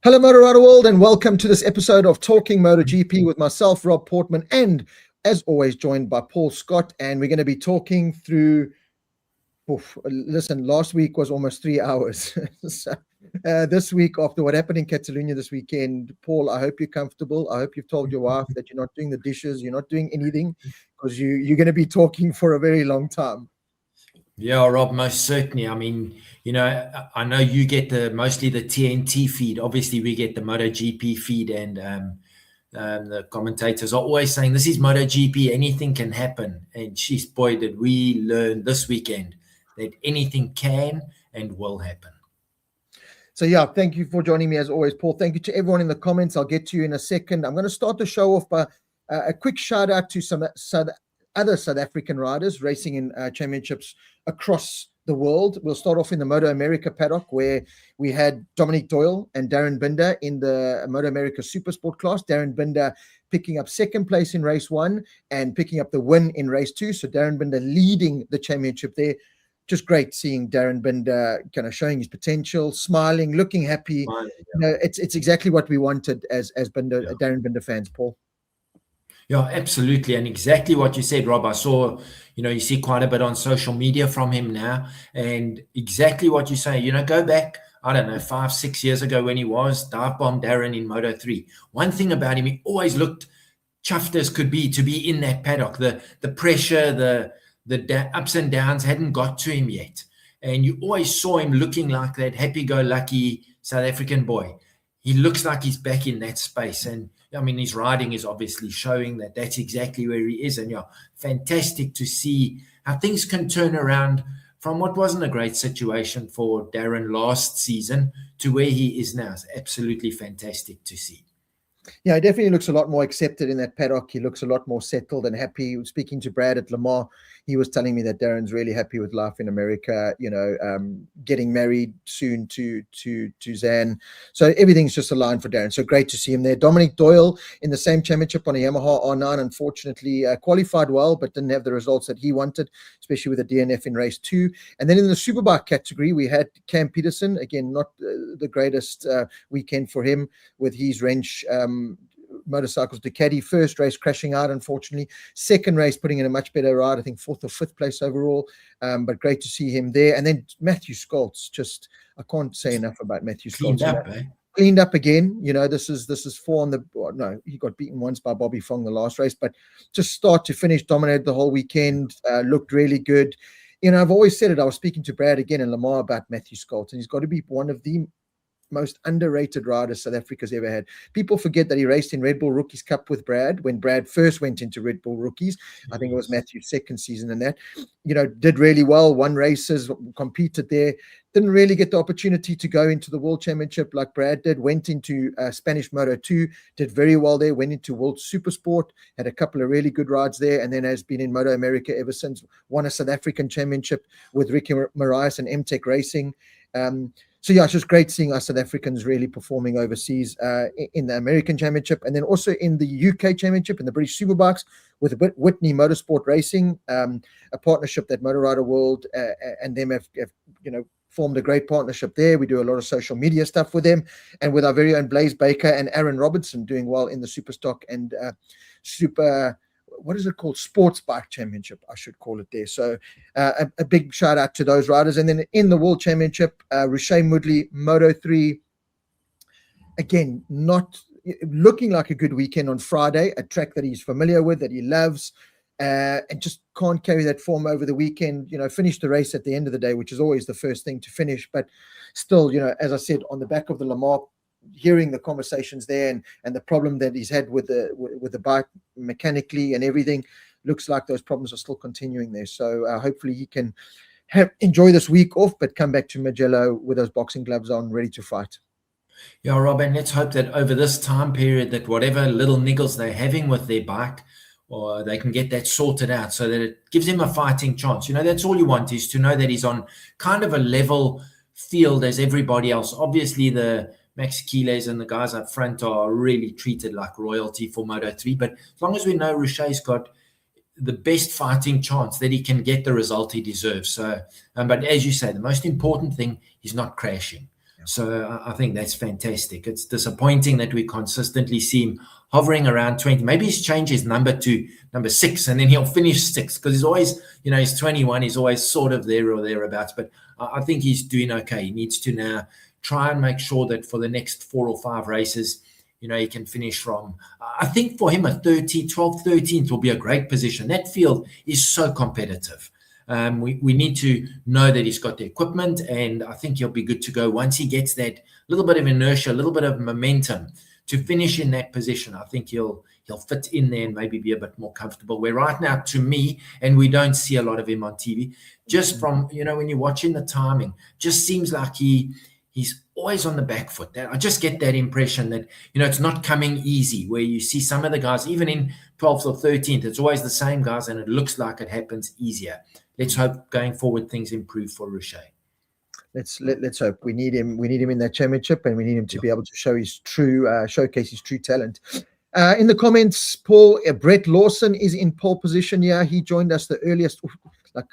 Hello, MotoGP world, and welcome to this episode of Talking MotoGP with myself, Rob Portman, and as always, joined by Paul Scott. And we're going to be talking through. Listen, last week was almost 3 hours. So, this week, after what happened in Catalunya this weekend, Paul, I hope you're comfortable. I hope you've told your wife that you're not doing the dishes, you're not doing anything, because you're going to be talking for a very long time. Yeah, Rob, most certainly. I mean, I know you get mostly the TNT feed. Obviously, we get the MotoGP feed, and the commentators are always saying, this is MotoGP, anything can happen. And she's, boy, did we learn this weekend that anything can and will happen. So, yeah, thank you for joining me as always, Paul. Thank you to everyone in the comments. I'll get to you in a second. I'm going to start the show off by a quick shout out to some other South African riders racing in championships across the world. We'll start off in the Moto America paddock, where we had Dominic Doyle and Darren Binder in the Moto America Supersport class. Darren Binder picking up second place in race 1 and picking up the win in race 2. So Darren Binder leading the championship there. Just great seeing Darren Binder kind of showing his potential, smiling, looking happy. Yeah. It's exactly what we wanted as Darren Binder fans, Paul. Yeah, absolutely. And exactly what you said, Rob. I saw, you see quite a bit on social media from him now. And exactly what you say, go back, I don't know, 5-6 years ago when he was dive bomb Darren in Moto3. One thing about him, he always looked chuffed as could be to be in that paddock. The pressure, the ups and downs hadn't got to him yet. And you always saw him looking like that happy-go-lucky South African boy. He looks like he's back in that space. And I mean, his riding is obviously showing that that's exactly where he is. And yeah, fantastic to see how things can turn around from what wasn't a great situation for Darren last season to where he is now. It's absolutely fantastic to see. Yeah, he definitely looks a lot more accepted in that paddock. He looks a lot more settled and happy. Speaking to Brad at Le Mans, he was telling me that Darren's really happy with life in America, getting married soon to Zan. So everything's just aligned for Darren. So great to see him there. Dominic Doyle in the same championship on a Yamaha R9, unfortunately qualified well, but didn't have the results that he wanted, especially with a DNF in race 2. And then in the Superbike category, we had Cam Peterson. Again, not the greatest weekend for him with his wrench motorcycles Ducati. First race crashing out, unfortunately. Second race putting in a much better ride, I think 4th or 5th place overall, but great to see him there. And then Matthew Skoltz, just I can't say enough about Matthew Skoltz. Cleaned up again. This is 4 on the no, he got beaten once by Bobby Fong the last race, but just start to finish dominated the whole weekend. Looked really good. I've always said it. I was speaking to Brad again in Le Mans about Matthew Skoltz, and he's got to be one of the most underrated riders South Africa's ever had. People forget that he raced in Red Bull Rookies Cup with Brad when Brad first went into Red Bull Rookies. I think it was Matthew's second season in that. Did really well, won races, competed there. Didn't really get the opportunity to go into the World Championship like Brad did. Went into Spanish Moto2, did very well there. Went into World Supersport, had a couple of really good rides there, and then has been in Moto America ever since. Won a South African championship with Ricky Marias and MTech Racing. So, yeah, it's just great seeing us South Africans really performing overseas in the American Championship, and then also in the UK Championship in the British Superbikes with Whitney Motorsport Racing, a partnership that MotoGP World and them have formed a great partnership there. We do a lot of social media stuff with them, and with our very own Blaze Baker and Aaron Robertson doing well in the Superstock and what is it called? Sports Bike Championship, I should call it there. So a big shout out to those riders. And then in the World Championship, Riche Mudley, Moto3, again, not looking like a good weekend on Friday, a track that he's familiar with, that he loves, and just can't carry that form over the weekend. Finish the race at the end of the day, which is always the first thing to finish. But still, as I said, on the back of the Le Mans, hearing the conversations there and the problem that he's had with the bike mechanically and everything, looks like those problems are still continuing there. So hopefully he can enjoy this week off, but come back to Mugello with those boxing gloves on, ready to fight. Yeah, Robin, let's hope that over this time period that whatever little niggles they're having with their bike, or they can get that sorted out so that it gives him a fighting chance. That's all you want, is to know that he's on kind of a level field as everybody else. Obviously, the Max Keeles and the guys up front are really treated like royalty for Moto3. But as long as we know Riche's got the best fighting chance that he can get the result he deserves. So, but as you say, the most important thing is not crashing. So I think that's fantastic. It's disappointing that we consistently see him hovering around 20. Maybe he's changed his number to number 6, and then he'll finish 6, because he's always, he's 21. He's always sort of there or thereabouts. But I think he's doing okay. He needs to now try and make sure that for the next 4 or 5 races, he can finish from, I think for him, a 12th, 13th will be a great position. That field is so competitive. We need to know that he's got the equipment, and I think he'll be good to go once he gets that little bit of inertia, a little bit of momentum to finish in that position. I think he'll fit in there and maybe be a bit more comfortable. Where right now, to me, and we don't see a lot of him on TV, just from, when you're watching the timing, just seems like he's always on the back foot. I just get that impression that, it's not coming easy, where you see some of the guys, even in 12th or 13th, it's always the same guys, and it looks like it happens easier. Let's hope going forward things improve for Ruche. Let's hope. We need him. We need him in that championship, and we need him to be able to show his showcase his true talent. In the comments, Paul, Brett Lawson is in pole position. Yeah, he joined us the earliest, like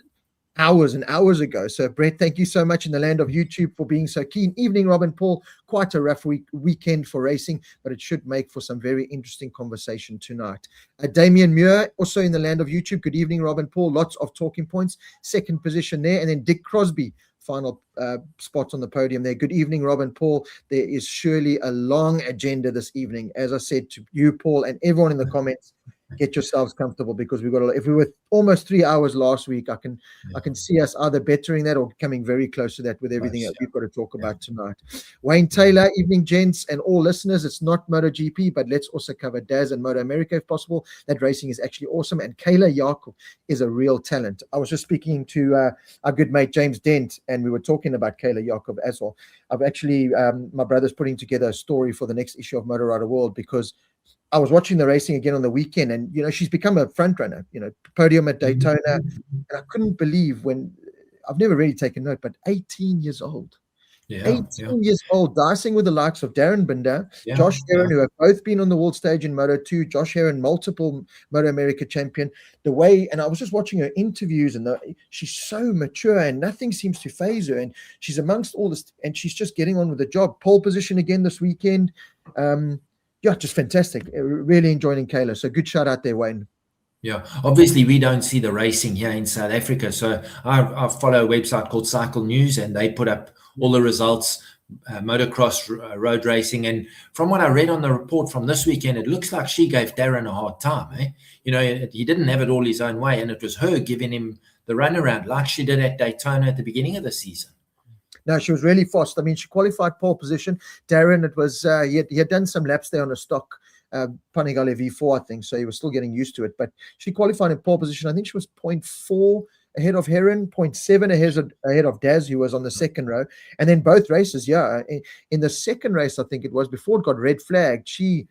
hours and hours ago. So, Brett, thank you so much in the land of YouTube for being so keen. Evening, Rob and Paul. Quite a rough weekend for racing, but it should make for some very interesting conversation tonight. Damien Muir, also in the land of YouTube. Good evening, Rob and Paul. Lots of talking points. Second position there. And then Dick Crosby, final spot on the podium there. Good evening, Rob and Paul. There is surely a long agenda this evening. As I said to you, Paul, and everyone in the comments, get yourselves comfortable, because we've got if we were almost 3 hours last week, I can see us either bettering that or coming very close to that with everything that we've got to talk about tonight. Wayne Taylor, evening, gents and all listeners. It's not MotoGP, but let's also cover Daz and Moto America if possible. That racing is actually awesome, and Kayla Jakob is a real talent. I was just speaking to our good mate James Dent, and we were talking about Kayla Jakob as well. I've actually, my brother's putting together a story for the next issue of Motor Rider World, because I was watching the racing again on the weekend, and she's become a front runner. Podium at Daytona, and I couldn't believe when I've never really taken note, but 18 years old. 18 years old, dicing with the likes of Darren Binder, Josh Heron, who have both been on the world stage in Moto2. Josh Heron, multiple Moto America champion. And I was just watching her interviews, and she's so mature, and nothing seems to phase her. And she's amongst all this, and she's just getting on with the job. Pole position again this weekend. Just fantastic. Really enjoying Kayla. So good shout out there, Wayne. Yeah, obviously we don't see the racing here in South Africa. So I follow a website called Cycle News, and they put up all the results, motocross, road racing. And from what I read on the report from this weekend, it looks like she gave Darren a hard time. He didn't have it all his own way, and it was her giving him the runaround like she did at Daytona at the beginning of the season. No, she was really fast. I mean, she qualified pole position. Darren, it was he had done some laps there on a stock Panigale V4, I think, so he was still getting used to it. But she qualified in pole position. I think she was 0.4 ahead of Heron, 0.7 ahead of Daz, who was on the second row. And then both races, in the second race, I think it was, before it got red flagged, she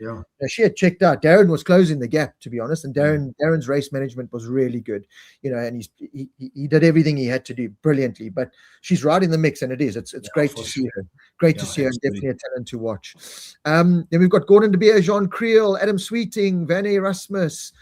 had checked out. Darren was closing the gap, to be honest, and Darren's race management was really good, and he did everything he had to do brilliantly. But she's right in the mix, and it's great to see her. Great to see her, and definitely a talent to watch. Then we've got Gordon De Beer, Jean Creel, Adam Sweeting, Van Erasmus,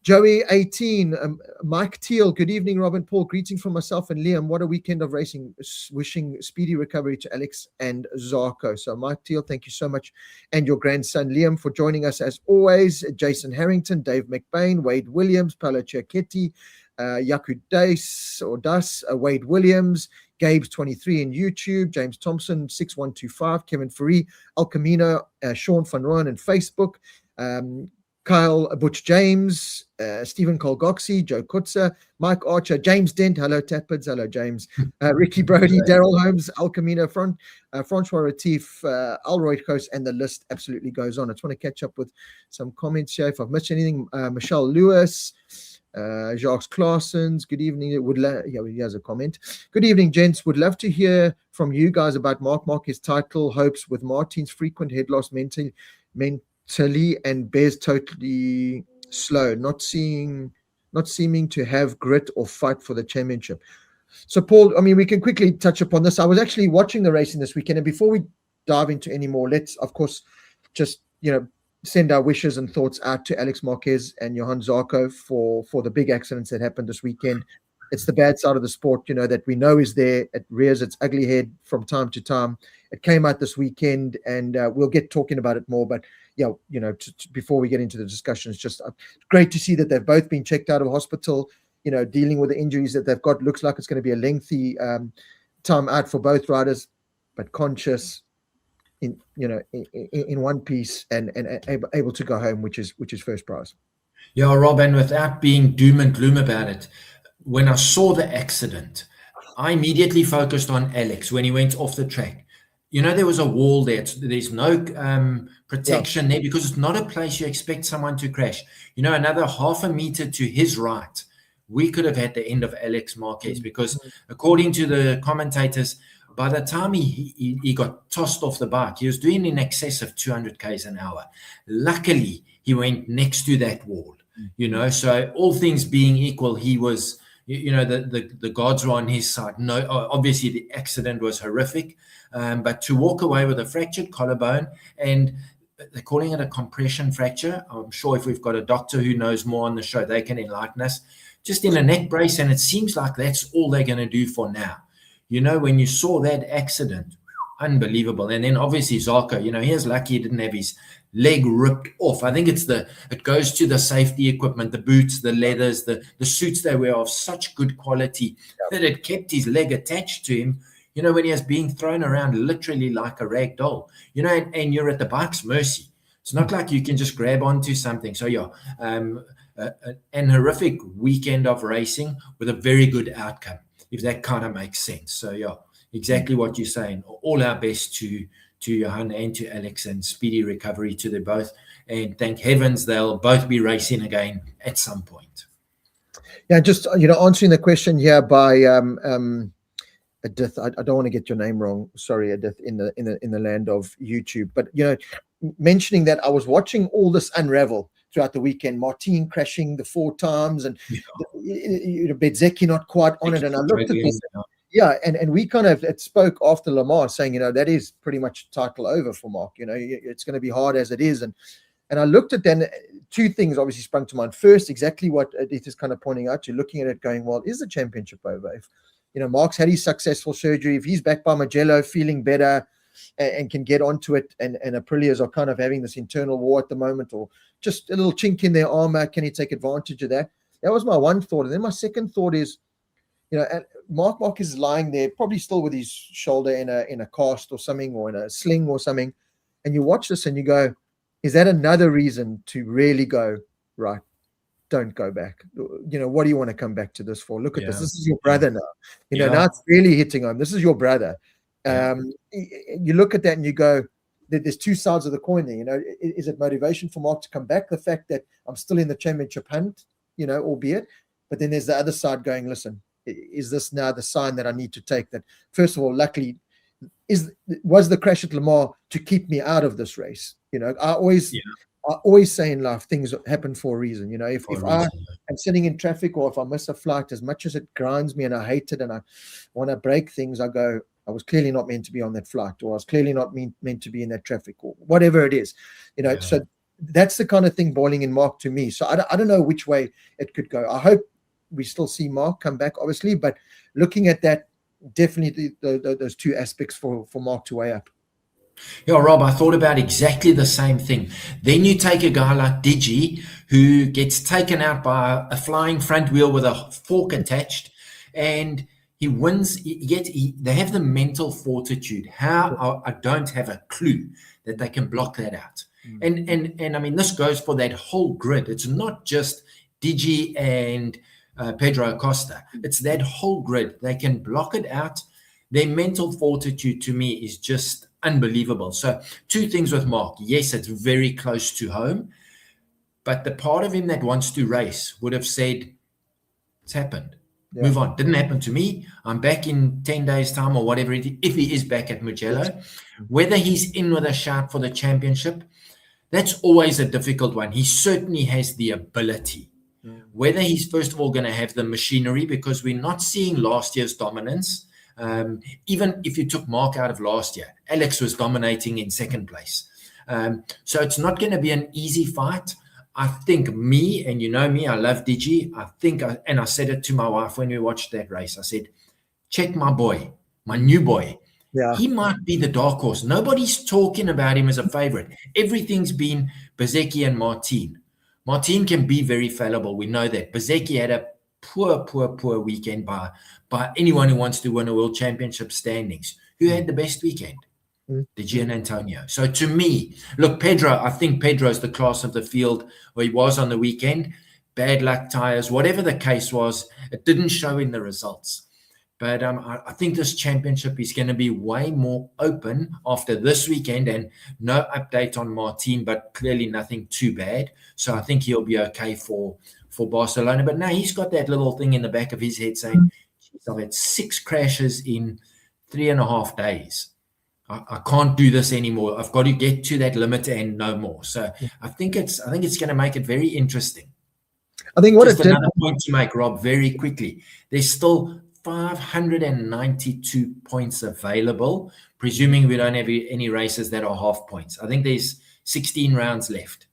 Joey 18, Mike Teal. Good evening, Robin Paul. Greetings from myself and Liam. What a weekend of racing. Wishing speedy recovery to Alex and Zarko. So Mike Teal, thank you so much. And your grandson Liam for joining us as always. Jason Harrington, Dave McBain, Wade Williams, Paolo Ciacchetti, Yaku Das, Wade Williams, Gabe's 23 in YouTube, James Thompson 6125, Kevin Faree, El Camino, Sean Van Rooyen on Facebook, Kyle Butch James, Stephen Colgoxi, Joe Kutzer, Mike Archer, James Dent, hello Tapids, hello James, Ricky Brody, Daryl Holmes, El Camino, Francois Retief, Alroy Coast, and the list absolutely goes on. I just want to catch up with some comments here if I've missed anything. Michelle Lewis, Jacques Claessens, good evening. He has a comment. Good evening, gents. Would love to hear from you guys about Mark Marquez's title hopes with Martin's frequent head loss mentally, and Bear's totally slow, not seeming to have grit or fight for the championship. So, Paul, I mean, we can quickly touch upon this. I was actually watching the racing this weekend, and before we dive into any more, let's, of course, just, send our wishes and thoughts out to Alex Marquez and Johan Zarco for the big accidents that happened this weekend. It's the bad side of the sport, that we know is there. It rears its ugly head from time to time. It came out this weekend, and we'll get talking about it more. But yeah, before we get into the discussion, it's just great to see that they've both been checked out of hospital, dealing with the injuries that they've got. Looks like it's going to be a lengthy time out for both riders, but conscious, in one piece, and able to go home, which is first prize. Yeah, Rob, and without being doom and gloom about it, when I saw the accident, I immediately focused on Alex when he went off the track. There was a wall there. There's no protection there, because it's not a place you expect someone to crash. Another half a meter to his right, we could have had the end of Alex Marquez, because according to the commentators, by the time he got tossed off the bike, he was doing in excess of 200 k's an hour. Luckily, he went next to that wall. So all things being equal, he was, the gods were on his side. No, obviously the accident was horrific, but to walk away with a fractured collarbone, and they're calling it a compression fracture. I'm sure if we've got a doctor who knows more on the show, they can enlighten us. Just in a neck brace, and it seems like that's all they're going to do for now. When you saw that accident, unbelievable. And then obviously Zarko, he was lucky he didn't have his leg ripped off. I think it goes to the safety equipment, the boots, the leathers, the suits they wear of such good quality that it kept his leg attached to him, when he was being thrown around literally like a rag doll, and you're at the bike's mercy. It's not like you can just grab onto something. So yeah, an horrific weekend of racing with a very good outcome, if that kind of makes sense. So yeah, exactly what you're saying. All our best to Johan and to Alex, and speedy recovery to them both. And thank heavens they'll both be racing again at some point. Yeah, just answering the question here by Edith. I don't want to get your name wrong. Sorry, Edith, in the land of YouTube. But mentioning that, I was watching all this unravel throughout the weekend. Martin crashing the 4 times, and Bezzecchi not quite on it. And I looked at this. Yeah, and we kind of spoke after Le Mans, saying, that is pretty much title over for Mark. It's going to be hard as it is. And I looked at then, 2 things obviously sprung to mind. First, exactly what Edith is kind of pointing out. You're looking at it going, well, is the championship over? If Mark's had his successful surgery, if he's back by Mugello feeling better and can get onto it, and Aprilia's are kind of having this internal war at the moment, or just a little chink in their armor, can he take advantage of that? That was my one thought. And then my second thought is, Mark Marquez is lying there, probably still with his shoulder in a cast or something, or in a sling or something. And you watch this and you go, is that another reason to really go, right, don't go back? What do you want to come back to this for? Look at this. This is your brother now. Now it's really hitting home. This is your brother. You look at that and you go, there's 2 sides of the coin there. Is it motivation for Mark to come back? The fact that I'm still in the championship hunt, albeit, but then there's the other side going, listen, is this now the sign that I need to take? That first of all, luckily, was the crash at Le Mans to keep me out of this race? I always say in life, things happen for a reason. If I am sitting in traffic, or if I miss a flight, as much as it grinds me and I hate it and I want to break things, I go, I was clearly not meant to be on that flight, or I was clearly not meant to be in that traffic, or whatever it is. So that's the kind of thing boiling in Mark to me. So I don't know which way it could go. I hope we still see Mark come back, obviously, but looking at that, definitely those 2 aspects for Mark to weigh up. Yeah, Rob, I thought about exactly the same thing. Then you take a guy like Digi, who gets taken out by a flying front wheel with a fork attached, and he wins. They have the mental fortitude. How? I don't have a clue that they can block that out. And I mean, this goes for that whole grid. It's not just Digi and Pedro Acosta. It's that whole grid. They can block it out. Their mental fortitude, to me, is just unbelievable. So 2 things with Mark. Yes, it's very close to home, but the part of him that wants to race would have said, it's happened. Move on. Didn't happen to me. I'm back in 10 days' time, or whatever it is, if he is back at Mugello. Whether he's in with a shout for the championship, that's always a difficult one. He certainly has the ability. Whether he's first of all going to have the machinery, because we're not seeing last year's dominance. Even if you took Mark out of last year, Alex was dominating in second place. So it's not going to be an easy fight. I think me, and you know me, I love Digi. And I said it to my wife when we watched that race. I said, check my boy, my new boy. Yeah. He might be the dark horse. Nobody's talking about him as a favorite. Everything's been Bezecchi and Martin. Martin can be very fallible. We know that. Bezecchi had a poor weekend by anyone who wants to win a world championship standings. Who had the best weekend? The Gian Antonio. So to me, look, Pedro, I think Pedro's the class of the field, or he was on the weekend. Bad luck tires, whatever the case was, it didn't show in the results. But I think this championship is going to be way more open after this weekend, and no update on Martin, but clearly nothing too bad. So I think he'll be okay for Barcelona. But now he's got that little thing in the back of his head saying, I've had 6 crashes in 3.5 days. I can't do this anymore. I've got to get to that limit and no more. So I think it's going to make it very interesting. I think just another point to make, Rob, very quickly. There's still 592 points available, presuming we don't have any races that are half points. I think there's 16 rounds left.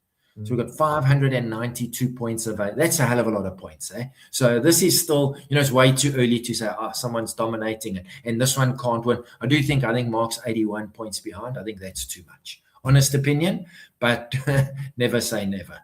So we've got 592 points available. That's a hell of a lot of points. So this is still, it's way too early to say, someone's dominating it, and this one can't win. I think Mark's 81 points behind. I think that's too much. Honest opinion, but never say never.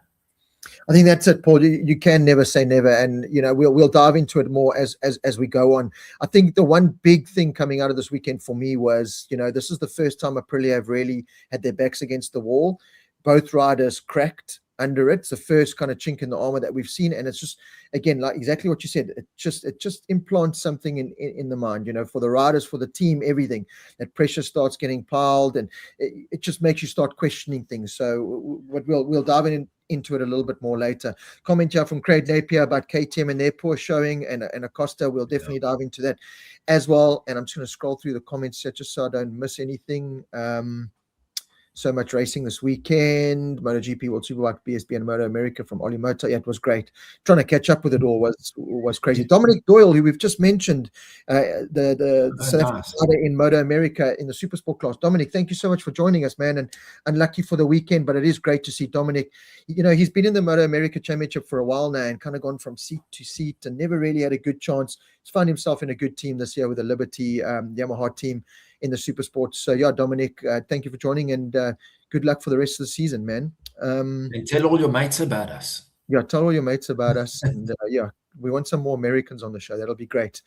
I think that's it, Paul. You can never say never, and we'll dive into it more as we go on. I think the one big thing coming out of this weekend for me was, this is the first time Aprilia have really had their backs against the wall. Both riders cracked under it. It's the first kind of chink in the armor that we've seen, and it's just, again, like exactly what you said. It just implants something in the mind, for the riders, for the team, everything. That pressure starts getting piled, and it just makes you start questioning things. So we'll dive into it a little bit more later. Comment here from Craig Napier about KTM and their poor showing, and Acosta. We'll definitely dive into that as well. And I'm just going to scroll through the comments here just so I don't miss anything. So much racing this weekend. MotoGP, World Superbike, BSB, and Moto America from Oli Moto. Yeah, it was great. Trying to catch up with it all was crazy. Dominic Doyle, who we've just mentioned, the South African rider in Moto America in the Supersport class. Dominic, thank you so much for joining us, man. And unlucky for the weekend, but it is great to see Dominic. He's been in the Moto America Championship for a while now and kind of gone from seat to seat and never really had a good chance. He's found himself in a good team this year with the Liberty Yamaha team in the super sports. So yeah, Dominic, thank you for joining, and good luck for the rest of the season, man. And tell all your mates about us. Yeah, tell all your mates about us. And yeah, we want some more Americans on the show. That'll be great.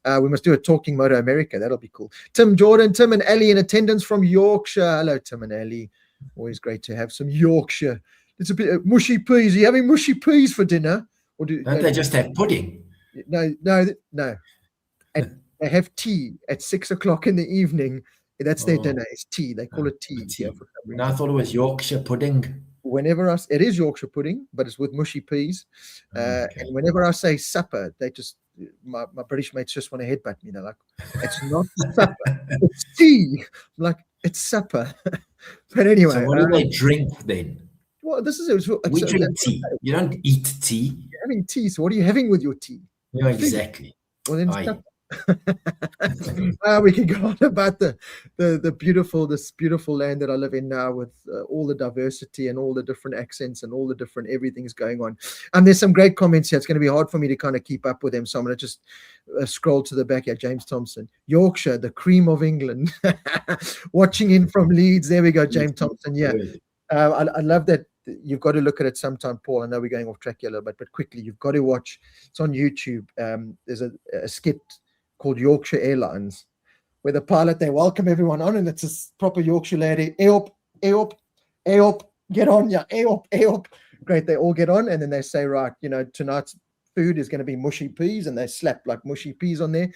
We must do a Talking Moto America. That'll be cool. Tim and Ali in attendance from Yorkshire. Hello, Tim and Ali. Always great to have some Yorkshire. It's a bit mushy peas. Are you having mushy peas for dinner? Or don't they just have pudding? No. And they have tea at 6 o'clock in the evening. That's their dinner. It's tea. They call it tea. Tea. For some reason. No, I thought it was Yorkshire pudding. It is Yorkshire pudding, but it's with mushy peas. And whenever I say supper, they just, my British mates just want to headbutt me. They're like, it's not supper, it's tea. I'm like, it's supper. But anyway. So what do they drink then? Well, this is it. We drink tea. You don't eat tea. You're having tea. So what are you having with your tea? Yeah, exactly. Well, then supper. We can go on about the beautiful land that I live in now, with all the diversity and all the different accents and all the different everything's going on. And there's some great comments here. It's going to be hard for me to kind of keep up with them, so I'm going to just scroll to the back here. James Thompson, Yorkshire, the cream of England. Watching in from Leeds. There we go, James Thompson. Yeah, I love that. You've got to look at it sometime, Paul. I know we're going off track here a little bit, but quickly, you've got to watch. It's on YouTube. There's a skit called Yorkshire Airlines, where the pilot, they welcome everyone on, and it's a proper Yorkshire lady. Eop, get on, yeah, Eop. Great, they all get on, and then they say, right, tonight's food is going to be mushy peas, and they slap like mushy peas on there.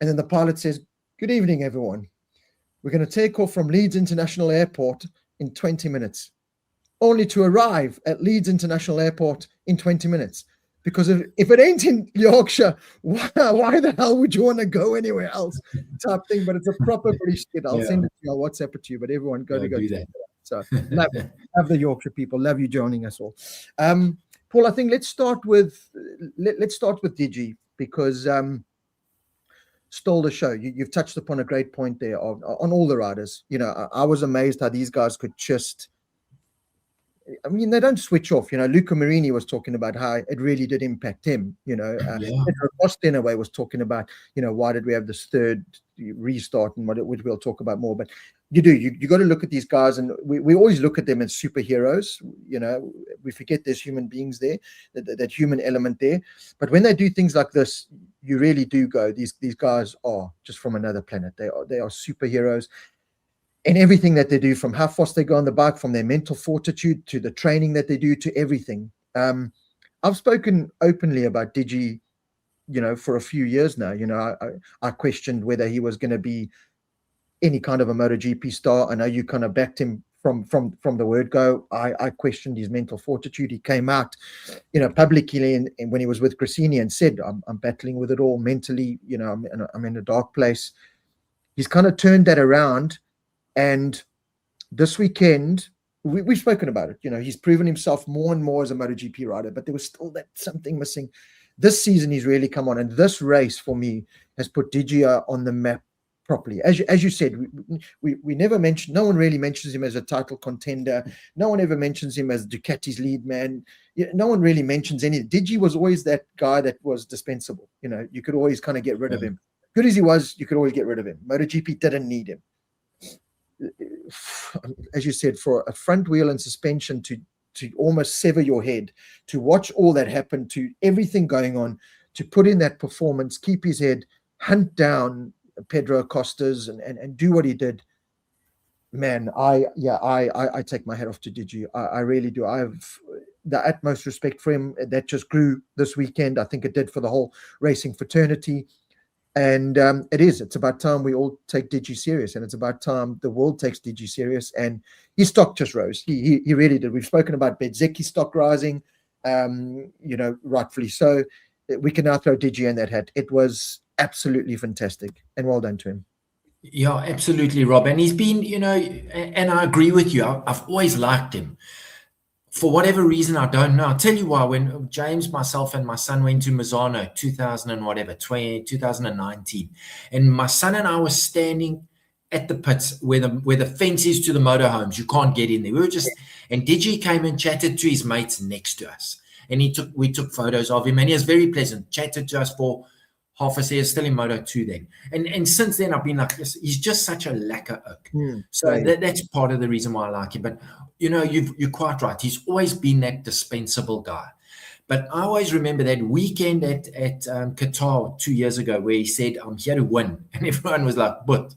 And then the pilot says, good evening, everyone. We're going to take off from Leeds International Airport in 20 minutes, only to arrive at Leeds International Airport in 20 minutes. Because if it ain't in Yorkshire, why the hell would you want to go anywhere else? Type thing. But it's a proper British skit. I'll send it to you. I'll WhatsApp it to you. But everyone go do that. So love the Yorkshire people. Love you joining us all. Paul, I think let's start with Digi, because stole the show. You've touched upon a great point there on all the riders. I was amazed how these guys could just I mean, they don't switch off. Luca Marini was talking about how it really did impact him. Yeah. Pedro Costa in a way was talking about, why did we have this third restart, and which we'll talk about more. But you got to look at these guys, and we always look at them as superheroes. We forget there's human beings there, that human element there. But when they do things like this, you really do go, these guys are just from another planet. They are superheroes. And everything that they do, from how fast they go on the bike, from their mental fortitude to the training that they do, to everything. I've spoken openly about Digi, for a few years now. I questioned whether he was going to be any kind of a MotoGP star. I know you kind of backed him from the word go. I questioned his mental fortitude. He came out, publicly, and when he was with Grassini, and said, I'm battling with it all mentally. I'm in a dark place. He's kind of turned that around. And this weekend, we've spoken about it. He's proven himself more and more as a MotoGP rider, but there was still that something missing. This season, he's really come on, and this race for me has put Digia on the map properly. As you said, we never mentioned. No one really mentions him as a title contender. No one ever mentions him as Ducati's lead man. No one really mentions any. Digi was always that guy that was dispensable. You could always kind of get rid of him. Good as he was, you could always get rid of him. MotoGP didn't need him. As you said, for a front wheel and suspension to almost sever your head, to watch all that happen, to everything going on, to put in that performance, keep his head, hunt down Pedro Costas, and do what he did. Man, I take my hat off to Digi. I really do. I have the utmost respect for him. That just grew this weekend. I think it did for the whole racing fraternity. And it's about time we all take Digi serious, and it's about time the world takes Digi serious. And his stock just rose. He really did. We've spoken about Bezzecchi's stock rising, rightfully so. We can now throw Digi in that hat. It was absolutely fantastic, and well done to him. Yeah, absolutely, Rob. And he's been, and I agree with you. I've always liked him. For whatever reason, I don't know. I'll tell you why. When James, myself, and my son went to Misano 2019, and my son and I were standing at the pits where the fence is to the motorhomes. You can't get in there. We were and Digi came and chatted to his mates next to us, and we took photos of him, and he was very pleasant. Chatted to us for half a year, still in Moto2 then. And since then, I've been like, he's just such a lacquer oak. So that's part of the reason why I like him. But, you're quite right. He's always been that dispensable guy. But I always remember that weekend at Qatar 2 years ago where he said, I'm here to win. And everyone was like, but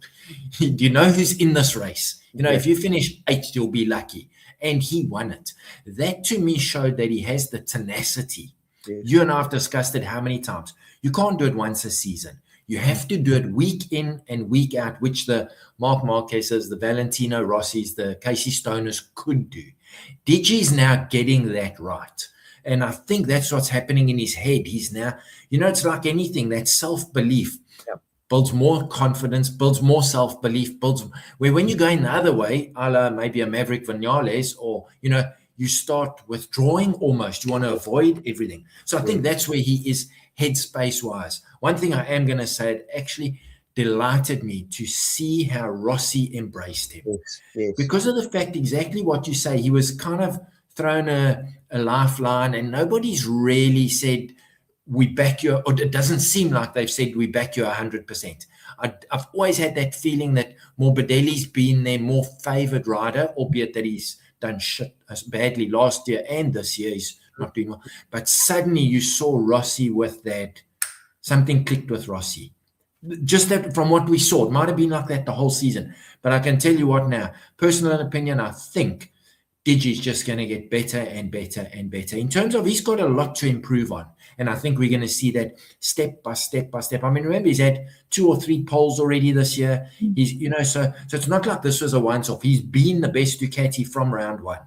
do you know who's in this race? If you finish 8th, you'll be lucky. And he won it. That to me showed that he has the tenacity. Yes. You and I have discussed it how many times. You can't do it once a season. You have to do it week in and week out, which the Marc Marquez's, the Valentino Rossi's, the Casey Stoners could do. Digi's now getting that right. And I think that's what's happening in his head. He's now, it's like anything, that self-belief builds more confidence, builds more self-belief, where when you're going the other way, a la maybe a Maverick Vinales, or, you start withdrawing almost. You want to avoid everything. So I think that's where he is headspace-wise. One thing I am going to say, it actually delighted me to see how Rossi embraced him. Yes. Because of the fact, exactly what you say, he was kind of thrown a lifeline, and nobody's really said, we back you, or it doesn't seem like they've said, we back you 100%. I've always had that feeling that Morbidelli's been their more favored rider, albeit that he's done shit as badly last year and this year he's not doing well. But suddenly you saw Rossi with that, something clicked with Rossi. Just that from what we saw, it might have been like that the whole season. But I can tell you what now, personal opinion, I think Digi's just going to get better and better and better. In terms of, he's got a lot to improve on. And I think we're going to see that step by step by step. I mean, remember, he's had 2 or 3 poles already this year. He's, so it's not like this was a once-off. He's been the best Ducati from round 1.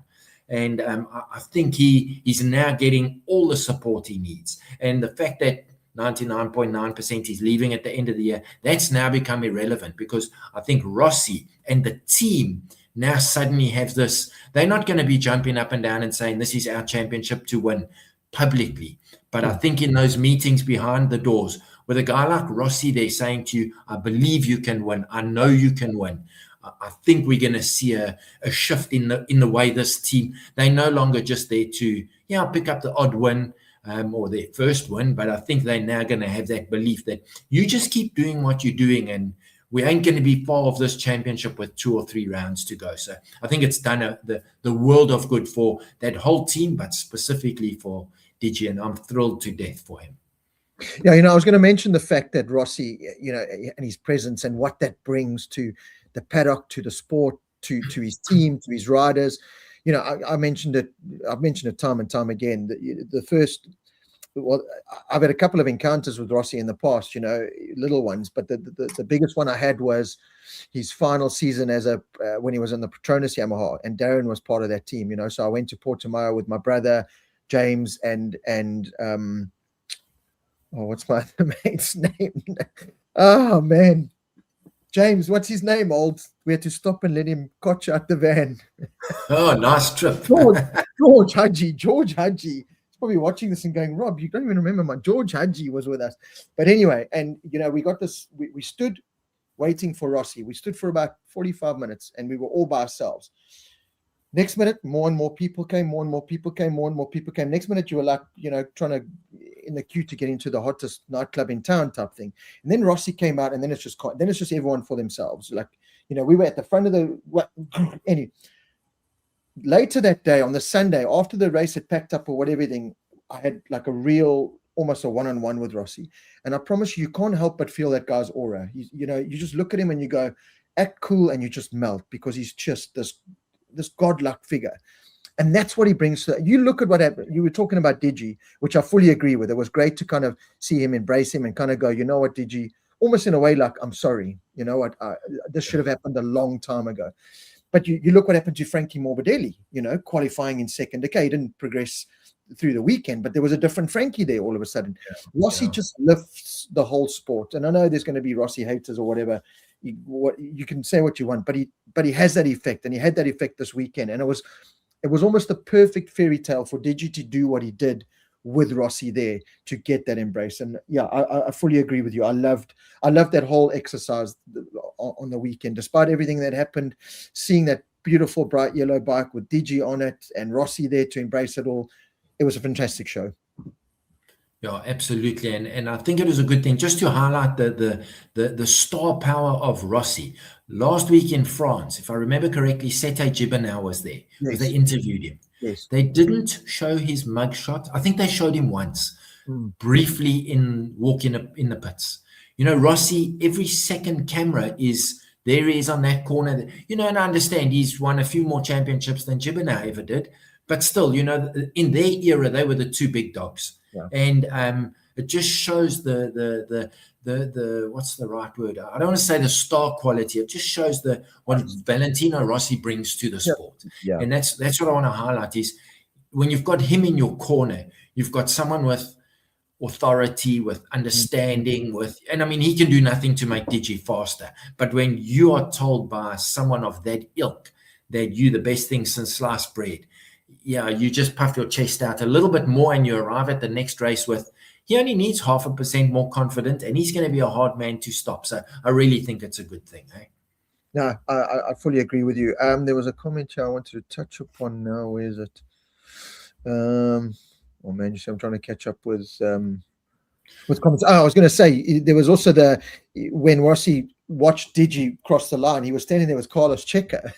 And I think he's now getting all the support he needs. And the fact that 99.9% is leaving at the end of the year, that's now become irrelevant, because I think Rossi and the team now suddenly have this. They're not going to be jumping up and down and saying, this is our championship to win publicly. But I think in those meetings behind the doors, with a guy like Rossi, they're saying to you, I believe you can win. I know you can win. I think we're going to see a shift in the way this team, they're no longer just there to pick up the odd win or their first win, but I think they're now going to have that belief that you just keep doing what you're doing, and we ain't going to be far of this championship with 2 or 3 rounds to go. So I think it's done the world of good for that whole team, but specifically for Digi, and I'm thrilled to death for him. Yeah, I was going to mention the fact that Rossi, and his presence and what that brings to the paddock, to the sport, to his team, to his riders. I mentioned it. I've mentioned it time and time again. The first, well, I've had a couple of encounters with Rossi in the past, little ones, but the biggest one I had was his final season as when he was in the Petronas Yamaha, and Darren was part of that team. So I went to Portimao with my brother James and what's my mate's name? Oh man, James, what's his name? We had to stop and let him coach out the van. Oh, nice trip. George Hadji. He's probably watching this and going, Rob, you don't even remember George Hadji was with us. But anyway, and we got this, we stood waiting for Rossi. We stood for about 45 minutes and we were all by ourselves. Next minute, more and more people came, more and more people came, more and more people came. Next minute, you were like, trying to, in the queue to get into the hottest nightclub in town type thing. And then Rossi came out, and then it's just everyone for themselves. Like, we were at the front of anyway. Later that day, on the Sunday, after the race had packed up or whatever, I had like almost a one-on-one with Rossi. And I promise you can't help but feel that guy's aura. You just look at him and you go, act cool, and you just melt, because he's just this godlike figure. And that's what he brings to that. You look at what happened. You were talking about Digi, which I fully agree with. It was great to kind of see him, embrace him, and kind of go, you know what, Digi, almost in a way like, I'm sorry, you know what, this should have happened a long time ago. But you look what happened to Frankie Morbidelli, qualifying in second. Okay, he didn't progress through the weekend, but there was a different Frankie there all of a sudden. Rossi just lifts the whole sport. And I know there's going to be Rossi haters or whatever. You can say what you want, but he has that effect, and he had that effect this weekend. And it was almost the perfect fairy tale for Digi to do what he did with Rossi there, to get that embrace. And yeah, I fully agree with you. I loved that whole exercise on the weekend, despite everything that happened. Seeing that beautiful bright yellow bike with Digi on it and Rossi there to embrace it all, it was a fantastic show. Yeah, absolutely, and I think it was a good thing just to highlight the star power of Rossi. Last week in France, if I remember correctly, Sete Gibernau was there. Yes. They interviewed him. Yes. They didn't show his mugshot. I think they showed him once, briefly in the pits. Rossi, every second camera is there. He is on that corner. And I understand he's won a few more championships than Gibernau ever did, but still, in their era, they were the two big dogs. Yeah. And it just shows the what's the right word? I don't want to say the star quality. It just shows what Valentino Rossi brings to the sport. Yeah. And that's what I want to highlight is when you've got him in your corner, you've got someone with authority, with understanding, and I mean, he can do nothing to make Digi faster. But when you are told by someone of that ilk that you're the best thing since sliced bread, you just puff your chest out a little bit more, and you arrive at the next race with, he only needs 0.5% more confident, and he's going to be a hard man to stop. So I really think it's a good thing. No, I fully agree with you. There was a comment here I wanted to touch upon now. Where is it? I'm trying to catch up with comments. I was going to say, there was also when Rossi watched Digi cross the line, he was standing there with Carlos Checa.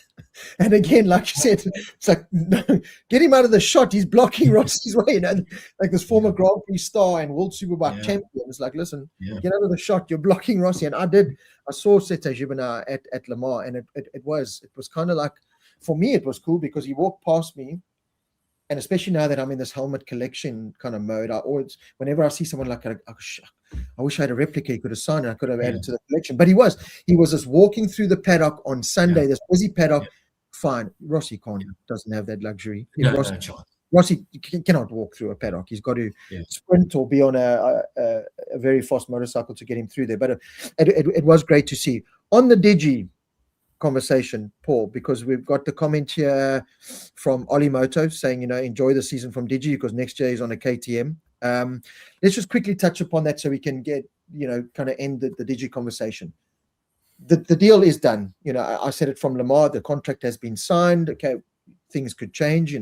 And again, like you said, it's like, no, get him out of the shot. He's blocking Rossi's way. Like this former Grand Prix star and World Superbike champion. It's like, listen, get out of the shot. You're blocking Rossi. And I saw Sete Gibernau at Le Mans, and it was kind of like, for me, it was cool because he walked past me. And especially now that I'm in this helmet collection kind of mode, whenever I see someone like that, I wish I had a replica he could have signed and I could have added to the collection. But he was just walking through the paddock on Sunday, this busy paddock. Fine. Rossi doesn't have that luxury. Rossi cannot walk through a paddock. He's got to sprint or be on a very fast motorcycle to get him through there. But it was great to see. On the Digi conversation, Paul, because we've got the comment here from Oli Moto saying, enjoy the season from Digi because next year he's on a KTM. Let's just quickly touch upon that so we can get, kind of end the Digi conversation. the deal is done. I said it from Lamar. The contract has been signed. Okay, things could change.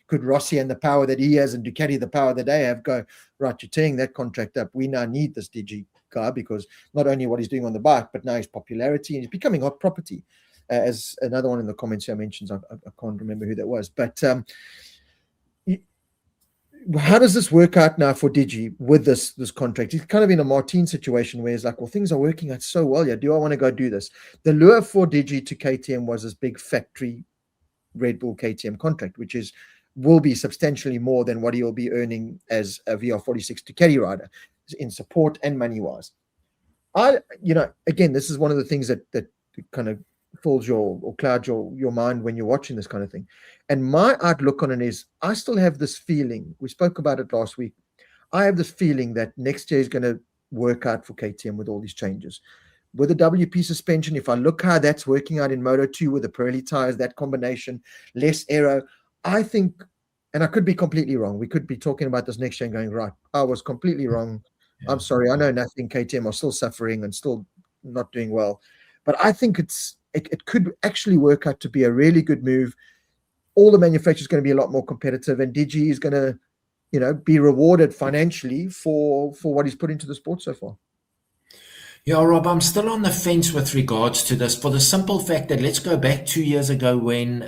Could Rossi and the power that he has and Ducati the power that they have go, right, you're tearing that contract up. We now need this Digi car because not only what he's doing on the bike, but now his popularity and he's becoming hot property. As another one in the comments here mentions, I can't remember who that was, but how does this work out now for Digi with this contract? He's kind of in a Martin situation where he's like, well, things are working out so well. Yeah, do I want to go do this? The lure for Digi to KTM was this big factory Red Bull KTM contract, which will be substantially more than what he'll be earning as a VR46 Ducati rider in support and money wise. Again, this is one of the things that kind of fills or clouds your mind when you're watching this kind of thing. And my outlook on it is, I still have this feeling, we spoke about it last week, I have this feeling that next year is going to work out for KTM with all these changes. With the WP suspension, if I look how that's working out in Moto2 with the Pirelli tires, that combination, less aero, I think, and I could be completely wrong, we could be talking about this next year and going, right, I was completely wrong. Yeah. I'm sorry, I know nothing. KTM are still suffering and still not doing well. But I think it could actually work out to be a really good move. All the manufacturers are going to be a lot more competitive, and Digi is going to, be rewarded financially for what he's put into the sport so far. Yeah, Rob, I'm still on the fence with regards to this for the simple fact that let's go back 2 years ago when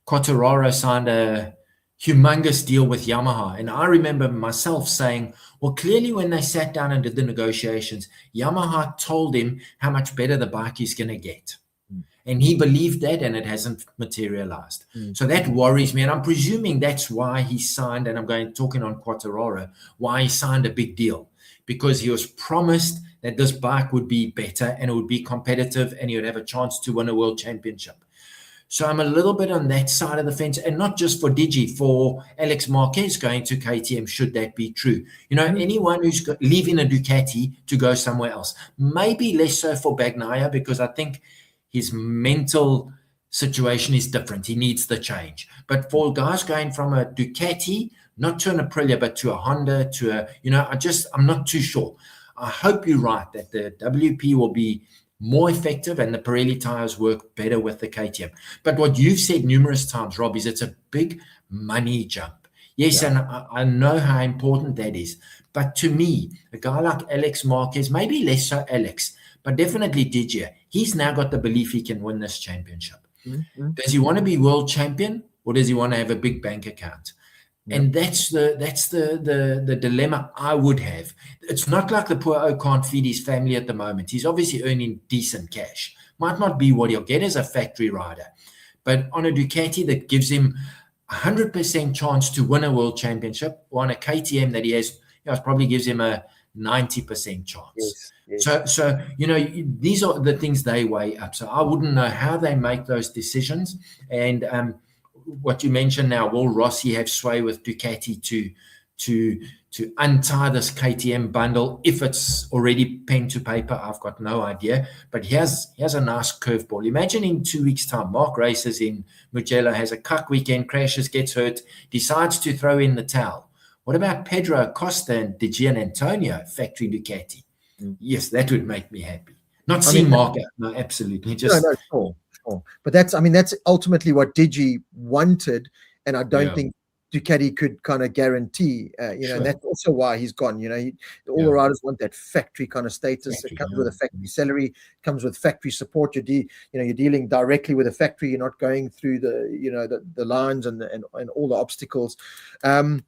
Quartararo signed a humongous deal with Yamaha. And I remember myself saying, well, clearly when they sat down and did the negotiations, Yamaha told him how much better the bike is going to get. And he believed that, and it hasn't materialized. So that worries me. And I'm presuming that's why he signed, and I'm talking on Quartararo, why he signed a big deal, because he was promised that this bike would be better and it would be competitive and he would have a chance to win a world championship. So I'm a little bit on that side of the fence, and not just for Digi, for Alex Marquez going to KTM, should that be true. Anyone who's leaving a Ducati to go somewhere else, maybe less so for Bagnaia, because I think his mental situation is different. He needs the change. But for guys going from a Ducati, not to an Aprilia, but to a Honda, I'm not too sure. I hope you're right that the WP will be more effective and the Pirelli tires work better with the KTM. But what you've said numerous times, Rob, is it's a big money jump. Yes, yeah. And I know how important that is. But to me, a guy like Alex Marquez, maybe less so Alex, but definitely Digi, he's now got the belief he can win this championship. Mm-hmm. Does he want to be world champion, or does he want to have a big bank account? Yep. And that's the dilemma I would have. It's not like the poor O can't feed his family at the moment. He's obviously earning decent cash. Might not be what he'll get as a factory rider, but on a Ducati that gives him 100% chance to win a world championship, or on a KTM that he has, probably gives him a 90% chance. Yes. So these are the things they weigh up. So I wouldn't know how they make those decisions. And what you mentioned now, will Rossi have sway with Ducati to untie this KTM bundle if it's already pen to paper? I've got no idea. But he has a nice curveball. Imagine in 2 weeks' time, Mark races in Mugello, has a cuck weekend, crashes, gets hurt, decides to throw in the towel. What about Pedro Acosta and De Gianantonio, factory Ducati? Yes, that would make me happy. Not seeing Mark out. No, absolutely. Sure. But that's ultimately what Digi wanted, and I don't think Ducati could kind of guarantee. Sure. And that's also why he's gone. All the riders want that factory kind of status. It comes with a factory salary, comes with factory support. You're dealing directly with a factory. You're not going through the lines and all the obstacles. And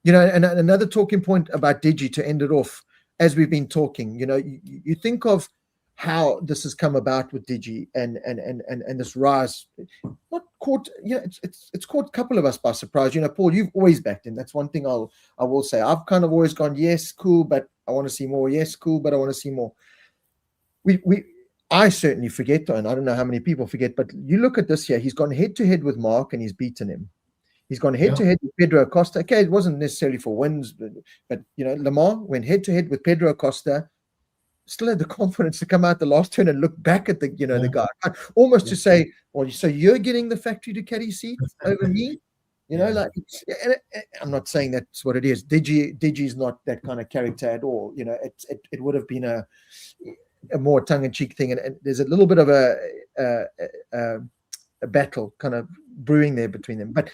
another talking point about Digi, to end it off, as we've been talking, you think of how this has come about with Digi and this rise. Not caught, it's caught a couple of us by surprise. Paul, you've always backed him. That's one thing I will say. I've kind of always gone, yes, cool, but I want to see more. Yes, cool, but I want to see more. I certainly forget, and I don't know how many people forget, but you look at this year, he's gone head to head with Mark and he's beaten him. He's gone head to head with Pedro Acosta. Okay, it wasn't necessarily for wins, but Lamar went head to head with Pedro Acosta. Still had the confidence to come out the last turn and look back at the guy, almost to say, well, so you're getting the factory Ducati seat over me, I'm not saying that's what it is. Digi's not that kind of character at all. It would have been a more tongue-in-cheek thing, and there's a little bit of a battle kind of brewing there between them. But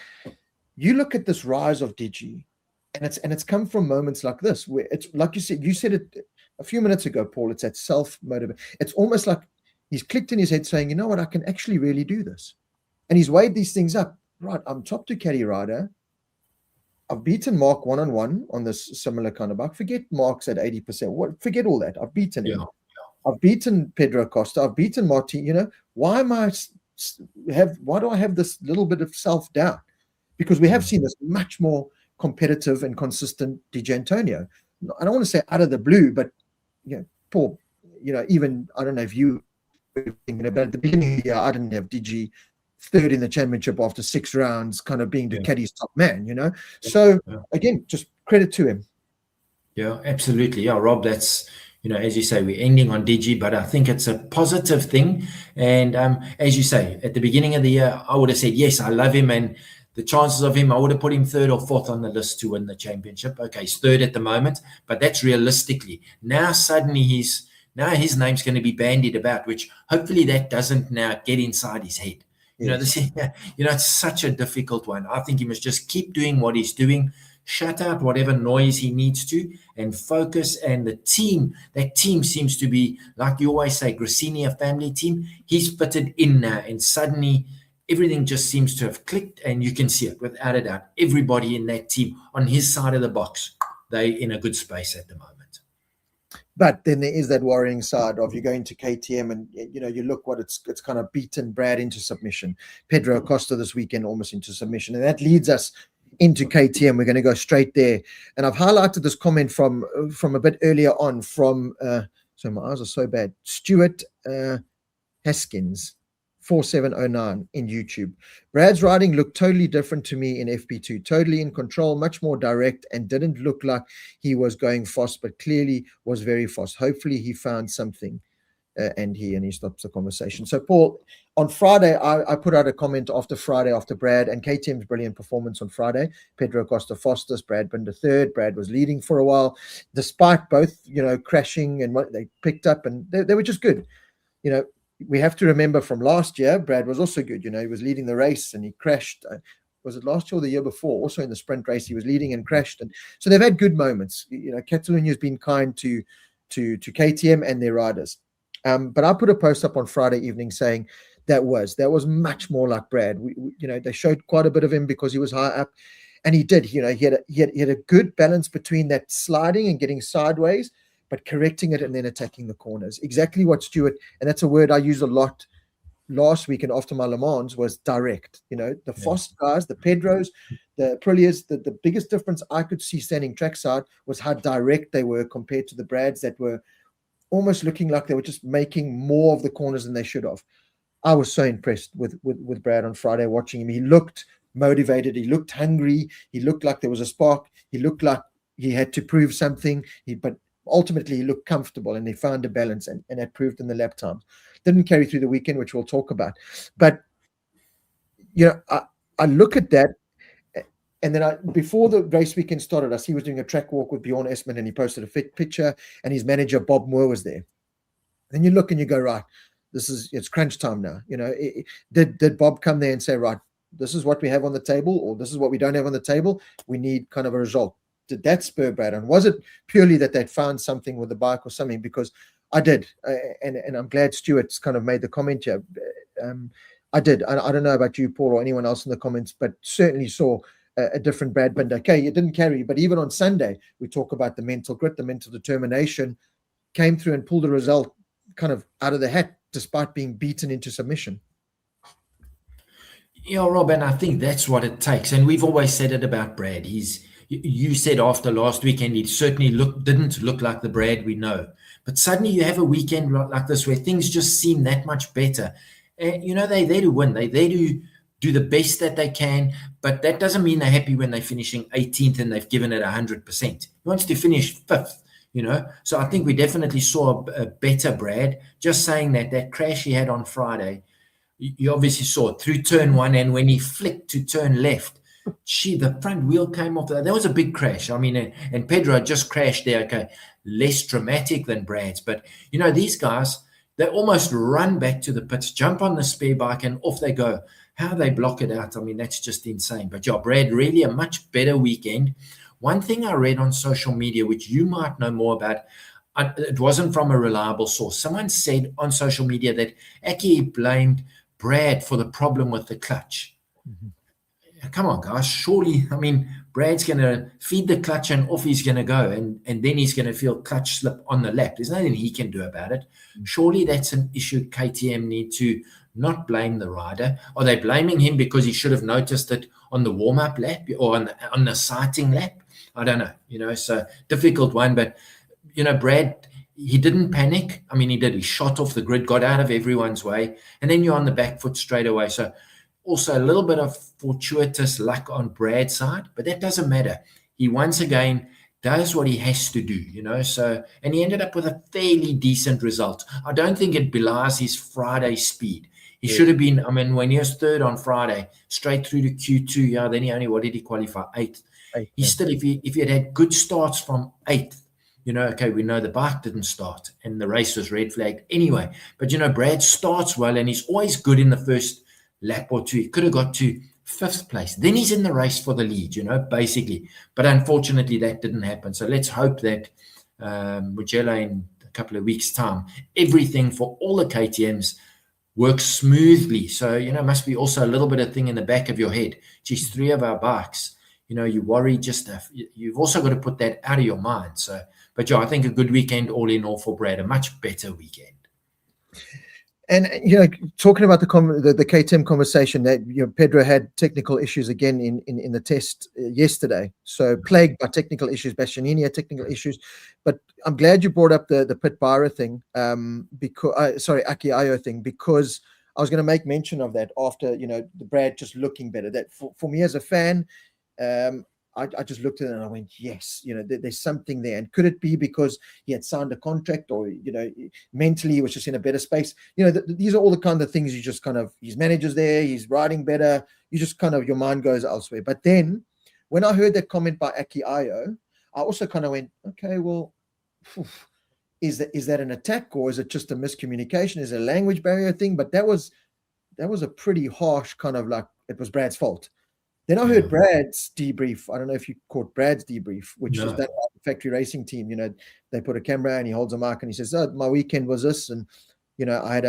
you look at this rise of Digi, and it's come from moments like this, where it's like you said it a few minutes ago, Paul. It's that self-motivation. It's almost like he's clicked in his head saying, you know what, I can actually really do this. And he's weighed these things up. Right, I'm top Ducati rider. I've beaten Mark one-on-one on this similar kind of bike. Forget Mark's at 80%. Forget all that. I've beaten him. I've beaten Pedro Acosta. I've beaten Martin. You know, why do I have this little bit of self-doubt? Because we have seen this much more competitive and consistent Di Giannantonio. I don't want to say out of the blue, but Paul, even I don't know if you were thinking about at the beginning of the year, I didn't have Digi third in the championship after 6 rounds, kind of being Ducati's top man, So again, just credit to him. Yeah, absolutely. Yeah, Rob, that's, as you say, we're ending on Digi, but I think it's a positive thing. And as you say, at the beginning of the year, I would have said, yes, I love him. And the chances of him, I would have put him 3rd or 4th on the list to win the championship. Okay, he's 3rd at the moment, but that's realistically. Now suddenly his name's going to be bandied about, which hopefully that doesn't now get inside his head. It's such a difficult one. I think he must just keep doing what he's doing, shut out whatever noise he needs to, and focus. And that team seems to be, like you always say, Grassini, a family team. He's fitted in now, and suddenly everything just seems to have clicked, and you can see it without a doubt. Everybody in that team on his side of the box, they're in a good space at the moment. But then there is that worrying side of you going to KTM and, you look what it's kind of beaten Brad into submission. Pedro Acosta this weekend almost into submission. And that leads us into KTM. We're going to go straight there. And I've highlighted this comment from a bit earlier on from, so my eyes are so bad, Stuart Haskins, 4709 in YouTube. Brad's riding looked totally different to me in FP2, totally in control, much more direct, and didn't look like he was going fast, but clearly was very fast. Hopefully he found something. And he stops the conversation. So Paul, on Friday, I put out a comment after Brad and KTM's brilliant performance on Friday. Pedro Acosta fastest, Brad Binder 3rd. Brad was leading for a while, despite both, crashing and what they picked up, and they were just good. We have to remember from last year, Brad was also good. He was leading the race and he crashed. Was it last year or the year before? Also in the sprint race, he was leading and crashed. And so they've had good moments. Catalunya has been kind to KTM and their riders. But I put a post up on Friday evening saying that was much more like Brad. They showed quite a bit of him because he was high up, and he did. He had a good balance between that sliding and getting sideways, but correcting it and then attacking the corners. Exactly what Stuart, and that's a word I used a lot last week and after my Le Mans, was direct. The fast guys, the Pedros, the Aprilias, the biggest difference I could see standing trackside was how direct they were compared to the Brads that were almost looking like they were just making more of the corners than they should have. I was so impressed with Brad on Friday watching him. He looked motivated. He looked hungry. He looked like there was a spark. He looked like he had to prove something. But ultimately, he looked comfortable and he found a balance, and that proved in the lap times. Didn't carry through the weekend, which we'll talk about. But, I look at that, and then before the race weekend started, I see he was doing a track walk with Bjorn Esman, and he posted a picture, and his manager, Bob Moore, was there. Then you look and you go, right, it's crunch time now. Did Bob come there and say, right, this is what we have on the table, or this is what we don't have on the table? We need kind of a result. Did that spur Brad on? Was it purely that they'd found something with the bike or something? Because I did, and I'm glad Stuart's kind of made the comment here. I did. I don't know about you, Paul, or anyone else in the comments, but certainly saw a different Brad Binder. Okay, it didn't carry, but even on Sunday, we talk about the mental grit, the mental determination, came through and pulled a result kind of out of the hat, despite being beaten into submission. Yeah, Rob, and I think that's what it takes. And we've always said it about Brad. You said after last weekend, he certainly didn't look like the Brad we know. But suddenly you have a weekend like this where things just seem that much better. And, they're there to win. They're there to do the best that they can. But that doesn't mean they're happy when they're finishing 18th and they've given it 100%. He wants to finish 5th, So I think we definitely saw a better Brad. Just saying that crash he had on Friday, you obviously saw it through turn 1, and when he flicked to turn left, the front wheel came off. That was a big crash. I mean, and Pedro just crashed there. Okay, less dramatic than Brad's. But, you know, these guys, they almost run back to the pits, jump on the spare bike, and off they go. How they block it out, I mean, that's just insane. But yeah, Brad, really a much better weekend. One thing I read on social media, which you might know more about, it wasn't from a reliable source. Someone said on social media that Aki blamed Brad for the problem with the clutch. Come on, guys. Surely, I mean, Brad's going to feed the clutch and off he's going to go. And then he's going to feel clutch slip on the lap. There's nothing he can do about it. Surely that's an issue KTM need to not blame the rider. Are they blaming him because he should have noticed it on the warm-up lap or on the sighting lap? I don't know. You know, so difficult one. But, you know, Brad, he didn't panic. I mean, he did. He shot off the grid, got out of everyone's way. And then you're on the back foot straight away. So also a little bit of fortuitous luck on Brad's side, but that doesn't matter. He once again does what he has to do, you know. So, and he ended up with a fairly decent result. I don't think it belies his Friday speed. He should have been, I mean, when he was third on Friday, straight through to Q2, yeah, then he only, what did he qualify? Eighth. He's still, if he had good starts from eighth, you know, okay, we know the bike didn't start and the race was red flagged anyway. But, you know, Brad starts well and he's always good in the first lap or two. He could have got to fifth place. Then he's in the race for the lead, you know, basically. But unfortunately, that didn't happen. So let's hope that Mugello in a couple of weeks' time, everything for all the KTMs works smoothly. So, you know, must be also a little bit of thing in the back of your head. Geez, 3 of our bikes, you know, you worry just, you've also got to put that out of your mind. So, but yeah, I think a good weekend all in all for Brad, a much better weekend. And, you know, talking about the KTM conversation, that, you know, Pedro had technical issues again in the test yesterday. So plagued by technical issues. Bastianini had technical issues. But I'm glad you brought up the Pit Byra thing, because Aki Ayo thing, because I was going to make mention of that after, you know, the Brad just looking better. That for me as a fan, I just looked at it and I went, yes, you know, there's something there. And could it be because he had signed a contract, or, you know, mentally he was just in a better space? You know, these are all the kind of things you just kind of, his manager's there, he's riding better. You just kind of, your mind goes elsewhere. But then when I heard that comment by Aki Ayo, I also kind of went, okay, well, is that an attack, or is it just a miscommunication? Is it a language barrier thing? But that was a pretty harsh kind of, like, it was Brad's fault. Then I heard Brad's debrief. I don't know if you caught Brad's debrief, which is done by the factory racing team. You know, they put a camera and he holds a mic and he says, "Oh, my weekend was this, and, you know, I had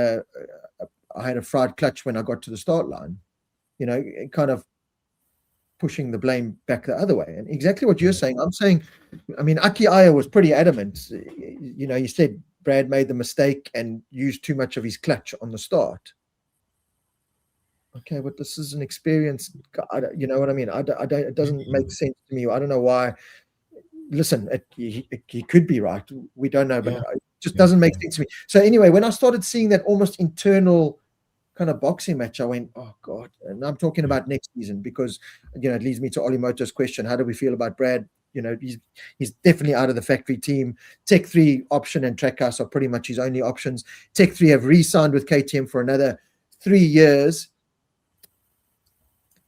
a fried clutch when I got to the start line." You know, kind of pushing the blame back the other way. And exactly what you're saying. I'm saying, I mean, Aki Ayo was pretty adamant. You know, he said Brad made the mistake and used too much of his clutch on the start. Okay, but this is an experienced guy, you know what I mean? It doesn't make sense to me. I don't know why. Listen, he could be right. We don't know, but it just doesn't make sense to me. So anyway, when I started seeing that almost internal kind of boxing match, I went, oh God. And I'm talking about next season, because, you know, it leads me to Olimoto's question. How do we feel about Brad? You know, he's definitely out of the factory team. Tech 3 option and Trackhouse are pretty much his only options. Tech 3 have re-signed with KTM for another 3 years.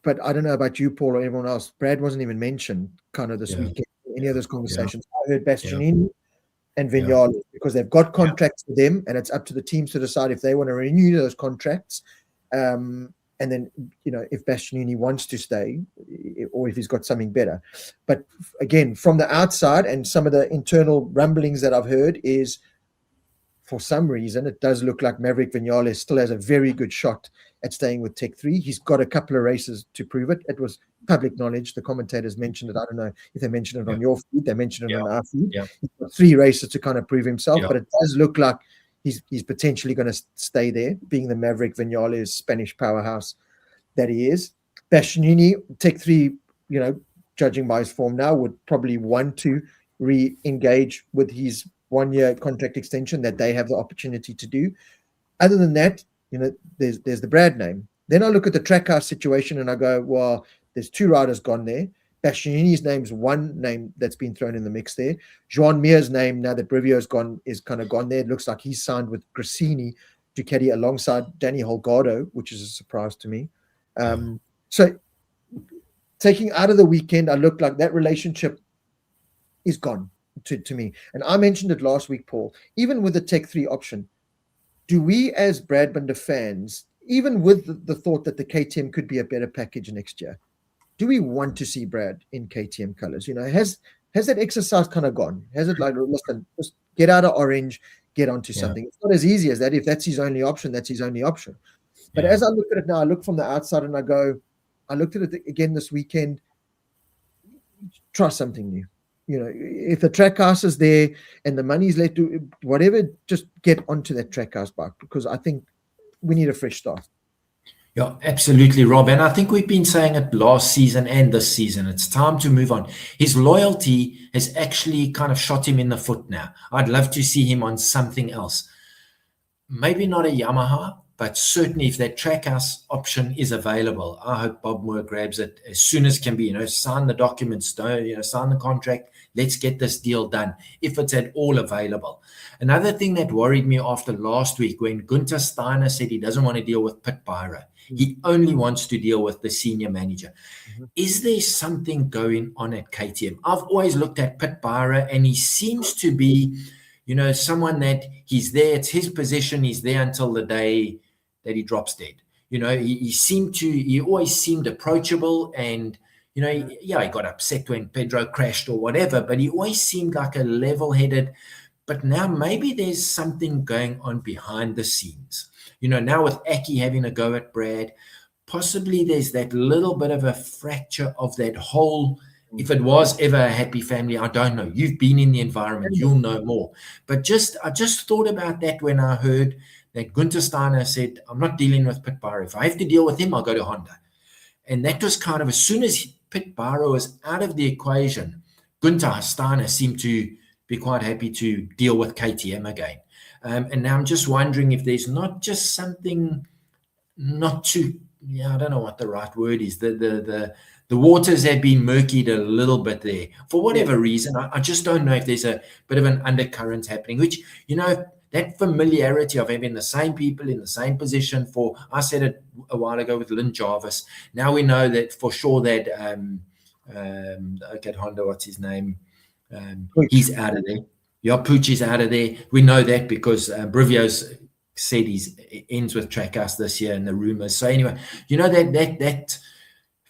But I don't know about you, Paul, or everyone else. Brad wasn't even mentioned kind of this weekend in any of those conversations. I heard Bastianini and Vignales, because they've got contracts with them, and it's up to the teams to decide if they want to renew those contracts. And then, you know, if Bastianini wants to stay, or if he's got something better. But again, from the outside, and some of the internal rumblings that I've heard is, for some reason, it does look like Maverick Vignales still has a very good shot at staying with Tech 3. He's got a couple of races to prove it. It was public knowledge. The commentators mentioned it. I don't know if they mentioned it on your feed. They mentioned it on our feed. He's got 3 races to kind of prove himself, but it does look like he's potentially going to stay there, being the Maverick Vignales Spanish powerhouse that he is. Bastianini, Tech 3, you know, judging by his form now, would probably want to re-engage with his 1-year contract extension that they have the opportunity to do. Other than that, you know, there's the Brad name. Then I look at the Trackhouse situation and I go, well, there's 2 riders gone there. Bastianini's name's one name that's been thrown in the mix there. Joan Mir's name, now that Brivio's gone, is kind of gone there. It looks like he's signed with Grassini to caddy alongside Danny Holgado, which is a surprise to me. So taking out of the weekend, I look like that relationship is gone. to me. And I mentioned it last week, Paul. Even with the Tech 3 option, do we as Brad Binder fans, even with the thought that the KTM could be a better package next year, do we want to see Brad in KTM colors? Has that exercise kind of gone? Has it like, listen, just get out of orange, get onto something? It's not as easy as that. If that's his only option, that's his only option. But as I look at it now, I look from the outside and I looked at it again this weekend. Try something new. If the Trackhouse is there and the money's let to whatever, just get onto that Trackhouse bike, because I think we need a fresh start. Yeah, absolutely, Rob. And I think we've been saying it last season and this season. It's time to move on. His loyalty has actually kind of shot him in the foot now. I'd love to see him on something else. Maybe not a Yamaha, but certainly if that Trackhouse option is available, I hope Bob Moore grabs it as soon as can be. Sign the documents, sign the contract. Let's get this deal done if it's at all available. Another thing that worried me after last week, when Gunther Steiner said he doesn't want to deal with Pit Pyro, he only wants to deal with the senior manager. Is there something going on at KTM? I've always looked at Pit Pyro, and he seems to be, someone that he's there. It's his position. He's there until the day that he drops dead. He always seemed approachable, and he got upset when Pedro crashed or whatever, but he always seemed like a level-headed. But now maybe there's something going on behind the scenes. Now with Aki having a go at Brad, possibly there's that little bit of a fracture of that whole. If it was ever a happy family, I don't know. You've been in the environment, you'll know more. But I just thought about that when I heard that Gunther Steiner said, I'm not dealing with Pit Pyro. If I have to deal with him, I'll go to Honda. And that was kind of, as soon as Pit Pyro was out of the equation, Gunther Steiner seemed to be quite happy to deal with KTM again. And now I'm just wondering if there's not just something not too, I don't know what the right word is. The waters have been murkied a little bit there for whatever reason. I just don't know if there's a bit of an undercurrent happening, which, that familiarity of having the same people in the same position for, I said it a while ago with Lynn Jarvis. Now we know that for sure that, okay, Honda, what's his name? He's out of there. Yeah, Pooch is out of there. We know that because Brivio's said he ends with Trackhouse this year in the rumors. So anyway, that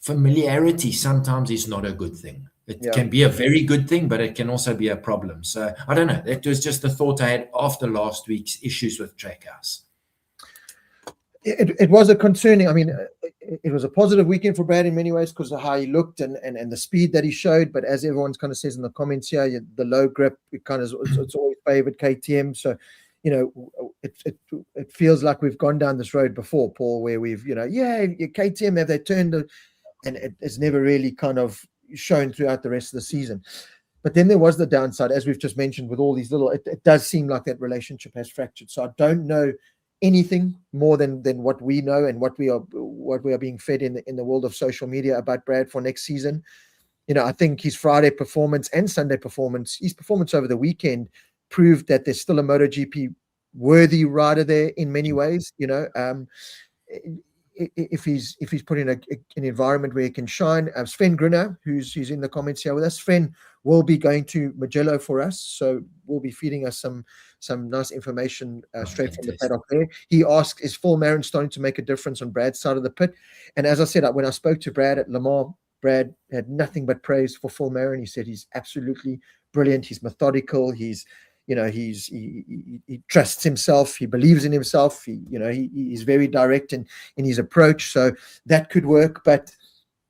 familiarity sometimes is not a good thing. It can be a very good thing, but it can also be a problem. So I don't know. That was just the thought I had after last week's issues with Trackhouse. It was a concerning. I mean, it was a positive weekend for Brad in many ways because of how he looked and the speed that he showed. But as everyone's kind of says in the comments here, the low grip, it's always favored KTM. So, it feels like we've gone down this road before, Paul, where we've, KTM, have they turned, and it's never really kind of shown throughout the rest of the season. But then there was the downside, as we've just mentioned, with all these little, it does seem like that relationship has fractured. So I don't know anything more than what we know and what we are being fed in the world of social media about Brad for next season. I think his Friday performance and Sunday performance, his performance over the weekend, proved that there's still a MotoGP worthy rider there in many ways. If he's put in an environment where he can shine. Sven Gruner, who's in the comments here with us, Sven will be going to Mugello for us, so we'll be feeding us some nice information straight from the paddock there. He asked, is Phil Marin starting to make a difference on Brad's side of the pit? And as I said, when I spoke to Brad at Le Mans, Brad had nothing but praise for Phil Marin. He said he's absolutely brilliant. He's methodical. He trusts himself. He believes in himself. He's very direct in his approach. So that could work. But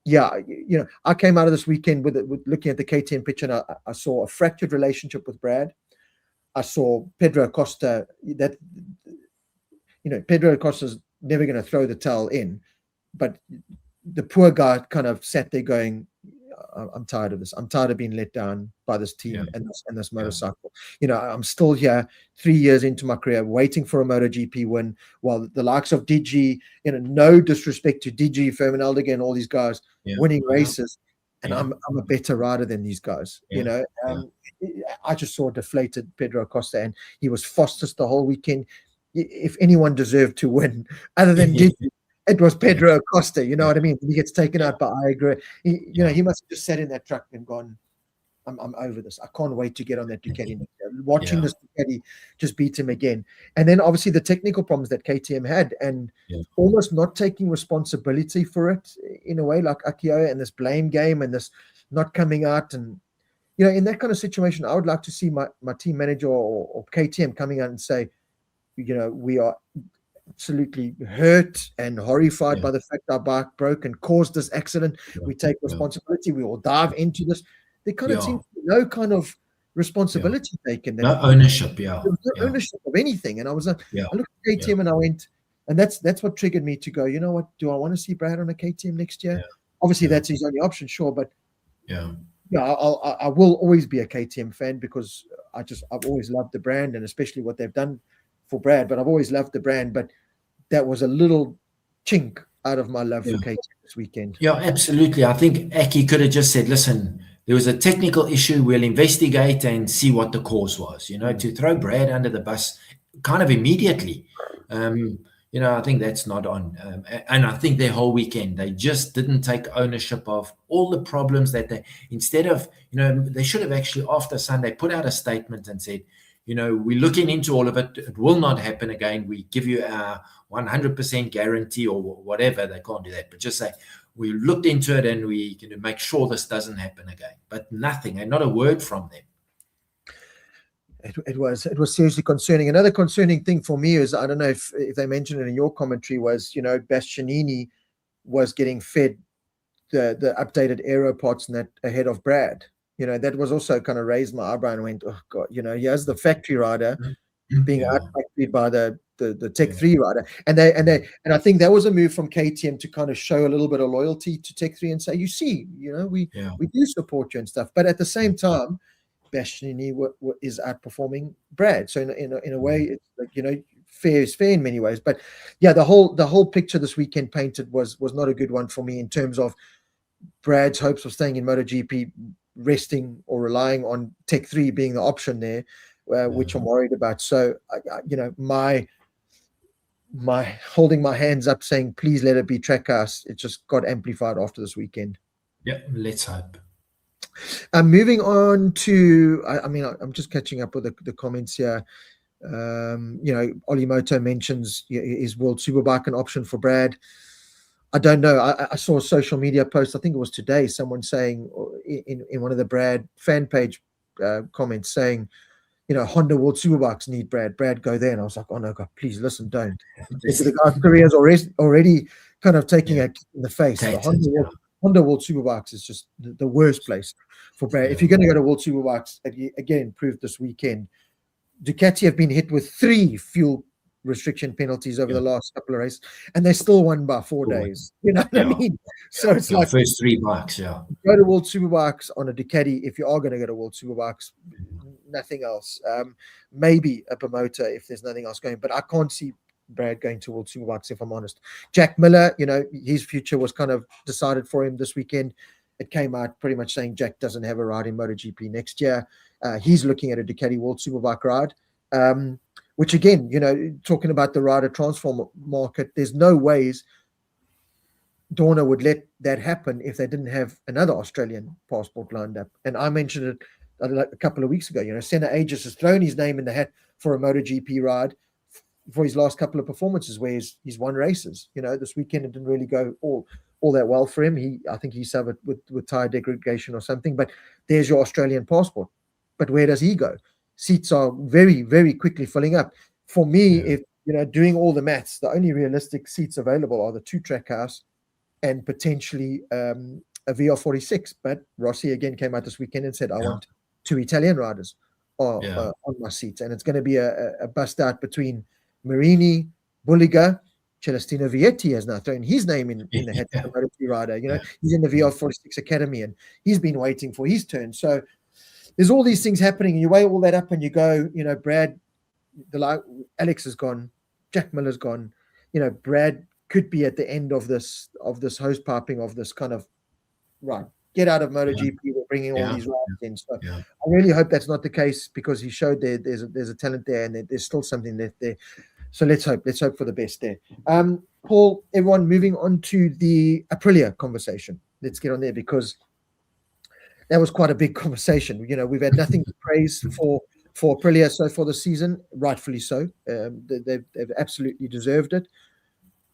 I came out of this weekend with looking at the KTM pitch, and I saw a fractured relationship with Brad. I saw Pedro Acosta. Pedro Acosta's never going to throw the towel in, but the poor guy kind of sat there going, I'm tired of this. I'm tired of being let down by this team and this motorcycle. I'm still here 3 years into my career waiting for a MotoGP win, while the likes of Digi, no disrespect to Digi, Fermin Aldegan, all these guys winning races, and I'm a better rider than these guys. I just saw a deflated Pedro Acosta, and he was fastest the whole weekend. If anyone deserved to win other than Digi, it was Pedro Acosta, what I mean? He gets taken out by Iger. He must have just sat in that truck and gone, I'm over this. I can't wait to get on that Ducati next year. Watching Yeah. this Ducati just beat him again. And then obviously the technical problems that KTM had, and almost not taking responsibility for it in a way, like Akio, and this blame game and this not coming out. And, you know, in that kind of situation, I would like to see my team manager or KTM coming out and say, you know, we are absolutely hurt and horrified by the fact our bike broke and caused this accident. We take responsibility. We will dive into this. There kind of seems to be no kind of responsibility taken. No ownership, There was no ownership of anything. And I was like, I looked at KTM and I went, and that's what triggered me to go, you know what, do I want to see Brad on a KTM next year? Obviously, that's his only option, sure, but I will always be a KTM fan because I've always loved the brand, and especially what they've done for Brad. But I've always loved the brand. But that was a little chink out of my love for KTM this weekend. Yeah, absolutely. I think Aki could have just said, listen, there was a technical issue. We'll investigate and see what the cause was. You know, to throw Brad under the bus kind of immediately. You know, I think that's not on. And I think their whole weekend, they just didn't take ownership of all the problems that they, instead of, you know, they should have actually after Sunday put out a statement and said, you know, we're looking into all of it. It will not happen again. We give you our 100% guarantee or whatever. They can't do that, but just say, we looked into it and we can make sure this doesn't happen again. But nothing, and not a word from them. It was seriously concerning. Another concerning thing for me is, I don't know if they mentioned it in your commentary, was, you know, Bastianini was getting fed the updated aero parts and that ahead of Brad. You know, that was also kind of raised my eyebrow and went, oh God, you know, here's the factory rider being out-factoried by the Tech 3 rider. And I think that was a move from KTM to kind of show a little bit of loyalty to Tech 3 and say, you see, you know, we do support you and stuff. But at the same time, Bastianini is outperforming Brad. So in a way, it's like, you know, fair is fair in many ways. But yeah, the whole picture this weekend painted was not a good one for me in terms of Brad's hopes of staying in MotoGP, resting or relying on Tech 3 being the option there, which I'm worried about. So, you know, my holding my hands up saying, please let it be Trackhouse, it just got amplified after this weekend. Yeah, let's hope. Moving on to, I mean, I'm just catching up with the comments here. You know, Olimoto mentions, is World Superbike an option for Brad? I don't know. I saw a social media post, I think it was today, someone saying in one of the Brad fan page comments saying, you know, Honda World Superbikes need Brad. Brad, go there. And I was like, oh no, God, please listen, don't. The guy's career is already kind of taking a kick in the face. Honda World Superbikes is just the worst place for Brad. If you're going to go to World Superbikes, again, proved this weekend, Ducati have been hit with 3 fuel restriction penalties over the last couple of races, and they still won by 4 days. You know what I mean? So it's like first 3 bikes, go to World Superbikes on a Ducati if you are going to go to World Superbikes. Nothing else. Maybe a promoter if there's nothing else going, but I can't see Brad going to World Superbikes, if I'm honest. Jack Miller, you know, his future was kind of decided for him this weekend. It came out pretty much saying Jack doesn't have a ride in MotoGP next year. He's looking at a Ducati World Superbike ride, which again, you know, talking about the rider transfer market, there's no ways Dorna would let that happen if they didn't have another Australian passport lined up. And I mentioned it a couple of weeks ago. You know, Senna Aegis has thrown his name in the hat for a MotoGP ride for his last couple of performances where he's won races. You know, this weekend it didn't really go all that well for him. I think he suffered with tire degradation or something, but there's your Australian passport. But where does he go? Seats are very, very quickly filling up. For me, if, you know, doing all the maths, the only realistic seats available are the 2 Trackhouse and potentially a VR46. But Rossi again came out this weekend and said, I want 2 Italian riders on my seats. And it's going to be a bust out between Marini, Bulliga. Celestino Vietti has now thrown his name in the hat for the MotoGP rider. You know, he's in the VR46 Academy and he's been waiting for his turn. So there's all these things happening, and you weigh all that up and you go, you know, Brad, Alex is gone, Jack Miller's gone. You know, Brad could be at the end of this hose piping of this kind of, right, get out of MotoGP, we're bringing all these riders in. So I really hope that's not the case, because he showed there's a talent there, and there's still something left there. So let's hope for the best there. Paul, everyone, moving on to the Aprilia conversation. Let's get on there, because that was quite a big conversation. You know, we've had nothing to praise for Aprilia so far this season, rightfully so. They've absolutely deserved it.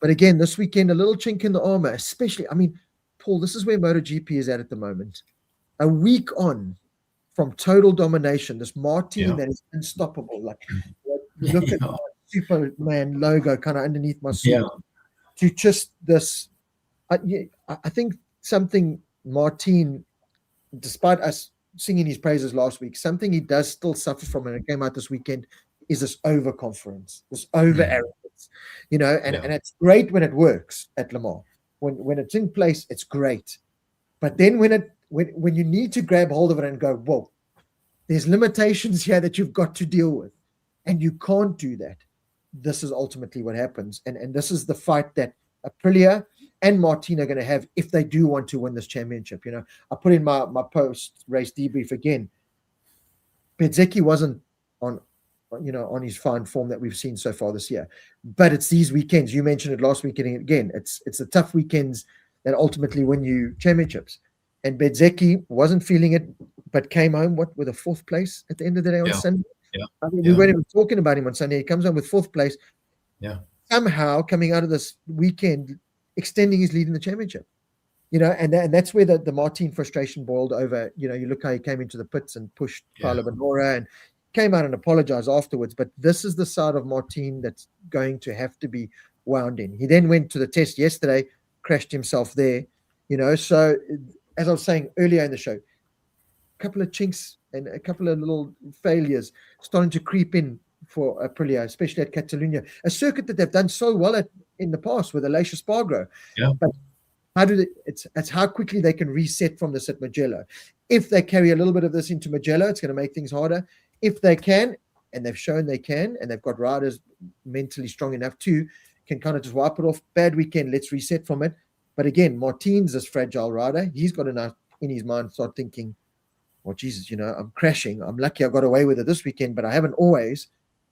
But again, this weekend, a little chink in the armor, especially. I mean, Paul, this is where MotoGP is at the moment. A week on from total domination, this Martin that is unstoppable. Like, look at the Superman logo kind of underneath my suit. To just this, I think something Martin, despite us singing his praises last week, something he does still suffer from, and it came out this weekend, is this overconfidence, this over arrogance, you know, and it's great when it works at Le Mans. When it's in place, it's great. But then when you need to grab hold of it and go, whoa, there's limitations here that you've got to deal with, and you can't do that. This is ultimately what happens. And this is the fight that Aprilia and Martin are going to have if they do want to win this championship. You know, I put in my post-race debrief again. Bezzecchi wasn't on his fine form that we've seen so far this year. But it's these weekends. You mentioned it last weekend again. It's the tough weekends that ultimately win you championships. And Bezzecchi wasn't feeling it, but came home with a 4th place at the end of the day on Sunday. I mean, we weren't even talking about him on Sunday. He comes home with 4th place. Somehow coming out of this weekend, extending his lead in the championship. You know, and that's where the Martin frustration boiled over. You know, you look how he came into the pits and pushed Paolo Bonora and came out and apologized afterwards. But this is the side of Martin that's going to have to be wound in. He then went to the test yesterday, crashed himself there. You know, so as I was saying earlier in the show, a couple of chinks and a couple of little failures starting to creep in for Aprilia, especially at Catalunya, a circuit that they've done so well at in the past with Aleix Espargaro. But it's how quickly they can reset from this at Mugello. If they carry a little bit of this into Mugello, it's going to make things harder. If they can, and they've shown they can, and they've got riders mentally strong enough to, can kind of just wipe it off. Bad weekend, let's reset from it. But again, Martin's this fragile rider. He's got enough in his mind to start thinking, well, Jesus, you know, I'm crashing. I'm lucky I got away with it this weekend, but I haven't always.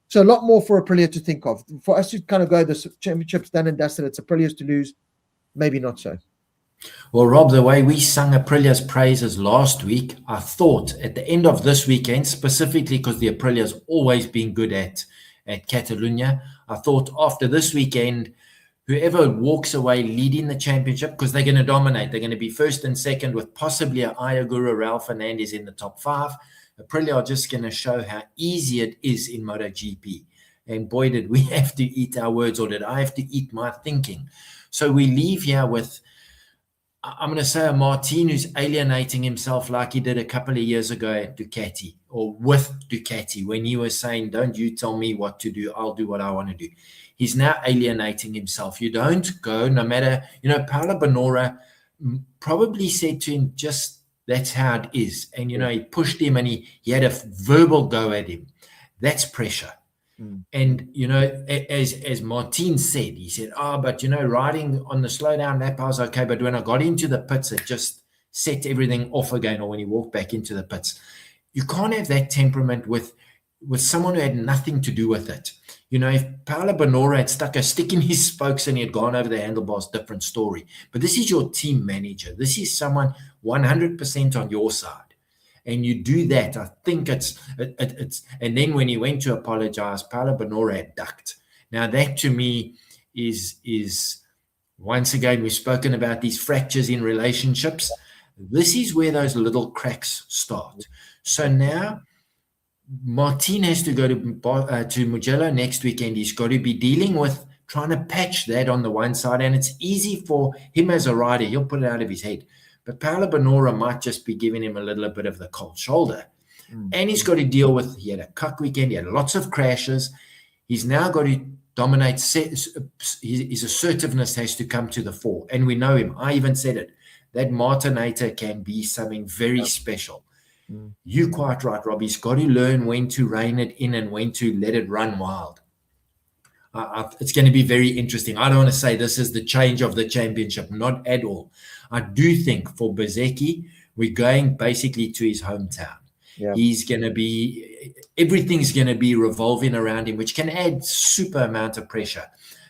So a lot more for Aprilia to think of. For us to kind of go, this championship's done and dusted, it's Aprilia's to lose. Maybe not so. Well, Rob, the way we sung Aprilia's praises last week, I thought at the end of this weekend, specifically because the Aprilia's always been good at Catalunya, I thought after this weekend, whoever walks away leading the championship, because they're going to dominate, they're going to be first and second with possibly a Ayagura, Ralph Fernandez in the top 5. Aprilia are just going to show how easy it is in MotoGP. And boy, did we have to eat our words, or did I have to eat my thinking. So we leave here with, I'm going to say, a Martin who's alienating himself like he did a couple of years ago at Ducati, or with Ducati, when he was saying, don't you tell me what to do, I'll do what I want to do. He's now alienating himself. You don't go, no matter, you know, Paolo Bonora probably said to him, just, that's how it is. And, you know, he pushed him and he had a verbal go at him. That's pressure. And, you know, as Martin said, he said, but, you know, riding on the slow down lap, I was okay. But when I got into the pits, it just set everything off again, or when he walked back into the pits. You can't have that temperament with someone who had nothing to do with it. You know, if Paolo Bonora had stuck a stick in his spokes and he had gone over the handlebars, different story. But this is your team manager. This is someone 100% on your side. And you do that, I think it's and then when he went to apologize, Paolo Bonora had ducked. Now that to me is once again, we've spoken about these fractures in relationships. This is where those little cracks start. So now Martin has to go to Mugello next weekend. He's got to be dealing with trying to patch that on the one side, and it's easy for him as a rider. He'll put it out of his head. But Paolo Bonora might just be giving him a little bit of the cold shoulder. And he's got to deal with, he had a cuck weekend, he had lots of crashes. He's now got to dominate. His assertiveness has to come to the fore. And we know him. I even said it. That Martinator can be something very special. You're quite right, Rob. He's got to learn when to rein it in and when to let it run wild. It's going to be very interesting. I don't want to say this is the change of the championship, not at all. I do think for Bezzecchi, we're going basically to his hometown. He's going to be, everything's going to be revolving around him, which can add super amount of pressure.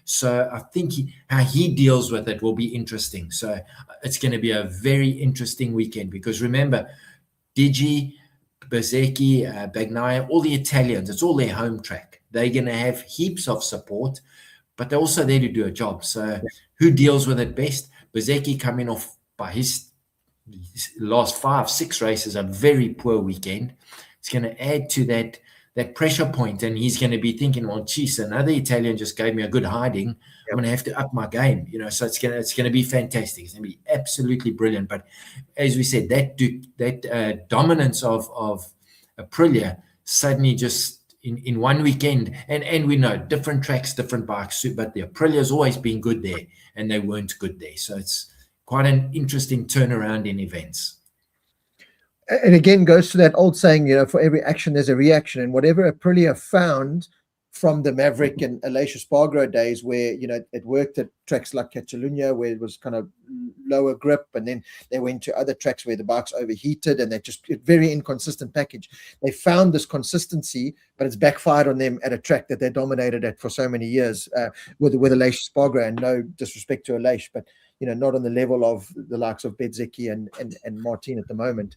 So I think how he deals with it will be interesting. So it's going to be a very interesting weekend, because remember, Digi, Bezzecchi, Bagnaia, all the Italians, it's all their home track. They're going to have heaps of support, but they're also there to do a job. So who deals with it best? Bezzecchi coming off by his last 5-6 races, a very poor weekend. It's going to add to that pressure point, and he's going to be thinking, well, geez, another Italian just gave me a good hiding. I'm going to have to up my game, so it's going to be fantastic. It's going to be absolutely brilliant. But as we said, that dominance of Aprilia suddenly just in one weekend, and we know different tracks, different bikes, but the Aprilia's always been good there, and they weren't good there. So it's quite an interesting turnaround in events. And again, goes to that old saying, for every action, there's a reaction. And whatever Aprilia found from the Maverick and Aleix Espargaro days, where, it worked at tracks like Catalunya, where it was kind of lower grip, and then they went to other tracks where the bikes overheated, and they just very inconsistent package. They found this consistency, but it's backfired on them at a track that they dominated at for so many years with Aleix Espargaro. And no disrespect to Aleix, but not on the level of the likes of Bezzecchi and Martin at the moment.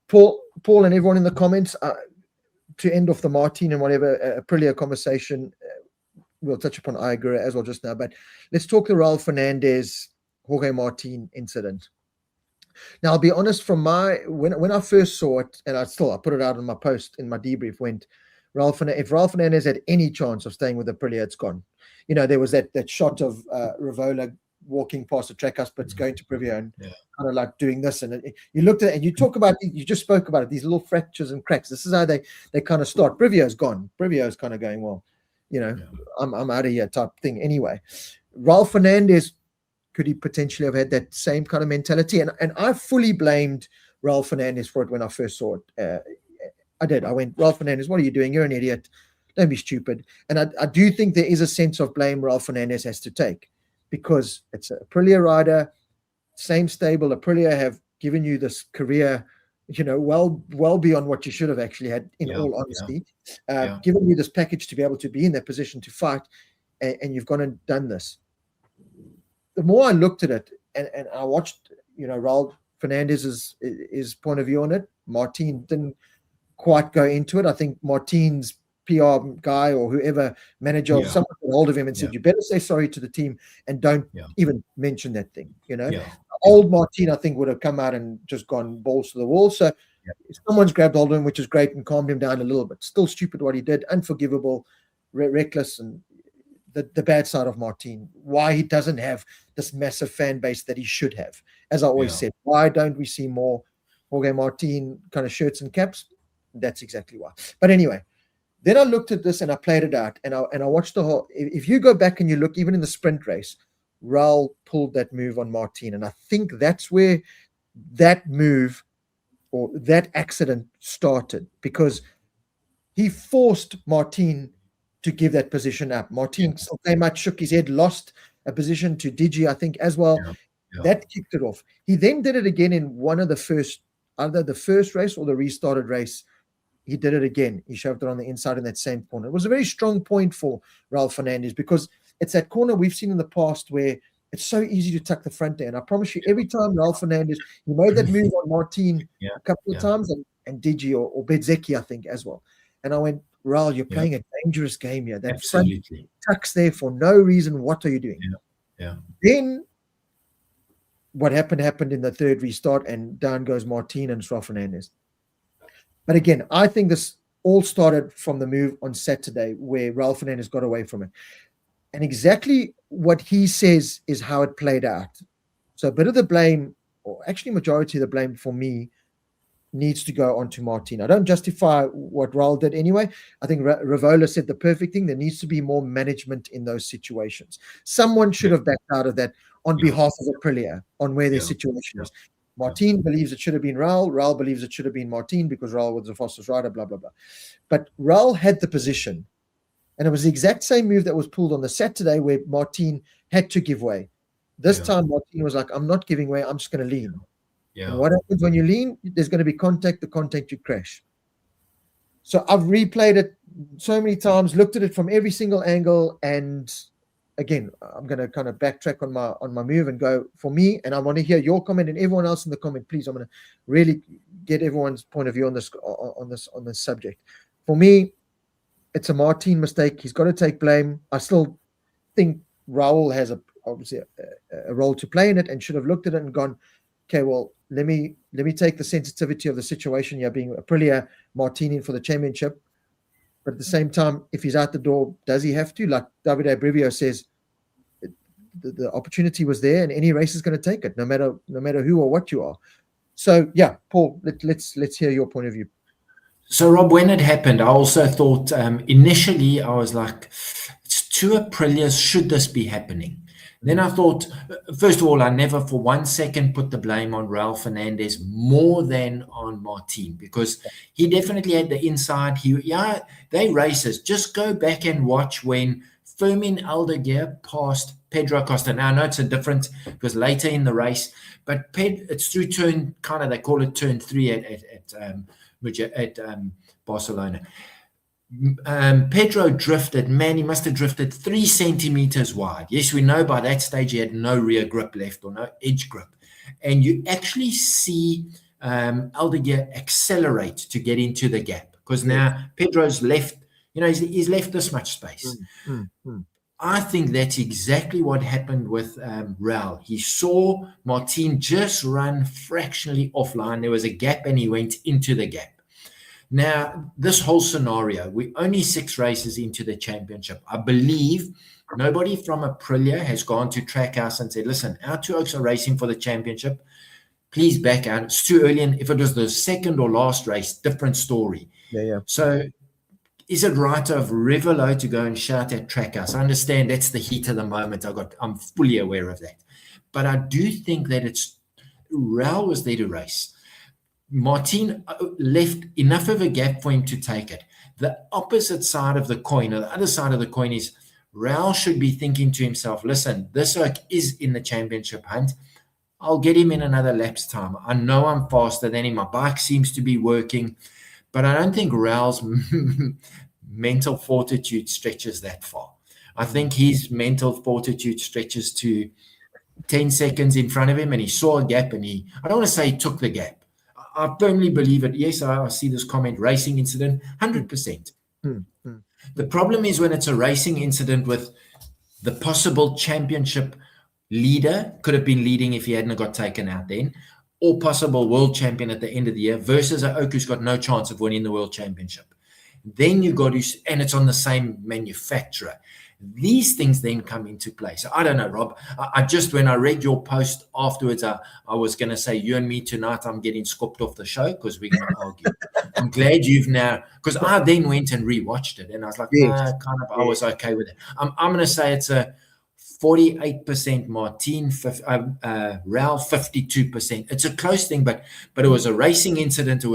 Paul and everyone in the comments, to end off the Martin and whatever Aprilia conversation, we'll touch upon Igor as well just now, but let's talk the Raul Fernandez, Jorge Martin incident. Now, I'll be honest, from when I first saw it, and I put it out on my post in my debrief, went, if Raul Fernandez had any chance of staying with Aprilia, it's gone. There was that shot of Rivola walking past the track house, but it's going to Privia and kind of like doing this. And you looked at it and you just spoke about it, these little fractures and cracks. This is how they kind of start. Privio's gone. Privio's kind of going, well, I'm out of here type thing anyway. Raul Fernandez, could he potentially have had that same kind of mentality? And I fully blamed Raul Fernandez for it when I first saw it. I did. I went, Raul Fernandez, what are you doing? You're an idiot. Don't be stupid. And I do think there is a sense of blame Raul Fernandez has to take, because it's a Aprilia rider, same stable. Aprilia have given you this career, well beyond what you should have actually had, in all honesty, given you this package to be able to be in that position to fight, and you've gone and done this. The more I looked at it and I watched, Raul Fernandez's point of view on it, Martin didn't quite go into it. I think Martin's PR guy or whoever, manager, or someone got hold of him and said, you better say sorry to the team and don't even mention that thing. Old Martin, I think, would have come out and just gone balls to the wall. So someone's grabbed hold of him, which is great, and calmed him down a little bit. Still stupid what he did, unforgivable, reckless, and the bad side of Martin. Why he doesn't have this massive fan base that he should have. As I always said, why don't we see more Jorge Martin kind of shirts and caps? That's exactly why. But anyway, then I looked at this and I played it out, and I watched the whole. If you go back and you look, even in the sprint race, Raul pulled that move on Martin, and I think that's where that move or that accident started, because he forced Martin to give that position up. Martin came out, shook his head, lost a position to Digi, I think, as well. That kicked it off. He then did it again in one of the first, either the first race or the restarted race. He did it again. He shoved it on the inside in that same corner. It was a very strong point for Raul Fernandez, because it's that corner we've seen in the past where it's so easy to tuck the front there. And I promise you, every time Raul Fernandez, he made that move on Martin a couple of times, and Digi or Bezzecchi, I think, as well. And I went, Raul, you're playing a dangerous game here. That front tucks there for no reason. What are you doing? Then what happened in the third restart, and down goes Martin and Raul Fernandez. But again, I think this all started from the move on Saturday where Raul Fernandez got away from it. And exactly what he says is how it played out. So a bit of the blame, or actually majority of the blame for me, needs to go on to Martin. I don't justify what Raul did anyway. I think Rivola said the perfect thing. There needs to be more management in those situations. Someone should have backed out of that on behalf of Aprilia on where their situation is. Martin believes it should have been Raul. Raul believes it should have been Martin because Raul was the fastest rider, blah, blah, blah. But Raul had the position. And it was the exact same move that was pulled on the Saturday where Martin had to give way. This time, Martin was like, I'm not giving way. I'm just going to lean. And what happens when you lean? There's going to be contact. The contact, you crash. So I've replayed it so many times, looked at it from every single angle. And again, I'm going to kind of backtrack on my move and go, for me, and I want to hear your comment and everyone else in the comment, please. I'm going to really get everyone's point of view on this subject. For me, it's a Martin mistake. He's got to take blame. I still think Raul has obviously a role to play in it, and should have looked at it and gone, okay, well, let me take the sensitivity of the situation here, being Aprilia, Martin in for the championship. But at the same time, if he's out the door, does he have to? Like Davide Brivio says, the opportunity was there, and any race is going to take it, no matter who or what you are. So yeah, Paul, let's hear your point of view. So Rob, when it happened, I also thought initially I was like, it's two Aprilias, should this be happening? Then I thought, first of all, I never for 1 second put the blame on Raul Fernandez more than on Martin, because he definitely had the inside. They races. Just go back and watch when Fermin Aldeguer passed Pedro Acosta. Now I know it's it was later in the race, but it's through turn, kind of, they call it turn 3 at Barcelona. Pedro drifted, he must have drifted 3 centimeters wide. Yes, we know by that stage he had no rear grip left, or no edge grip. And you actually see Aldeguer accelerate to get into the gap, because now Pedro's left, he's left this much space. I think that's exactly what happened with Raul. He saw Martin just run fractionally offline. There was a gap and he went into the gap. Now, this whole scenario, we're only 6 races into the championship. I believe nobody from Aprilia has gone to Trackhouse and said, listen, our 2 Oaks are racing for the championship. Please back out. It's too early. And if it was the second or last race, different story. Yeah. So is it right of Revelo to go and shout at Trackhouse? I understand that's the heat of the moment. I'm fully aware of that. But I do think that Raul was there to race. Martin left enough of a gap for him to take it. The opposite side of the coin, or the other side of the coin, is Raul should be thinking to himself, listen, this Oak is in the championship hunt. I'll get him in another lap's time. I know I'm faster than him. My bike seems to be working. But I don't think Raul's mental fortitude stretches that far. I think his mental fortitude stretches to 10 seconds in front of him, and he saw a gap, and I don't want to say he took the gap. I firmly believe it. Yes, I see this comment, racing incident, 100%. The problem is when it's a racing incident with the possible championship leader, could have been leading if he hadn't got taken out then, or possible world champion at the end of the year, versus an Oak who's got no chance of winning the world championship. Then you got to, and it's on the same manufacturer. These things then come into play. So I don't know, Rob. I just, when I read your post afterwards, I was going to say, you and me tonight, I'm getting scooped off the show because we're going to argue. I'm glad you've now, because I then went and rewatched it, and I was like, I was okay with it. I'm going to say it's a 48% Martin, Raul 52%. It's a close thing, but it was a racing incident.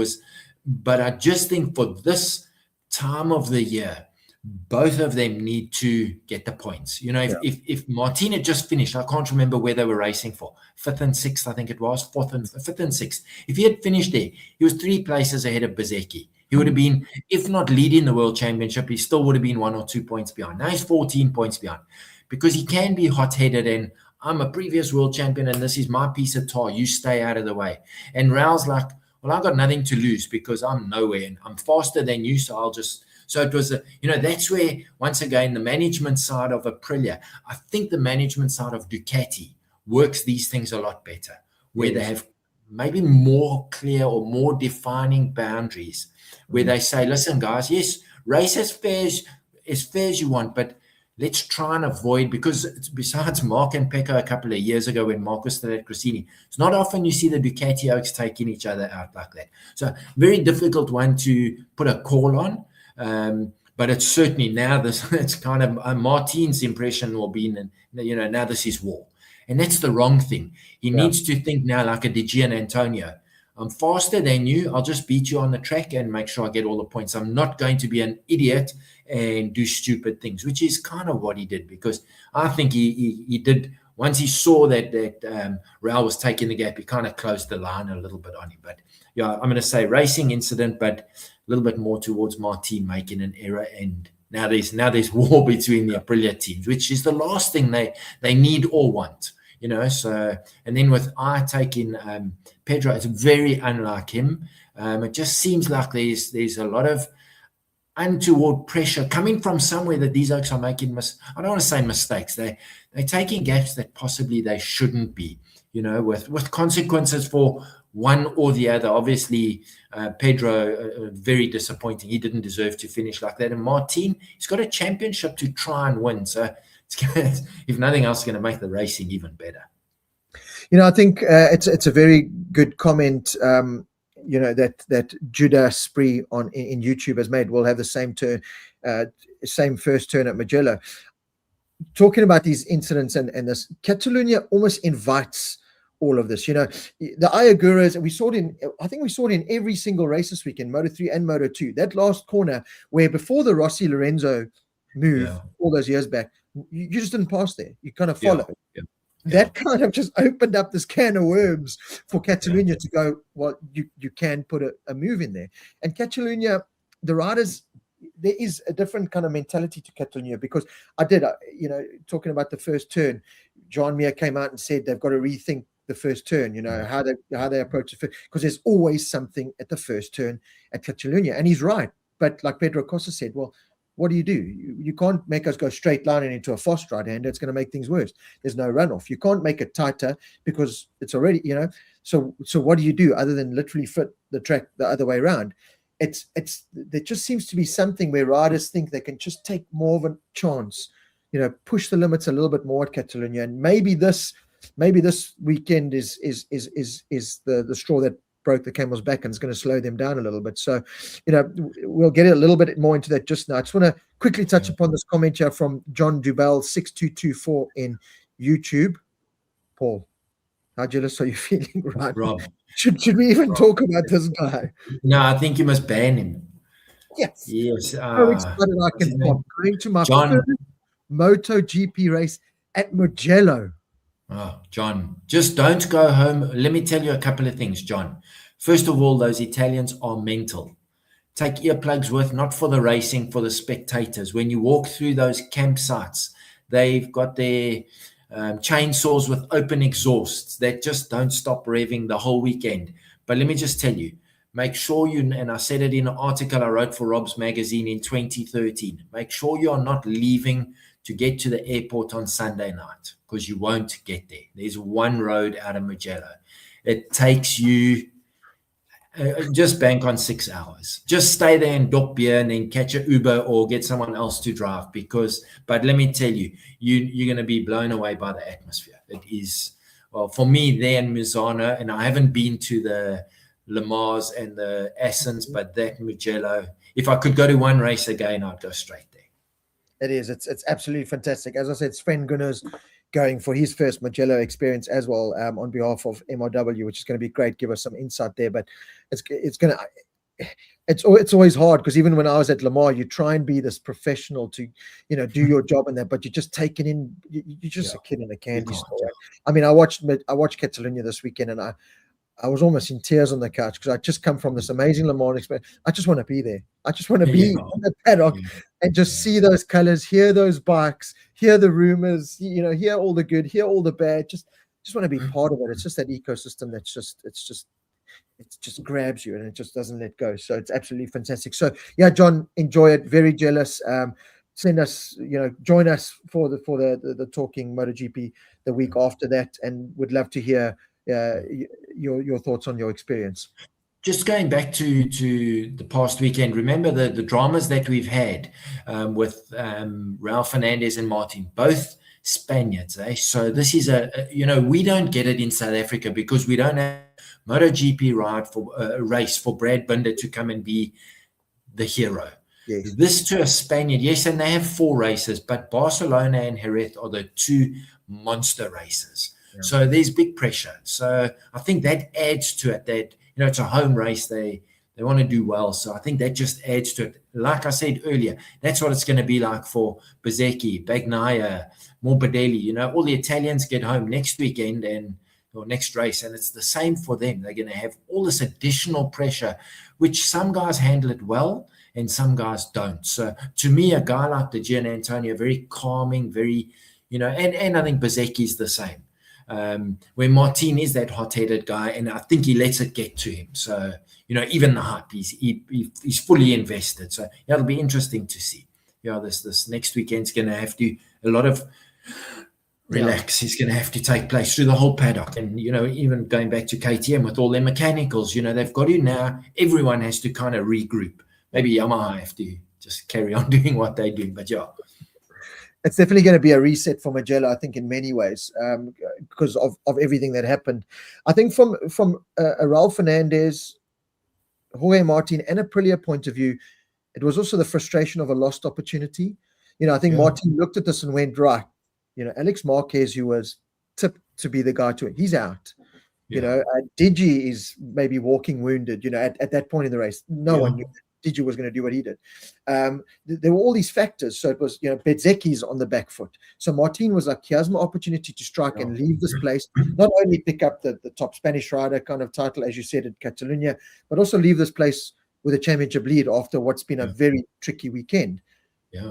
But I just think for this time of the year, both of them need to get the points. If Martin had just finished, I can't remember where they were racing for, 5th and 6th, I think it was, 5th and 6th. If he had finished there, he was 3 places ahead of Bezzecchi. He would have been, if not leading the world championship, he still would have been 1 or 2 points behind. Now he's 14 points behind, because he can be hot-headed and I'm a previous world champion and this is my piece of tar. You stay out of the way. And Raul's like, well, I've got nothing to lose because I'm nowhere and I'm faster than you, so I'll just... So it was, that's where, once again, the management side of Aprilia, I think the management side of Ducati works these things a lot better, where they have maybe more clear or more defining boundaries, where they say, listen, guys, yes, race as fair as you want, but let's try and avoid, because besides Mark and Pecco a couple of years ago when Mark was still at Cressini, it's not often you see the Ducati Oaks taking each other out like that. So very difficult one to put a call on. But it's certainly now it's kind of Martin's impression will be, now this is war. And that's the wrong thing. He needs to think now like a De Gea and Antonio. I'm faster than you. I'll just beat you on the track and make sure I get all the points. I'm not going to be an idiot and do stupid things, which is kind of what he did, because I think he did. Once he saw that Raul was taking the gap, he kind of closed the line a little bit on him. But I'm going to say racing incident, but a little bit more towards Martin making an error. And now there's war between the Aprilia teams, which is the last thing they need or want. you know. So, and then with I taking Pedro, it's very unlike him. It just seems like there's a lot of untoward pressure coming from somewhere that these oaks are making I don't want to say mistakes. They're taking gaps that possibly they shouldn't be, you know, with consequences for one or the other. Obviously, Pedro, very disappointing. He didn't deserve to finish like that. And Martin, he's got a championship to try and win. So it's if nothing else, going to make the racing even better. You know, I think it's a very good comment. You know, that Judah Spree in YouTube has made. Will have the same turn, same first turn at Mugello. Talking about these incidents and this, Catalunya almost invites all of this. You know, the Ayaguras, and we saw it in every single race this week in Moto3 and Moto2. That last corner where before the Rossi Lorenzo move all those years back, you just didn't pass there. You kind of follow. That kind of just opened up this can of worms for Catalunya to go, well, you can put a move in there. And Catalunya, the riders, there is a different kind of mentality to Catalunya, because you know, talking about the first turn, John Mir came out and said they've got to rethink the first turn, you know, how they approach it, because there's always something at the first turn at Catalunya. And he's right. But like Pedro Costa said, well, what do? You can't make us go straight lining into a fast right-hander. It's going to make things worse. There's no runoff. You can't make it tighter because it's already, you know. So what do you do other than literally fit the track the other way around? There just seems to be something where riders think they can just take more of a chance, you know, push the limits a little bit more at Catalunya. And maybe this weekend is the straw that broke the camel's back and is going to slow them down a little bit. So, you know, we'll get a little bit more into that just now. I just want to quickly touch upon this comment here from John Dubell 6224 in YouTube. Paul, how jealous are you feeling, right? Rob, should we even talk about this guy? No, I think you must ban him. Yes. So excited I can pop. Going to my first MotoGP race at Mugello. Oh, John, just don't go home. Let me tell you a couple of things, John. First of all, those Italians are mental. Take earplugs with, not for the racing, for the spectators. When you walk through those campsites, they've got their chainsaws with open exhausts that just don't stop revving the whole weekend. But let me just tell you, make sure and I said it in an article I wrote for Rob's magazine in 2013, make sure you are not leaving to get to the airport on Sunday night, because you won't get there. There's one road out of Mugello. It takes you, just bank on 6 hours. Just stay there and dop beer and then catch an Uber or get someone else to drive, but let me tell you, you're going to be blown away by the atmosphere. It is, well, for me there in Misano, and I haven't been to the Le Mans and the Assens, but that Mugello, if I could go to one race again, I'd go straight there. It is. It's absolutely fantastic. As I said, Sven Gunner's going for his first Mugello experience as well, on behalf of MRW, which is going to be great. Give us some insight there. But it's always hard, because even when I was at Le Mans, you try and be this professional to, you know, do your job in there, but you're just taking in. You're just a kid in a candy store. I mean, I watched Catalunya this weekend, and I was almost in tears on the couch, because I just come from this amazing Le Mans experience. I just want to be there. I just want to be in the paddock and just see those colors, hear those bikes, hear the rumors, you know, hear all the good, hear all the bad. Just want to be part of it. It's just that ecosystem it just grabs you and it just doesn't let go. So it's absolutely fantastic. So yeah, John, enjoy it. Very jealous. Send us, you know, join us for the Talking MotoGP the week after that, and would love to hear your thoughts on your experience. Just going back to the past weekend, remember the dramas that we've had with Raul Fernandez and Martin, both Spaniards. So this is you know, we don't get it in South Africa because we don't have MotoGP race for Brad Binder to come and be the hero. Yes. This to a Spaniard, yes, and they have 4 races, but Barcelona and Jerez are the 2 monster races. Yeah. So there's big pressure. So I think that adds to it, that, you know, it's a home race. They want to do well. So I think that just adds to it. Like I said earlier, that's what it's going to be like for Bezzecchi, Bagnaia, Morbidelli. You know, all the Italians get home next weekend or next race, and it's the same for them. They're going to have all this additional pressure, which some guys handle it well and some guys don't. So to me, a guy like the Gian Antonio, very calming, very, you know, and I think Bezzecchi is the same. Where Martin is that hot-headed guy, and I think he lets it get to him. So, even the hype, he's fully invested. So, yeah, it'll be interesting to see. Yeah, this next weekend's going to have to, a lot of relax is going to have to take place through the whole paddock. And, even going back to KTM with all their mechanicals, they've got to now, everyone has to kind of regroup. Maybe Yamaha have to just carry on doing what they do. But yeah. It's definitely going to be a reset for Mugello, I think, in many ways, because of everything that happened. I think from a Raul Fernandez, Jorge Martin, and Aprilia point of view, it was also the frustration of a lost opportunity. I think Martin looked at this and went, right, Alex Marquez, who was tipped to be the guy to it, he's out. Digi is maybe walking wounded, at that point in the race. No one knew Digi was going to do what he did. There were all these factors. So it was, Bezzecchi's on the back foot. So Martin was like, here's my opportunity to strike and leave this place, not only pick up the top Spanish rider kind of title, as you said, at Catalunya, but also leave this place with a championship lead after what's been a very tricky weekend.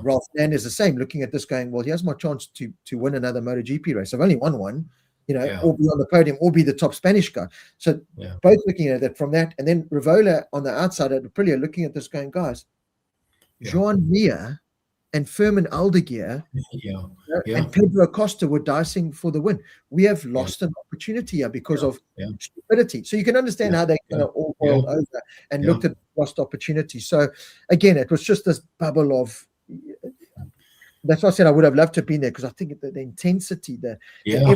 Ralph Fernandez is the same, looking at this going, well, here's my chance to win another MotoGP race. I've only won one, or be on the podium, or be the top Spanish guy. So both looking at it from that. And then Rivola on the outside at Aprilia looking at this going, guys, Joan Mir and Furman Aldeguer and Pedro Acosta were dicing for the win. We have lost an opportunity here because of stupidity. So you can understand how they kind of all boiled over and looked at lost opportunity. So again, it was just this bubble of, that's why I said I would have loved to have been there, because I think the intensity there. I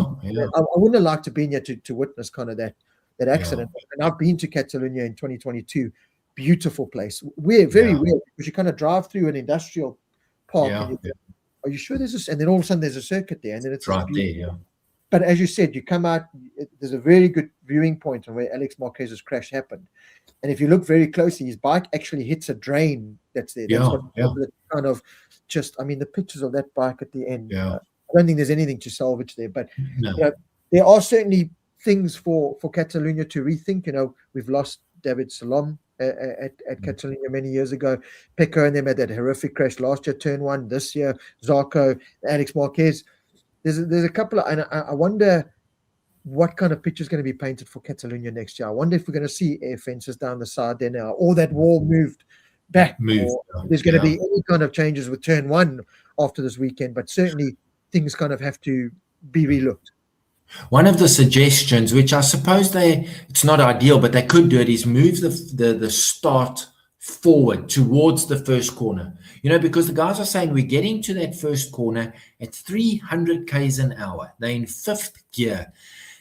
wouldn't have liked to be here to witness kind of that accident. And I've been to Catalunya in 2022. Beautiful place. We're very weird, because you kind of drive through an industrial park. And you think, are you sure there's this? And then all of a sudden there's a circuit there, and then it's right there. But as you said, you come out, there's a very good viewing point on where Alex Marquez's crash happened. And if you look very closely, his bike actually hits a drain that's there. That's what kind of just, the pictures of that bike at the end, I don't think there's anything to salvage there. But there are certainly things for Catalunya to rethink. We've lost David Salom at Catalunya many years ago. Pecco and them had that horrific crash last year, turn one. This year, Zarco, Alex Marquez. There's a couple of, and I wonder what kind of picture is going to be painted for Catalunya next year. I wonder if we're going to see air fences down the side there now, or that wall moved back. Or there's going to be any kind of changes with turn one after this weekend, but certainly things kind of have to be relooked. One of the suggestions, which I suppose it's not ideal, but they could do it, is move the start forward towards the first corner. Because the guys are saying we're getting to that first corner at 300 k's an hour. They're in fifth gear.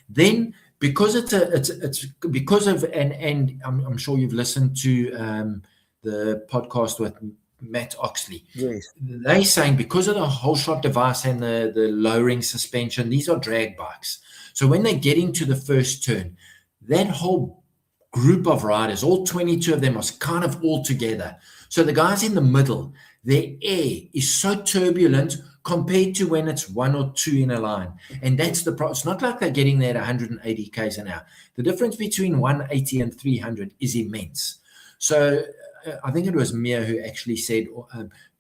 Then, because it's because of, and I'm sure you've listened to the podcast with Matt Oxley. Yes. They're saying because of the whole shot device and the lowering suspension, these are drag bikes. So when they get into the first turn, that whole group of riders, all 22 of them, are kind of all together. So the guys in the middle, their air is so turbulent compared to when it's one or two in a line. And that's the problem. It's not like they're getting there at 180 k's an hour. The difference between 180 and 300 is immense. So I think it was Mir who actually said,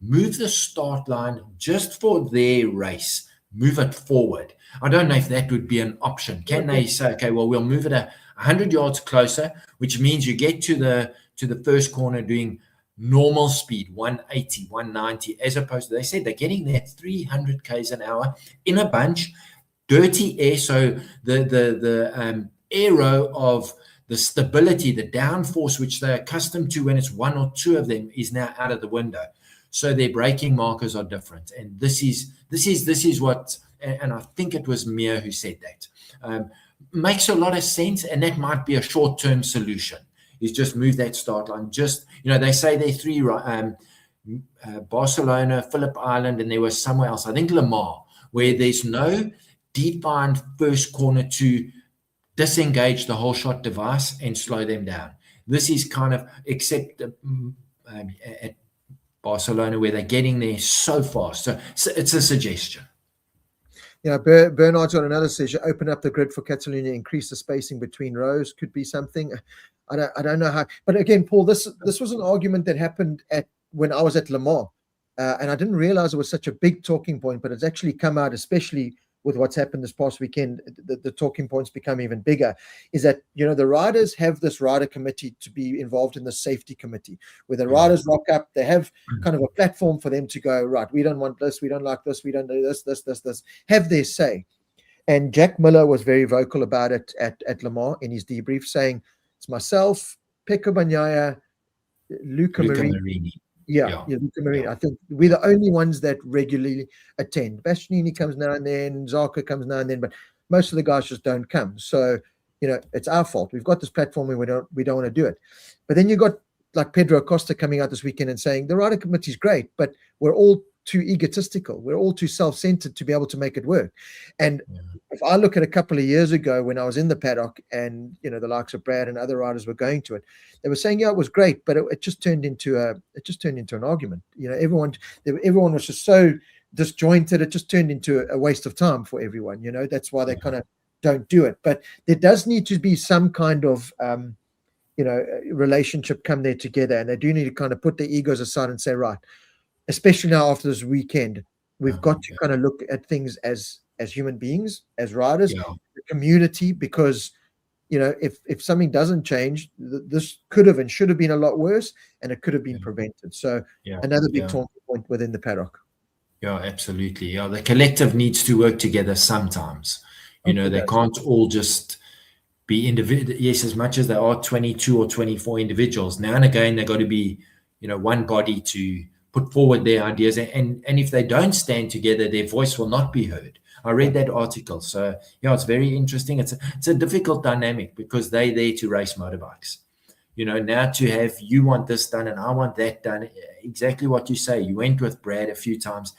move the start line just for their race, move it forward. I don't know if that would be an option. Can they say, okay, well, we'll move it 100 yards closer, which means you get to the first corner doing normal speed, 180, 190, as opposed to, they said they're getting there at 300 k's an hour in a bunch, dirty air. So the aero of the stability, the downforce, which they're accustomed to when it's one or two of them, is now out of the window. So their braking markers are different. And this is what, and I think it was Mir who said that. Makes a lot of sense, and that might be a short-term solution, is just move that start line. Just, they say there are three, Barcelona, Phillip Island, and there was somewhere else, I think Le Mans, where there's no defined first corner to disengage the whole shot device and slow them down. This is kind of, except at Barcelona, where they're getting there so fast. So it's a suggestion. Bernard's got another suggestion: open up the grid for Catalunya, increase the spacing between rows. Could be something. I don't know how. But again, Paul, this was an argument that happened when I was at Le Mans, and I didn't realize it was such a big talking point. But it's actually come out, especially with what's happened this past weekend, the talking points become even bigger, is that, the riders have this rider committee to be involved in the safety committee, where the riders rock up, they have kind of a platform for them to go, right, we don't want this, we don't like this, we don't do this, have their say. And Jack Miller was very vocal about it at Le Mans in his debrief, saying, it's myself, Pecco Bagnaia, Luca Marini. Luca Marini. I think we're the only ones that regularly attend. Bastianini comes now and then, Zarco comes now and then, but most of the guys just don't come. So, it's our fault. We've got this platform and we don't want to do it. But then you got like Pedro Acosta coming out this weekend and saying the rider committee is great, but we're all too egotistical. We're all too self-centered to be able to make it work. And if I look at a couple of years ago when I was in the paddock and, the likes of Brad and other riders were going to it, they were saying, it was great, but it just turned into an argument. Everyone was just so disjointed. It just turned into a waste of time for everyone. That's why they kind of don't do it. But there does need to be some kind of, relationship come there together. And they do need to kind of put their egos aside and say, right, especially now after this weekend, we've got to kind of look at things as human beings, as riders, the community, because, if something doesn't change, this could have and should have been a lot worse, and it could have been prevented. So another big talking point within the paddock. Yeah, absolutely. Yeah, the collective needs to work together sometimes. They can't all just be individual. Yes, as much as there are 22 or 24 individuals, now and again, they've got to be, one body to put forward their ideas, and if they don't stand together, their voice will not be heard. I read that article, so it's very interesting. It's a difficult dynamic because they're there to race motorbikes. Now to have you want this done and I want that done, exactly what you say. You went with Brad a few times.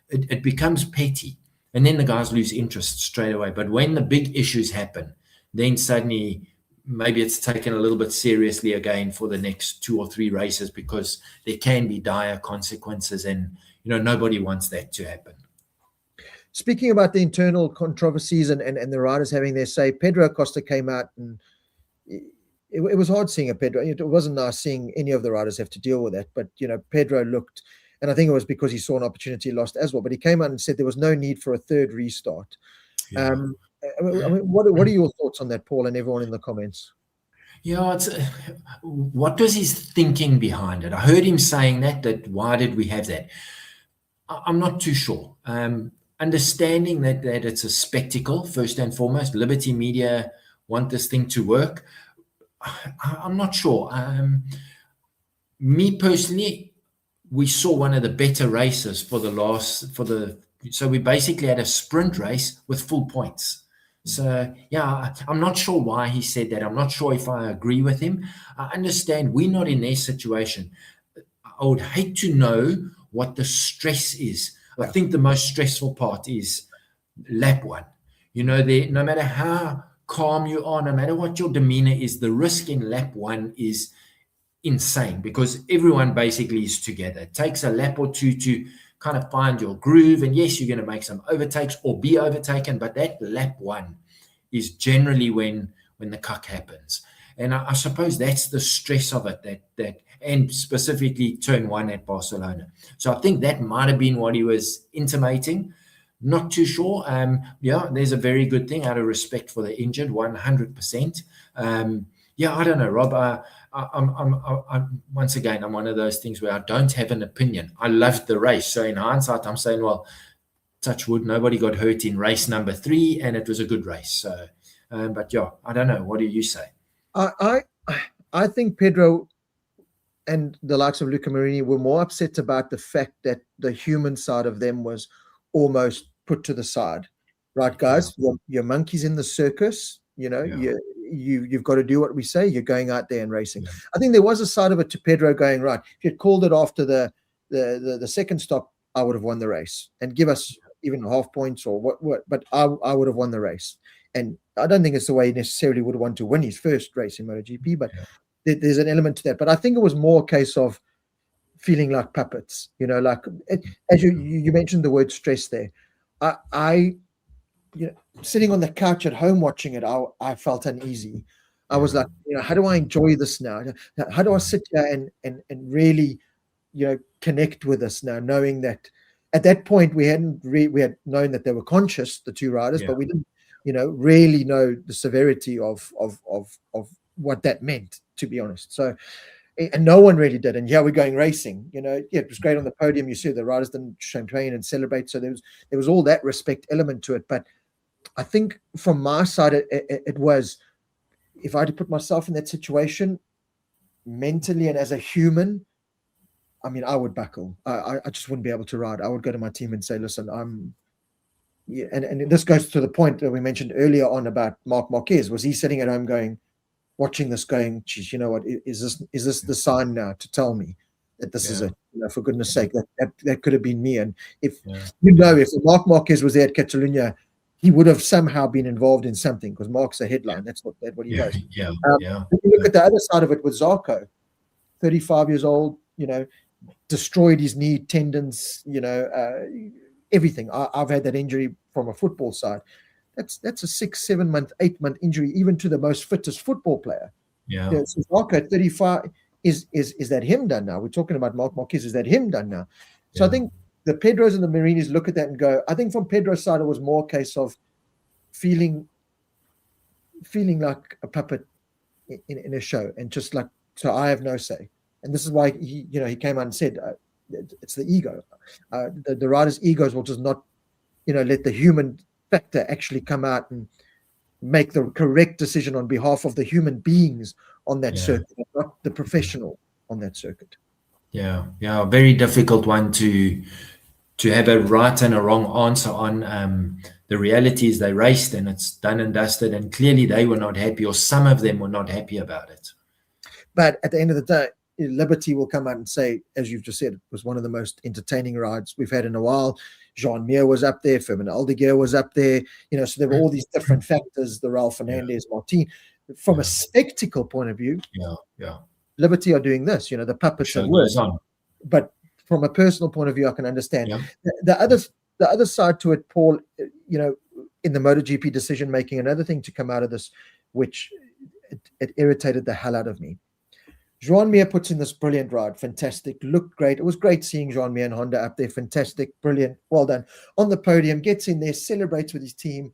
It becomes petty, and then the guys lose interest straight away. But when the big issues happen, then suddenly maybe it's taken a little bit seriously again for the next 2 or 3 races, because there can be dire consequences, and nobody wants that to happen. Speaking about the internal controversies and the riders having their say, Pedro Acosta came out, and it was hard seeing a Pedro. It wasn't nice seeing any of the riders have to deal with that. But Pedro looked, and I think it was because he saw an opportunity lost as well. But he came out and said there was no need for a third restart. What are your thoughts on that, Paul, and everyone in the comments? What was his thinking behind it? I heard him saying that why did we have that? I'm not too sure. Understanding that it's a spectacle, first and foremost, Liberty Media want this thing to work. I'm not sure. Me personally, we saw one of the better races so we basically had a sprint race with full points. So, I'm not sure why he said that. I'm not sure if I agree with him. I understand we're not in their situation. I would hate to know what the stress is. I think the most stressful part is lap 1. No matter how calm you are, no matter what your demeanor is, the risk in lap 1 is insane, because everyone basically is together. It takes a lap or two to kind of find your groove, and yes, you're going to make some overtakes or be overtaken, but that lap 1 is generally when the cuck happens. And I suppose that's the stress of it, that and specifically turn 1 at Barcelona. So I think that might have been what he was intimating. Not too sure. There's a very good thing out of respect for the injured, 100%. I don't know, Rob. I'm once again, I'm one of those things where I don't have an opinion. I loved the race. So in hindsight, I'm saying, well, touch wood, nobody got hurt in race number 3, and it was a good race. So, but I don't know. What do you say? I think Pedro and the likes of Luca Marini were more upset about the fact that the human side of them was almost put to the side. Right, guys? You're monkeys in the circus. You've got to do what we say. You're going out there and racing. I think there was a side of it to Pedro going, right, if you'd called it after the second stop, I would have won the race, and give us even half points or what, but I would have won the race. And I don't think it's the way he necessarily would want to win his first race in MotoGP, but there's an element to that. But I think it was more a case of feeling like puppets, as you mentioned the word stress there. I sitting on the couch at home watching it, I felt uneasy. I was like, how do I enjoy this now? How do I sit here and really, connect with this now, knowing that at that point we had known that they were conscious, the two riders, but we didn't, really know the severity of what that meant, to be honest. So, and no one really did. And we're going racing. It was great on the podium. You see the riders didn't champagne and celebrate. So there was all that respect element to it. But I think from my side, it was, if I had to put myself in that situation mentally and as a human, I mean, I would buckle. I just wouldn't be able to ride. I would go to my team and say, listen, and this goes to the point that we mentioned earlier on about Marc Marquez. Was he sitting at home watching this going, geez, you know what, is this the sign now to tell me that this is it? For goodness sake, that could have been me. And if Marc Marquez was there at Catalunya, he would have somehow been involved in something, because Marc's a headline. That's what he does. If you look at the other side of it with Zarco, 35 years old, destroyed his knee tendons, everything. I've had that injury from a football side. That's a 6, 7 month, 8 month injury, even to the most fittest football player. So Zarco at 35, is that him done now? We're talking about Marc Marquez. Is that him done now? So I think the Pedros and the Marinis look at that and go, I think from Pedro's side, it was more a case of feeling like a puppet in a show, and just like, so I have no say. And this is why he came out and said, it's the ego. The riders' egos will just not, let the human factor actually come out and make the correct decision on behalf of the human beings on that circuit, not the professional on that circuit. A very difficult one to have a right and a wrong answer on. The reality is they raced and it's done and dusted, and clearly they were not happy, or some of them were not happy about it. But at the end of the day, Liberty will come out and say, as you've just said, it was one of the most entertaining rides we've had in a while. Jean Mir was up there, Firmin Aldeguer was up there, so there were all these different factors, the Raul Fernandez, Martin. From a spectacle point of view, Liberty are doing this, the puppets are working. But from a personal point of view, I can understand. The other side to it, Paul, in the MotoGP decision making, another thing to come out of this, which it irritated the hell out of me. Joan Mir puts in this brilliant ride, fantastic, looked great. It was great seeing Joan Mir and Honda up there, fantastic, brilliant, well done. On the podium, gets in there, celebrates with his team.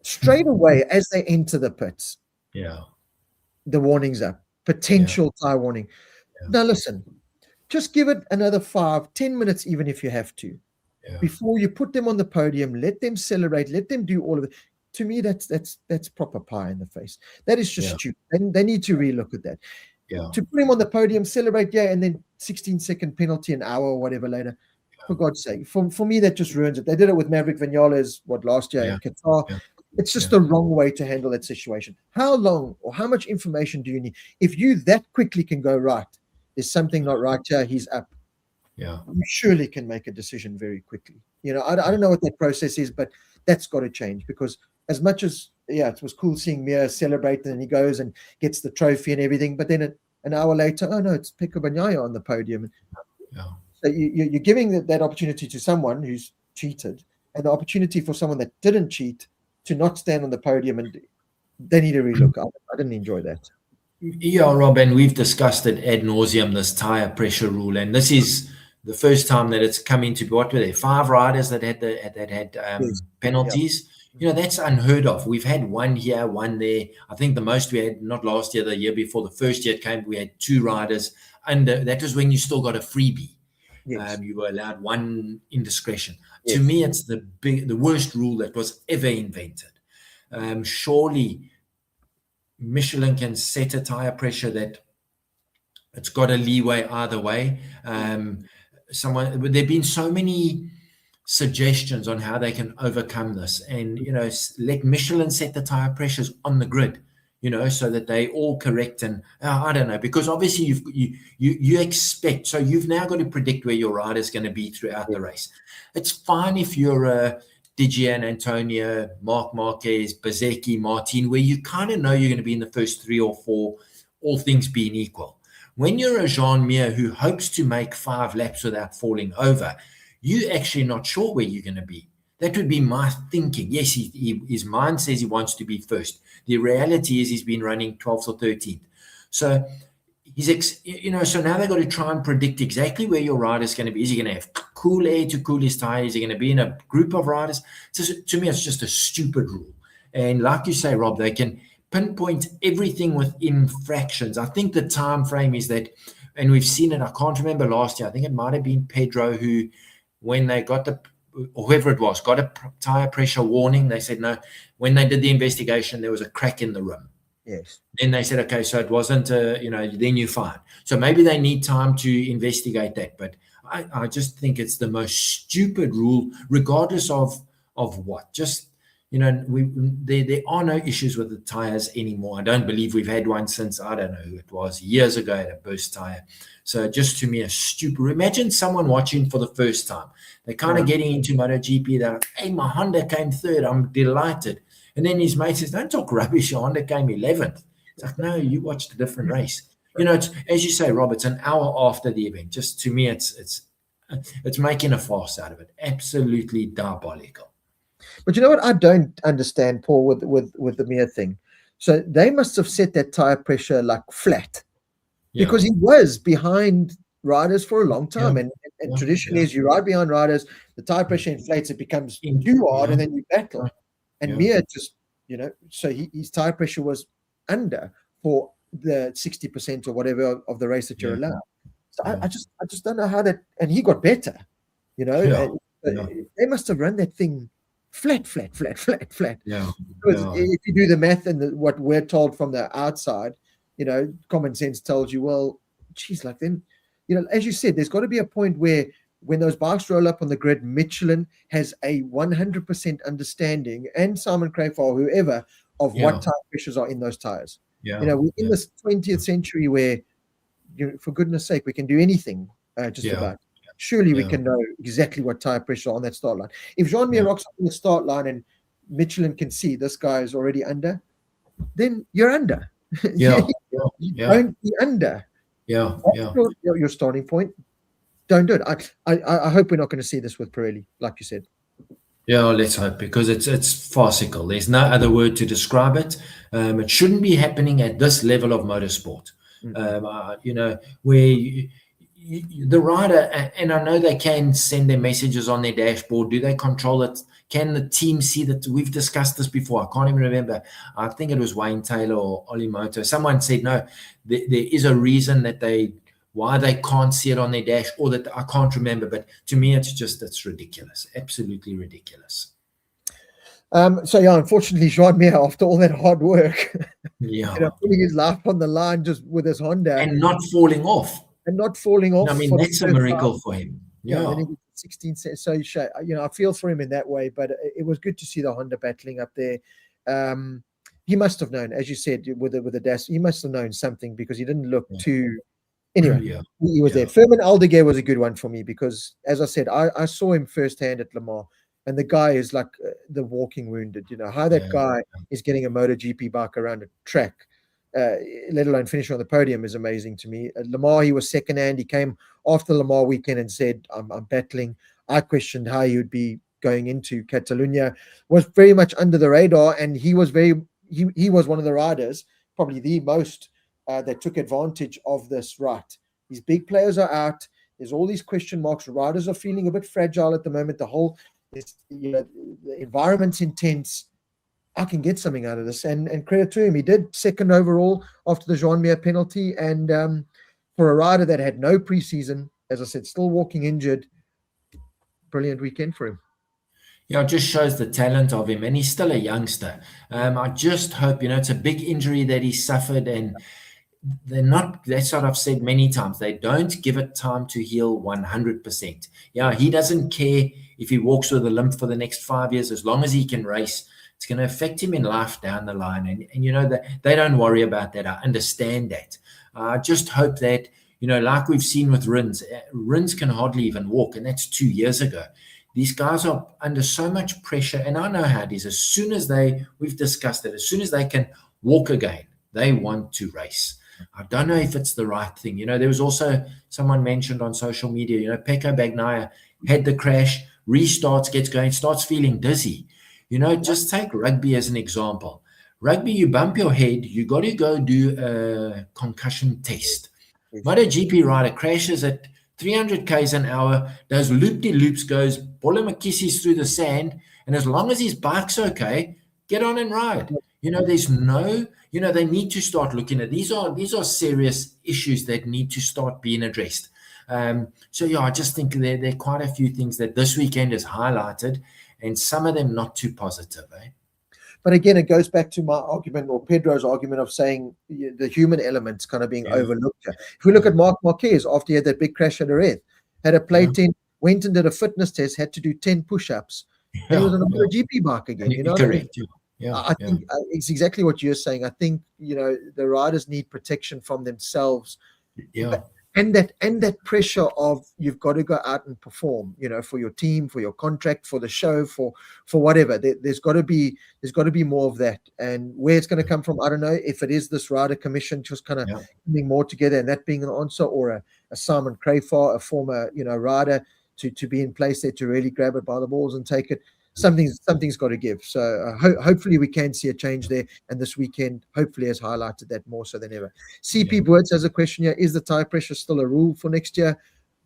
Straight away, as they enter the pits, the warning's up, potential tire warning. Now listen, just give it another 5-10 minutes, even if you have to, before you put them on the podium. Let them celebrate, let them do all of it. To me, that's proper pie in the face. That is just stupid. And they need to relook at that. To put him on the podium, celebrate, and then 16-second penalty an hour or whatever later. For God's sake. For me, that just ruins it. They did it with Maverick Vinales, last year in Qatar. It's just the wrong way to handle that situation. How long or how much information do you need? If you that quickly can go, right, there's something not right here, he's up. You surely can make a decision very quickly. I don't know what that process is, but that's got to change, because as much as, it was cool seeing Mir celebrate, and he goes and gets the trophy and everything, but then an hour later, oh no, it's Pecco Bagnaia on the podium. So you're giving that opportunity to someone who's cheated, and the opportunity for someone that didn't cheat to not stand on the podium, and they need to relook. I didn't enjoy that. Rob, and we've discussed it ad nauseum, this tire pressure rule, and this is the first time that it's come into, what were there, 5 riders that had penalties. That's unheard of. We've had one here, one there. I think the most we had, not last year, the year before, the first year it came, we had 2 riders under. That was when you still got a freebie. You were allowed 1 indiscretion. To me, it's the worst rule that was ever invented. Surely Michelin can set a tire pressure that it's got a leeway either way. There've been so many suggestions on how they can overcome this, and let Michelin set the tire pressures on the grid, so that they all correct. And I don't know, because obviously you expect, so you've now got to predict where your rider is going to be throughout the race. It's fine if you're a Didier Antonio, Marc Marquez, Bezzecchi, Martin, where you kind of know you're going to be in the first 3 or 4, all things being equal. When you're a Jean Mir who hopes to make 5 laps without falling over, you're actually not sure where you're going to be. That would be my thinking. Yes, his mind says he wants to be first. The reality is he's been running 12th or 13th. So so now they've got to try and predict exactly where your rider's going to be. Is he going to have cool air to cool his tire? Is he going to be in a group of riders? To me, it's just a stupid rule. And like you say, Rob, they can pinpoint everything within fractions. I think the time frame is that, and we've seen it, I can't remember last year, I think it might have been Pedro who, when they got or whoever it was, got a tire pressure warning, they said no. When they did the investigation, there was a crack in the rim. Yes. Then they said, okay, so it wasn't, then you're fine. So maybe they need time to investigate that. But I just think it's the most stupid rule, regardless of what. Just, there are no issues with the tires anymore. I don't believe we've had one since, I don't know who it was, years ago at a burst tire. So just to me, a stupid. Imagine someone watching for the first time. They're kind of getting into MotoGP. They're like, hey, my Honda came third. I'm delighted. And then his mate says, don't talk rubbish. Your Honda came 11th. It's like, no, you watched a different race. It's, as you say, Rob, it's an hour after the event. Just to me, it's making a farce out of it. Absolutely diabolical. But you know what I don't understand, Paul, with the Mir thing? So they must have set that tire pressure like flat, because he was behind riders for a long time. And traditionally, as you ride behind riders, the tire pressure inflates, it becomes too hard, and then you battle. And Mir just, so his tire pressure was under for the 60% or whatever of the race that you're allowed. So I just don't know how that, and he got better, they must have run that thing flat. Yeah. Because if you do the math and what we're told from the outside, common sense tells you, well, geez, like then, as you said, there's got to be a point where when those bikes roll up on the grid, Michelin has a 100% understanding, and Simon Crafar or whoever, of what tire pressures are in those tires. We're in this 20th century where, for goodness sake, we can do anything about. Surely we can know exactly what tire pressure on that start line. If Jean Mir rocks up on the start line and Michelin can see this guy is already under, then you're under. You don't be under. Your starting point. Don't do it. I hope we're not going to see this with Pirelli, like you said. Yeah, let's hope, because it's farcical. There's no other word to describe it. It shouldn't be happening at this level of motorsport. Where the rider, and I know they can send their messages on their dashboard. Do they control it? Can the team see that? We've discussed this before. I can't even remember. I think it was Wayne Taylor or Oli Moto. Someone said, no, there is a reason that why they can't see it on their dash, or that I can't remember. But to me, it's ridiculous. Absolutely ridiculous. Unfortunately, Jean Mir, after all that hard work, putting his life on the line just with his Honda. And not falling off. I mean, that's a miracle for him. Then he was 16. So, I feel for him in that way, but it was good to see the Honda battling up there. He must have known, as you said, with the dash, he must have known something, because he didn't look too. Anyway, he was there. Firmin Aldeguer was a good one for me, because, as I said, I saw him firsthand at Le Mans, and the guy is like the walking wounded. How that guy is getting a MotoGP bike around a track, let alone finishing on the podium, is amazing to me. At Le Mans, he was second-hand. He came after Le Mans weekend and said, I'm battling. I questioned how he would be going into Catalunya. Was very much under the radar, and he was he was one of the riders, probably the most, that took advantage of this. Right, these big players are out. There's all these question marks. Riders are feeling a bit fragile at the moment. The environment's intense. I can get something out of this, and credit to him. He did second overall after the Jean Mir penalty, and for a rider that had no preseason, as I said, still walking injured, brilliant weekend for him. Yeah, it just shows the talent of him, and he's still a youngster. I just hope, it's a big injury that he suffered, and that's what I've said many times. They don't give it time to heal 100%. Yeah, he doesn't care if he walks with a limp for the next 5 years, as long as he can race. It's going to affect him in life down the line. And that they don't worry about that. I understand that. I just hope that, like we've seen with Rins can hardly even walk, and that's 2 years ago. These guys are under so much pressure, and I know how it is. As soon as we've discussed it, as soon as they can walk again, they want to race. I don't know if it's the right thing. There was also someone mentioned on social media, Pecco Bagnaia had the crash, restarts, gets going, starts feeling dizzy. Just take rugby as an example. Rugby, you bump your head, you got to go do a concussion test. MotoGP rider crashes at 300 k's an hour, does loop-de-loops, goes bollemakissis through the sand, and as long as his bike's okay, get on and ride. There's no, they need to start looking at these are serious issues that need to start being addressed. So yeah, I just think there are quite a few things that this weekend is highlighted, and some of them not too positive, eh? But again, it goes back to my argument, or Pedro's argument, of saying the human elements kind of being overlooked. If we look at Marc Marquez, after he had that big crash at Jerez, had a play 10, went and did a fitness test, had to do 10 push-ups, and he was on a MotoGP bike again. Correct. I think it's exactly what you're saying. I think the riders need protection from themselves. And that pressure of you've got to go out and perform, for your team, for your contract, for the show, for whatever. There's got to be more of that. And where it's going to come from, I don't know. If it is this rider commission just kind of coming more together, and that being an answer, or a Simon Crafar, a former rider, to be in place there to really grab it by the balls and take it. Something's got to give. So hopefully we can see a change there, and this weekend hopefully has highlighted that more so than ever. CP Boortz has a question here: is the tire pressure still a rule for next year?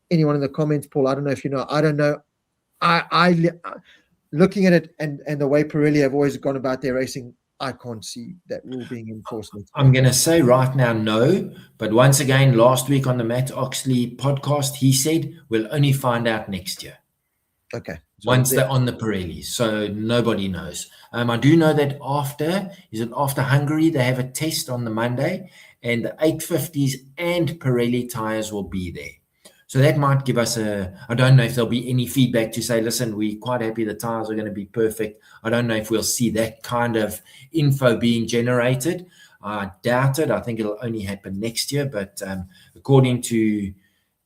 Anyone in the comments, Paul? I don't know if you know. I don't know. I looking at it and the way Pirelli have always gone about their racing, I can't see that rule being enforced. I'm going to say right now no, but once again, last week on the Matt Oxley podcast, he said we'll only find out next year. Okay. Once they're on the Pirelli, so nobody knows. I do know that after Hungary, they have a test on the Monday, and the 850s and Pirelli tires will be there. So that might give us I don't know if there'll be any feedback to say, listen, we're quite happy the tires are going to be perfect. I don't know if we'll see that kind of info being generated. I doubt it. I think it'll only happen next year, but according to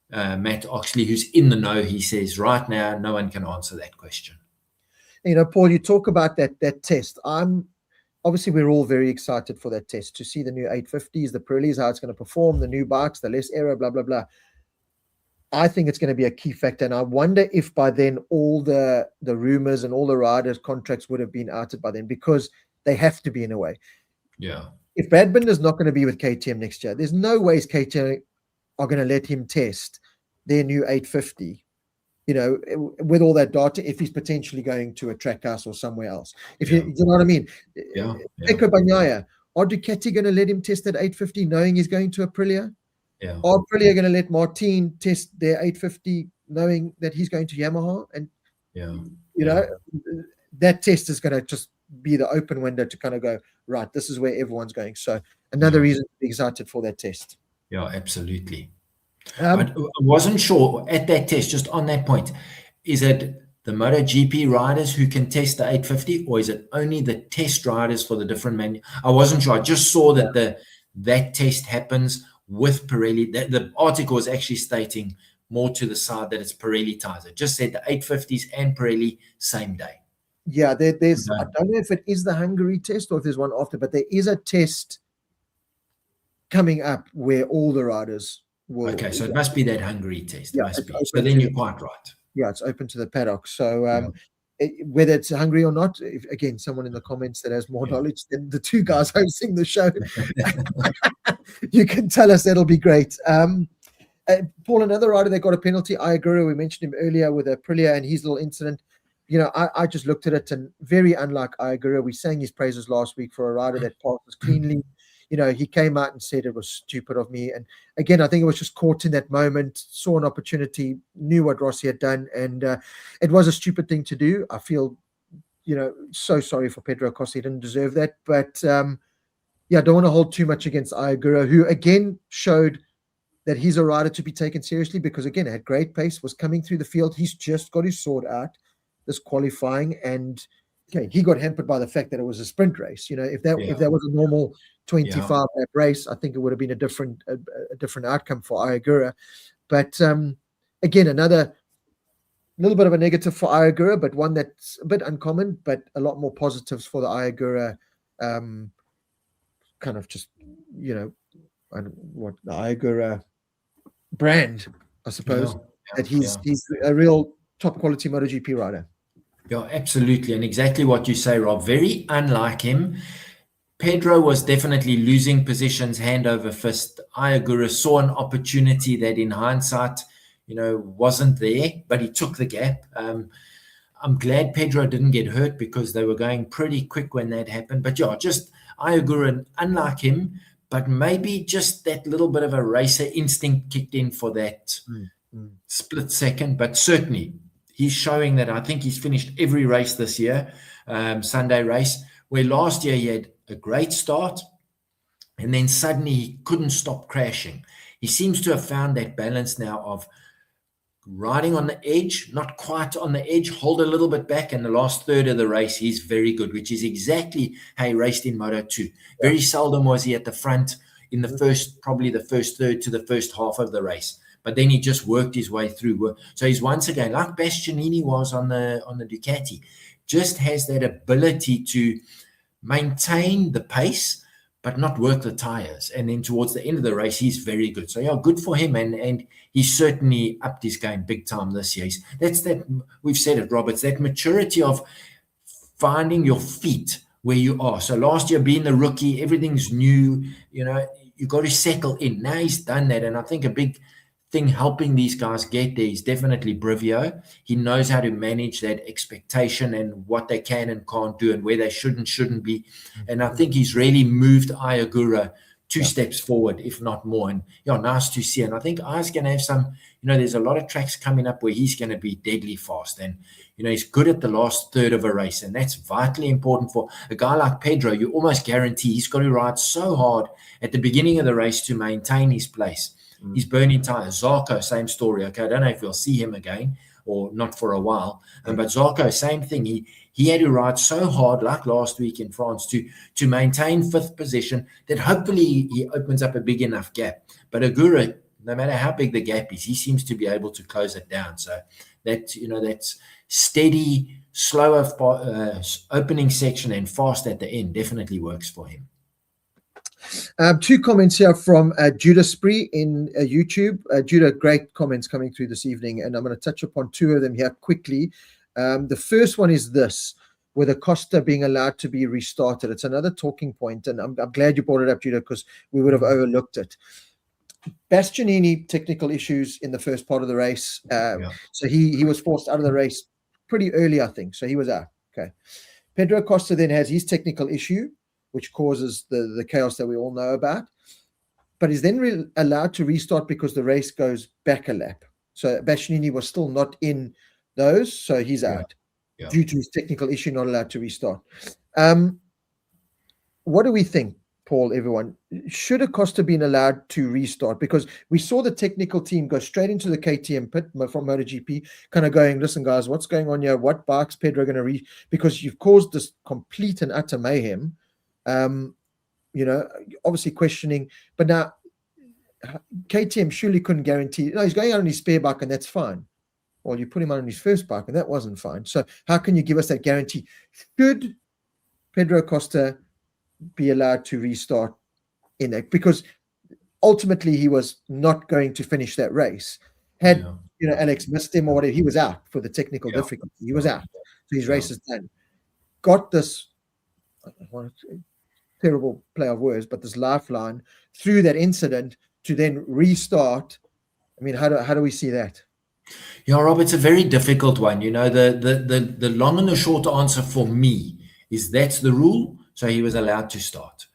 Matt Oxley, who's in the know, he says right now no one can answer that question. Paul, you talk about that test. Obviously we're all very excited for that test, to see the new 850s, the Pirellis, how it's going to perform, the new bikes, the less aero, blah blah blah. I think it's going to be a key factor, and I wonder if by then all the rumors and all the riders' contracts would have been outed by then, because they have to be in a way. Yeah. If Brad Binder's not going to be with KTM next year, there's no ways KTM are going to let him test their new 850, with all that data, if he's potentially going to a Trackhouse or somewhere else. If you know what I mean? Pecco Bagnaia, are Ducati going to let him test that 850 knowing he's going to Aprilia? Yeah. Are Aprilia going to let Martin test their 850 knowing that he's going to Yamaha? And, that test is going to just be the open window to kind of go, right, this is where everyone's going. So another reason to be excited for that test. Yeah, absolutely. I wasn't sure at that test, just on that point, is it the MotoGP riders who can test the 850, or is it only the test riders for the different I wasn't sure. I just saw that that test happens with Pirelli. The article was actually stating more to the side that it's Pirelli tires. It just said the 850s and Pirelli same day. Yeah, there's I don't know if it is the Hungary test or if there's one after, but there is a test coming up where all the riders will. Okay, so it must be that Hungary test. Yeah, must be. So then you're quite right. Yeah, it's open to the paddock. So whether it's Hungary or not, again, someone in the comments that has more knowledge than the two guys hosting the show, you can tell us. That'll be great. Paul, another rider that got a penalty, Iagura, we mentioned him earlier with Aprilia and his little incident. I just looked at it, and very unlike Iagura, we sang his praises last week for a rider that passes cleanly. He came out and said it was stupid of me. And again, I think it was just caught in that moment, saw an opportunity, knew what Rossi had done, and it was a stupid thing to do. I feel, so sorry for Pedro Acosta. He didn't deserve that. But, I don't want to hold too much against Iagura, who, again, showed that he's a rider to be taken seriously because, again, had great pace, was coming through the field. He's just got his sword out, this qualifying, and he got hampered by the fact that it was a sprint race. If that was a normal 25 lap race, I think it would have been a different outcome for Iagura. But again, another little bit of a negative for Iagura, but one that's a bit uncommon, but a lot more positives for the Iagura kind of just, what the Iagura brand, I suppose, that he's a real top quality MotoGP rider. Yeah, absolutely. And exactly what you say, Rob. Very unlike him. Pedro was definitely losing positions hand over fist. Iagura saw an opportunity that in hindsight, wasn't there, but he took the gap. I'm glad Pedro didn't get hurt because they were going pretty quick when that happened. But yeah, just Ayagura, unlike him, but maybe just that little bit of a racer instinct kicked in for that split second. But certainly he's showing that. I think he's finished every race this year, Sunday race, where last year he had a great start and then suddenly he couldn't stop crashing. He seems to have found that balance now of riding on the edge, not quite on the edge, hold a little bit back, and the last third of the race, he's very good, which is exactly how he raced in Moto2. Very seldom was he at the front in probably the first third to the first half of the race. But then he just worked his way through. So he's once again, like Bastianini was on the Ducati, just has that ability to maintain the pace, but not work the tires. And then towards the end of the race, he's very good. So yeah, good for him. And he's certainly upped his game big time this year. That's that, we've said it, Rob, it's that maturity of finding your feet where you are. So last year being the rookie, everything's new, you got to settle in. Now he's done that. And I think a big thing helping these guys get there is definitely Brivio. He knows how to manage that expectation and what they can and can't do and where they shouldn't be. And I think he's really moved Ayagura two steps forward, if not more. And nice to see. And I think Aya's going to have some, there's a lot of tracks coming up where he's going to be deadly fast. And, he's good at the last third of a race. And that's vitally important for a guy like Pedro. You almost guarantee he's got to ride so hard at the beginning of the race to maintain his place. He's burning tires. Zarco, same story. Okay, I don't know if we'll see him again or not for a while. But Zarco, same thing. He had to ride so hard, like last week in France, to maintain fifth position that hopefully he opens up a big enough gap. But Agura, no matter how big the gap is, he seems to be able to close it down. So that's steady, slower opening section and fast at the end definitely works for him. Two comments here from Judah Spree in YouTube. Judah, great comments coming through this evening, and I'm going to touch upon two of them here quickly. The first one is this, with Acosta being allowed to be restarted. It's another talking point, and I'm glad you brought it up, Judah, because we would have overlooked it. Bastianini, technical issues in the first part of the race. So he was forced out of the race pretty early, I think. So he was out. Okay. Pedro Acosta then has his technical issue, which causes the chaos that we all know about. But he's then allowed to restart because the race goes back a lap. So Bastianini was still not in those, so he's out due to his technical issue, not allowed to restart. What do we think, Paul, everyone? Should Acosta been allowed to restart? Because we saw the technical team go straight into the KTM pit from MotoGP, kind of going, listen, guys, what's going on here? What bike's Pedro going to because you've caused this complete and utter mayhem. Obviously questioning, but now KTM surely couldn't guarantee. No, he's going out on his spare bike, and that's fine. Well, you put him on his first bike, and that wasn't fine. So how can you give us that guarantee? Should Pedro Acosta be allowed to restart in that? Because ultimately he was not going to finish that race. Had Alex missed him or whatever, he was out for the technical difficulty. He was out. So his race is done. Got this terrible play of words, but this lifeline through that incident to then restart. I mean, how do we see that? Yeah, Rob, it's a very difficult one. The long and the short answer for me is that's the rule. So he was allowed to start.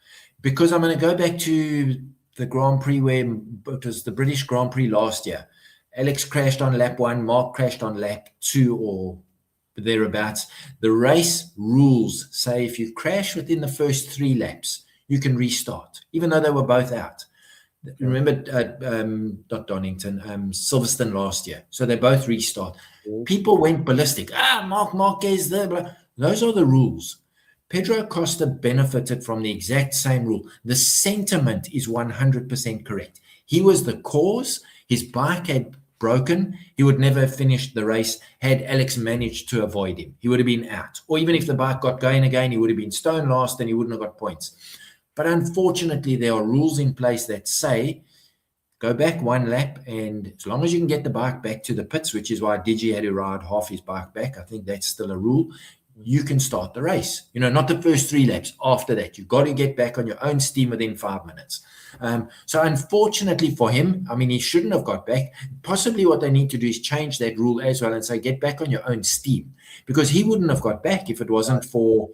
Because I'm going to go back to the Grand Prix where it was the British Grand Prix last year. Alex crashed on lap 1, Mark crashed on lap 2 or thereabouts. The race rules say if you crash within the first 3 laps, you can restart, even though they were both out. Remember, not Donington, Silverstone last year. So they both restart. People went ballistic. Mark Marquez there. Those are the rules. Pedro Acosta benefited from the exact same rule. The sentiment is 100% correct. He was the cause. His bike had broken. He would never have finished the race had Alex managed to avoid him. He would have been out. Or even if the bike got going again, he would have been stone last and he wouldn't have got points. But unfortunately, there are rules in place that say, go back 1 lap, and as long as you can get the bike back to the pits, which is why Digi had to ride half his bike back, I think that's still a rule, you can start the race. Not the first 3 laps. After that, you've got to get back on your own steam within 5 minutes. So unfortunately for him, I mean, he shouldn't have got back. Possibly what they need to do is change that rule as well and say, get back on your own steam, because he wouldn't have got back if it wasn't for,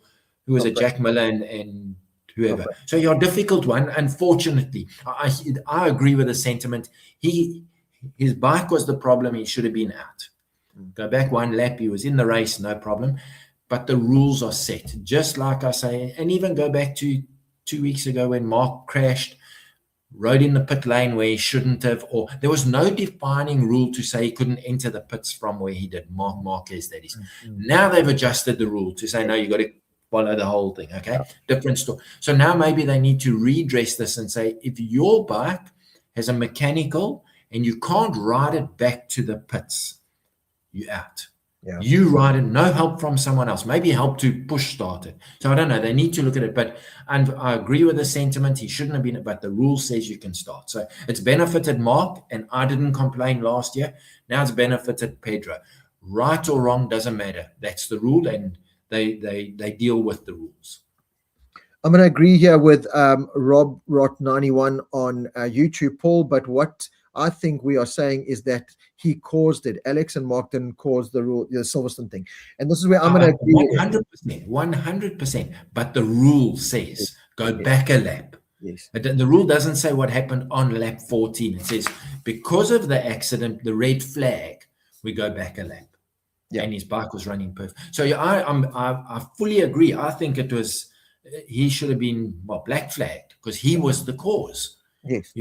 who was it, Jack Miller and whoever. So your difficult one, unfortunately. I agree with the sentiment. His bike was the problem. He should have been out. Go back one lap. He was in the race, no problem. But the rules are set, just like I say. And even go back to 2 weeks ago when Mark crashed, rode in the pit lane where he shouldn't have, or there was no defining rule to say he couldn't enter the pits from where he did. Marquez, that is. Now they've adjusted the rule to say, no, you got to follow the whole thing. Okay. Different story. So now maybe they need to redress this and say, if your bike has a mechanical and you can't ride it back to the pits, you're out. You ride it, no help from someone else, maybe help to push start it. So I don't know, they need to look at it, but I agree with the sentiment. He shouldn't have been, but the rule says you can start. So it's benefited Mark, and I didn't complain last year. Now it's benefited Pedro. Right or wrong doesn't matter. That's the rule, and they deal with the rules. I'm going to agree here with Rob Rot 91 on YouTube, Paul, but what I think we are saying is that he caused it. Alex and Mark didn't cause the rule, the Silverstone thing. And this is where I'm going to agree 100%. But the rule says go back a lap. Yes. The rule doesn't say what happened on lap 14. It says because of the accident, the red flag, we go back a lap. And his bike was running perfect. So I fully agree. I think it was, he should have been black flagged because he was the cause. Yes.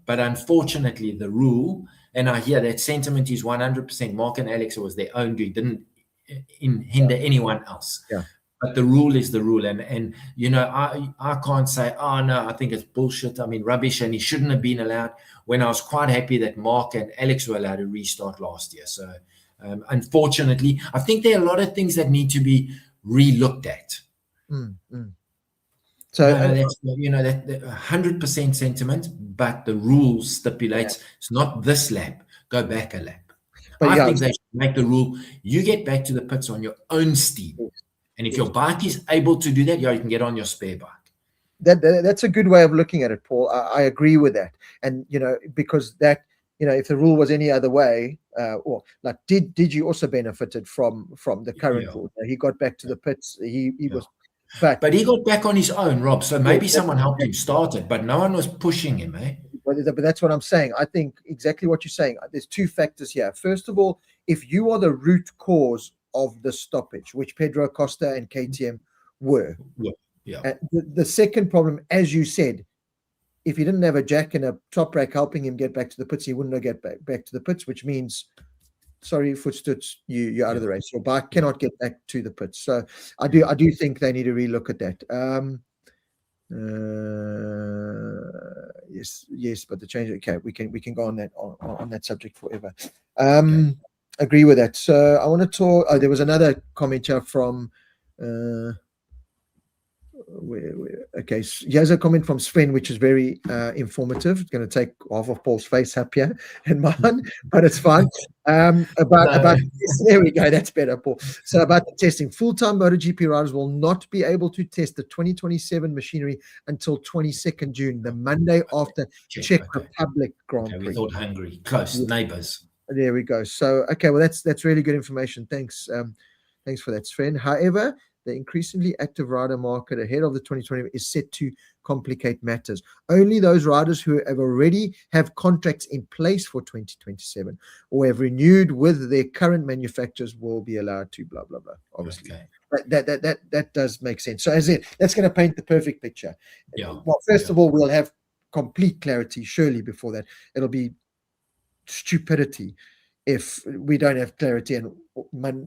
But unfortunately the rule, and I hear that sentiment is 100%. Mark and Alex, it was their own doing, didn't hinder anyone else. But the rule is the rule, and I can't say, oh no, I think it's bullshit. I mean, rubbish, and he shouldn't have been allowed. When I was quite happy that Mark and Alex were allowed to restart last year. So unfortunately, I think there are a lot of things that need to be re-looked at. So that's 100% sentiment, but the rule stipulates it's not this lap, go back a lap. But I think they should make the rule, you get back to the pits on your own steam. And if your bike is able to do that, you can get on your spare bike. That's a good way of looking at it, Paul. I agree with that. And, because that, if the rule was any other way, or like, did you also benefited from the current rule? He got back to the pits. He was. But he got back on his own, Rob. So maybe someone helped him start it, but no one was pushing him, eh? But that's what I'm saying. I think exactly what you're saying. There's two factors here. First of all, if you are the root cause of the stoppage, which Pedro Acosta and KTM were, the second problem, as you said, if he didn't have a Jack and a top rack helping him get back to the pits, he wouldn't have get back to the pits, which means, sorry, Footstoots, you're out of the race. Your bike cannot get back to the pits. So I do think they need to relook at that. Yes, but the change. Okay, we can go on that subject forever. Agree with that. So I want to talk. There was another comment here from. Okay, so here's a comment from Sven, which is very informative. It's going to take half of Paul's face up here and mine, but it's fine. About there we go. That's better, Paul. So about the testing, full-time MotoGP riders will not be able to test the 2027 machinery until 22nd June, the Monday after Czech Republic Grand Prix. We thought Hungary, close neighbors. There we go. So okay, well that's really good information. Thanks for that, Sven. However, the increasingly active rider market ahead of the 2020 is set to complicate matters. Only those riders who have already have contracts in place for 2027 or have renewed with their current manufacturers will be allowed to blah, blah, blah. Obviously, that does make sense. So as that's going to paint the perfect picture. Well, first of all, we'll have complete clarity surely before that. It'll be stupidity if we don't have clarity, and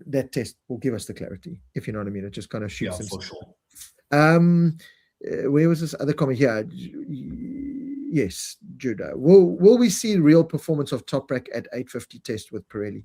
that test will give us the clarity, if you know what I mean. It just kind of shoots. For sure. Where was this other comment here? Yes, Judah. Will we see real performance of Toprak at 850 test with Pirelli?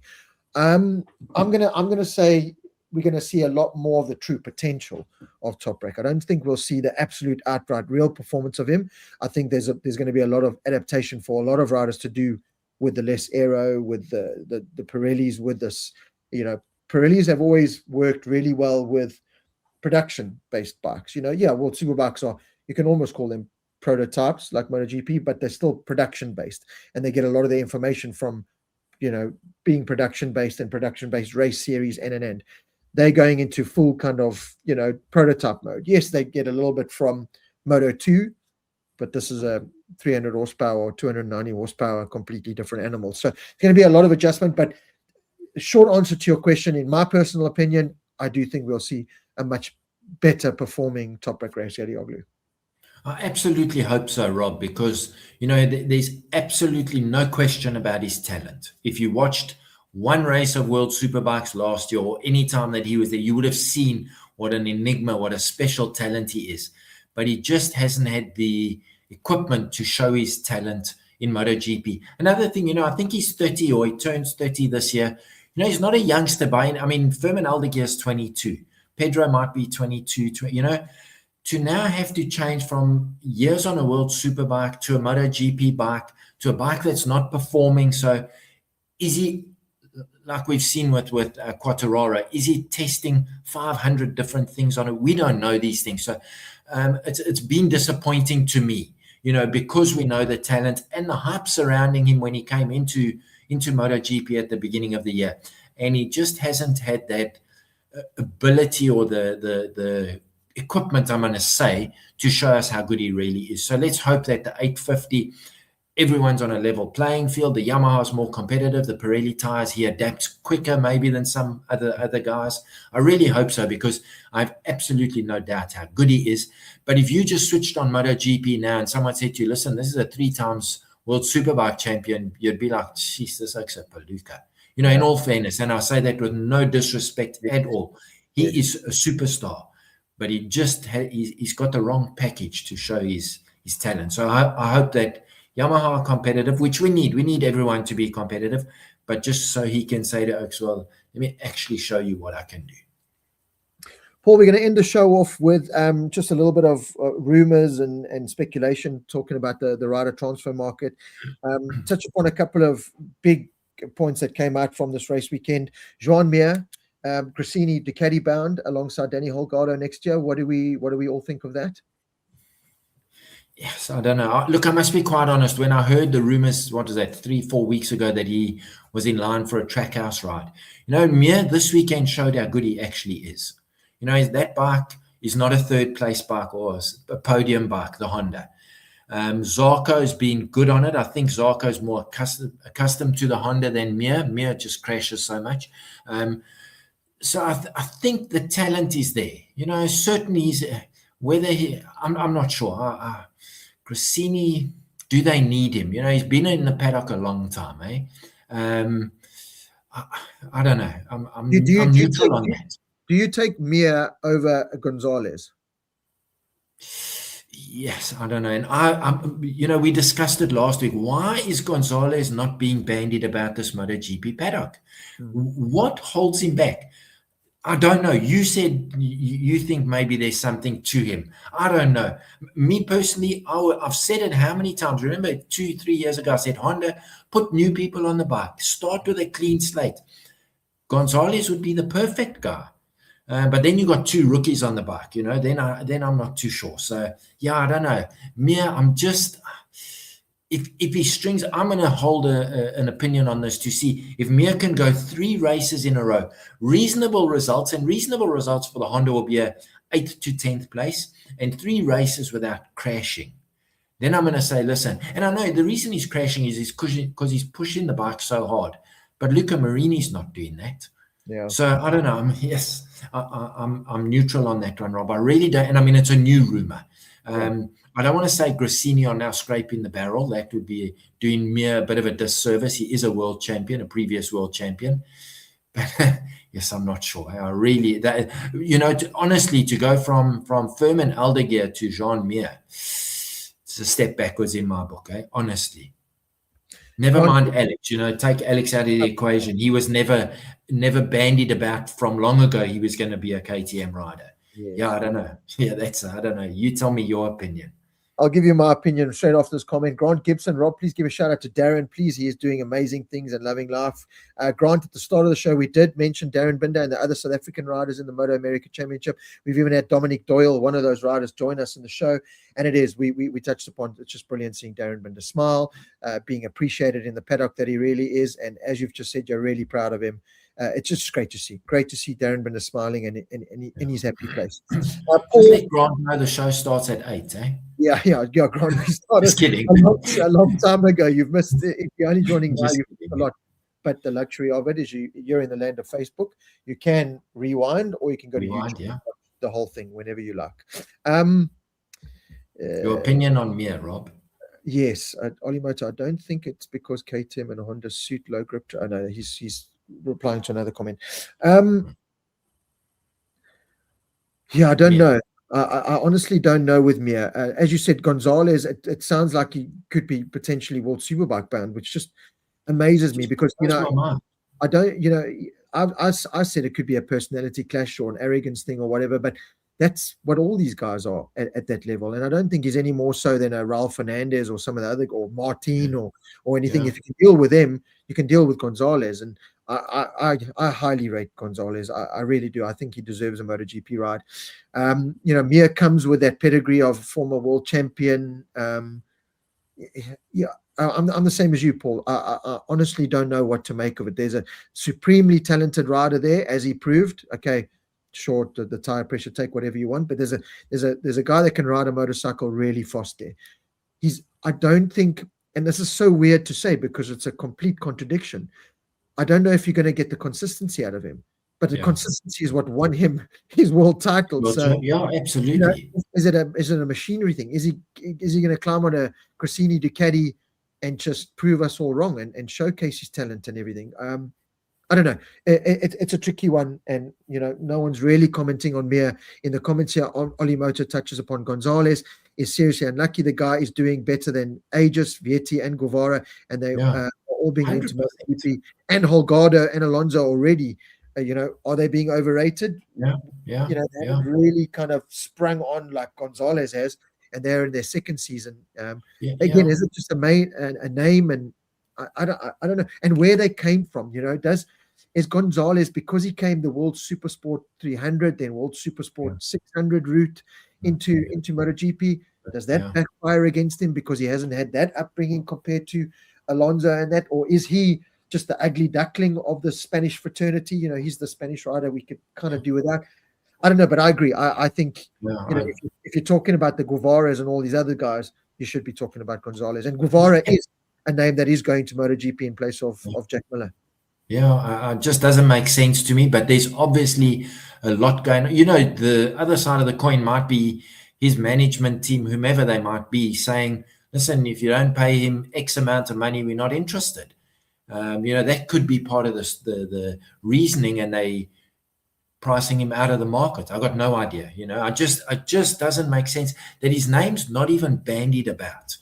I'm gonna say we're gonna see a lot more of the true potential of Toprak. I don't think we'll see the absolute outright real performance of him. I think there's going to be a lot of adaptation for a lot of riders to do with the less aero, with the Pirellis, with this, Pirellis have always worked really well with production-based bikes. Well, superbikes you can almost call them prototypes like MotoGP, but they're still production based, and they get a lot of their information from, being production based and production based race series and. They're going into full kind of, prototype mode. Yes, they get a little bit from Moto 2, but this is a 300 horsepower or 290 horsepower, completely different animal. So it's going to be a lot of adjustment. But the short answer to your question, in my personal opinion, I do think we'll see a much better performing Toprak Razgatlioglu. I absolutely hope so, Rob, because, there's absolutely no question about his talent. If you watched one race of World Superbikes last year, or any time that he was there, you would have seen what an enigma, what a special talent he is. But he just hasn't had the equipment to show his talent in MotoGP. Another thing, I think he's 30, or he turns 30 this year. He's not a youngster by, Fermin Aldeguer is 22. Pedro might be 22, to now have to change from years on a World Superbike to a MotoGP bike to a bike that's not performing. So is he, like we've seen with Quartararo, is he testing 500 different things on it? We don't know these things. So it's been disappointing to me, because we know the talent and the hype surrounding him when he came into MotoGP at the beginning of the year. And he just hasn't had that ability or the equipment, I'm going to say, to show us how good he really is. So let's hope that the 850, everyone's on a level playing field. The Yamaha is more competitive. The Pirelli tires, he adapts quicker maybe than some other guys. I really hope so, because I have absolutely no doubt how good he is. But if you just switched on MotoGP now and someone said to you, listen, this is a 3 times World Superbike champion, you'd be like, jeez, this looks a palooka. In all fairness, and I say that with no disrespect at all. He is a superstar, but he just he's got the wrong package to show his talent. So I hope that Yamaha are competitive, which we need. We need everyone to be competitive, but just so he can say to Oaks, well, let me actually show you what I can do. Paul, we're going to end the show off with just a little bit of rumors and speculation, talking about the rider transfer market. Touch upon a couple of big points that came out from this race weekend. Joan Mir, Gresini Ducati bound alongside Danny Holgado next year. What do we all think of that? Yes, I don't know. Look, I must be quite honest. When I heard the rumors, 3-4 weeks ago, that he was in line for a Trackhouse ride, Mir this weekend showed how good he actually is. That bike is not a third place bike or a podium bike, the Honda. Zarco's been good on it. I think Zarco's more accustomed to the Honda than Mir. Mir just crashes so much. So I think the talent is there. Certainly he's, I'm not sure. Gresini, do they need him? He's been in the paddock a long time, eh? I don't know. I'm neutral on that. Do you take Mir over Gonzalez? Yes, I don't know. And we discussed it last week. Why is Gonzalez not being bandied about this MotoGP paddock? What holds him back? I don't know. You said you think maybe there's something to him. I don't know. Me personally, I've said it how many times? Remember 2-3 years ago, I said, Honda, put new people on the bike. Start with a clean slate. Gonzalez would be the perfect guy. But then you got 2 rookies on the bike, then I'm not too sure. So, yeah, I don't know. Mir, I'm just, if he strings, I'm going to hold an opinion on this to see if Mir can go 3 races in a row. Reasonable results for the Honda will be a 8th to 10th place, and 3 races without crashing. Then I'm going to say, listen, and I know the reason he's crashing is because he's pushing the bike so hard. But Luca Marini's not doing that. Yeah. So I don't know. I'm neutral on that one, Rob. I really don't. And it's a new rumor. I don't want to say Gresini are now scraping the barrel. That would be doing Mir a bit of a disservice. He is a world champion, a previous world champion. But yes, I'm not sure. I really, honestly, to go from Fermin Aldeguer to Joan Mir, it's a step backwards in my book. Honestly. Never mind Alex, take Alex out of the equation. He was never bandied about from long ago. He was going to be a KTM rider. Yes. Yeah, I don't know. Yeah, I don't know. You tell me your opinion. I'll give you my opinion straight off this comment. Grant Gibson, Rob, please give a shout out to Darren. Please, he is doing amazing things and loving life. Grant, at the start of the show, we did mention Darren Binder and the other South African riders in the Moto America Championship. We've even had Dominic Doyle, one of those riders, join us in the show. And it is, we touched upon, it's just brilliant seeing Darren Binder smile, being appreciated in the paddock that he really is. And as you've just said, you're really proud of him. It's just great to see. Great to see Darren Binder smiling and in his happy place. Just let Grant know the show starts at 8, eh? Yeah, Grant, we started Just kidding. a long time ago. You've missed it. If you're only joining now, you've missed a lot. But the luxury of it is you're in the land of Facebook. You can rewind or you can go to YouTube and watch the whole thing whenever you like. Your opinion on Mir, Rob? Yes, Olimoto, I don't think it's because KTM and Honda suit low grip. I know he's replying to another comment. Yeah, I don't know. I honestly don't know with Mir. As you said, Gonzalez, it sounds like he could be potentially World Superbike bound, which just amazes me because, I don't, I said it could be a personality clash or an arrogance thing or whatever, but that's what all these guys are at that level. And I don't think he's any more so than a Raul Fernandez or some of the other, or Martin or anything. If you can deal with them, you can deal with Gonzalez. And I highly rate Gonzalez. I really do. I think he deserves a MotoGP ride. Mir comes with that pedigree of former world champion. I'm the same as you, Paul. I honestly don't know what to make of it. There's a supremely talented rider there, as he proved. Okay, sure, the tire pressure, take whatever you want, but there's a guy that can ride a motorcycle really fast there. I don't think, and this is so weird to say because it's a complete contradiction, I don't know if you're going to get the consistency out of him, but the consistency is what won him his world title. So yeah, absolutely. Is it a machinery thing? Is he going to climb on a Gresini Ducati and just prove us all wrong and showcase his talent and everything? I don't know. It's a tricky one, and no one's really commenting on Mir. In the comments here, Olimoto touches upon Gonzalez is seriously unlucky. The guy is doing better than Aegis, Vietti, and Guevara, and they are all being linked to MotoGP, and Holgado and Alonso already. Are they being overrated? They haven't really kind of sprung on like Gonzalez has, and they're in their second season. Again, is it just a name? And I don't know, and where they came from. Is Gonzalez, because he came the World Supersport 300, then World Supersport 600 route into MotoGP? Does that backfire against him because he hasn't had that upbringing compared to Alonso and that, or is he just the ugly duckling of the Spanish fraternity? He's the Spanish rider we could kind of do without. I don't know, but I agree. I think if you're talking about the Guevaras and all these other guys, you should be talking about Gonzalez. And Guevara is a name that is going to MotoGP in place of Jack Miller. Yeah, it just doesn't make sense to me, but there's obviously a lot going on. The other side of the coin might be his management team, whomever they might be, saying, listen, if you don't pay him X amount of money, we're not interested. That could be part of the reasoning, and they pricing him out of the market. I got no idea. It just doesn't make sense that his name's not even bandied about.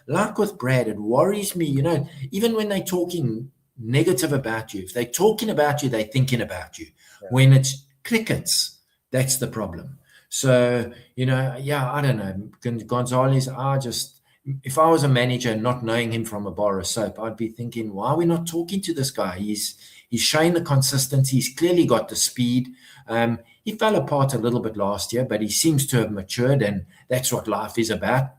Like with Brad, it worries me. Even when they're talking negative about you, if they're talking about you, they're thinking about you. When it's crickets, that's the problem. So I don't know, Gonzalez. If I was a manager not knowing him from a bar of soap, I'd be thinking, why are we not talking to this guy? He's showing the consistency. He's clearly got the speed. He fell apart a little bit last year, but he seems to have matured, and that's what life is about.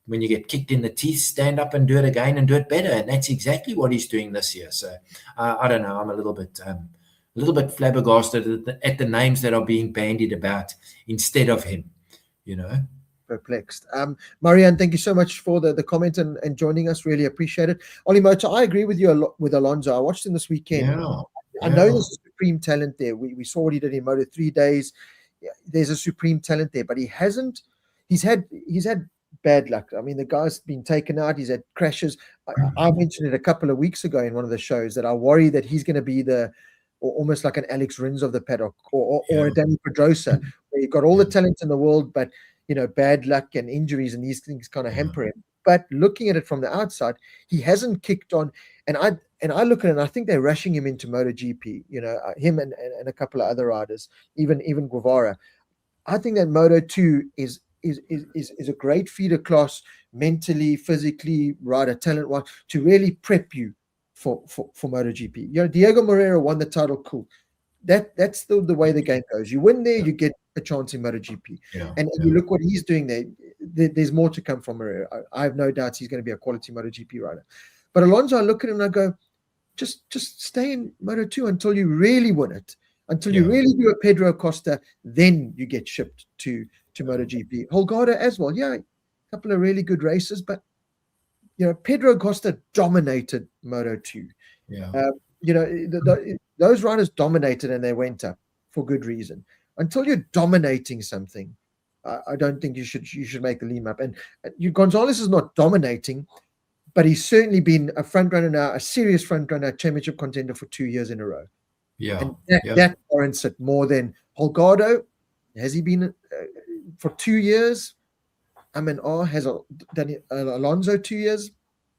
When you get kicked in the teeth, stand up and do it again and do it better. And that's exactly what he's doing this year. So I don't know. I'm a little bit flabbergasted at the names that are being bandied about instead of him, Perplexed. Marianne, thank you so much for the comment and joining us. Really appreciate it. Olimoto, I agree with you a lot with Alonso. I watched him this weekend. I know there's a supreme talent there. We saw what he did in Moto 3 days. There's a supreme talent there, but he's had bad luck. I mean, the guy's been taken out. He's had crashes. I mentioned it a couple of weeks ago in one of the shows that I worry that he's going to be almost like an Alex Rins of the paddock or a Danny Pedrosa, where you've got all the talent in the world, but bad luck and injuries and these things kind of hamper him. But looking at it from the outside, he hasn't kicked on. And I look at it and I think they're rushing him into MotoGP, him and a couple of other riders, even Guevara. I think that Moto2 is is a great feeder class, mentally, physically, rider talent-wise, to really prep you for MotoGP. You know, Diego Moreira won the title, cool. That's the way the game goes. You win there, you get a chance in MotoGP. And you look what he's doing there. There's more to come from Moreira. I have no doubts he's going to be a quality MotoGP rider. But Alonso, I look at him and I go, just stay in Moto2 until you really win it, until you really do a Pedro Acosta, then you get shipped to MotoGP. Holgado as well, a couple of really good races, but you know, Pedro Acosta dominated Moto2. You know, those riders dominated and they went up for good reason. Until you're dominating something, I don't think you should make the leap up. And Gonzalez is not dominating, but he's certainly been a front runner now, a serious front runner, championship contender for 2 years in a row. And that warrants it more than Holgado. Has he been for 2 years? I mean, has Alonso 2 years?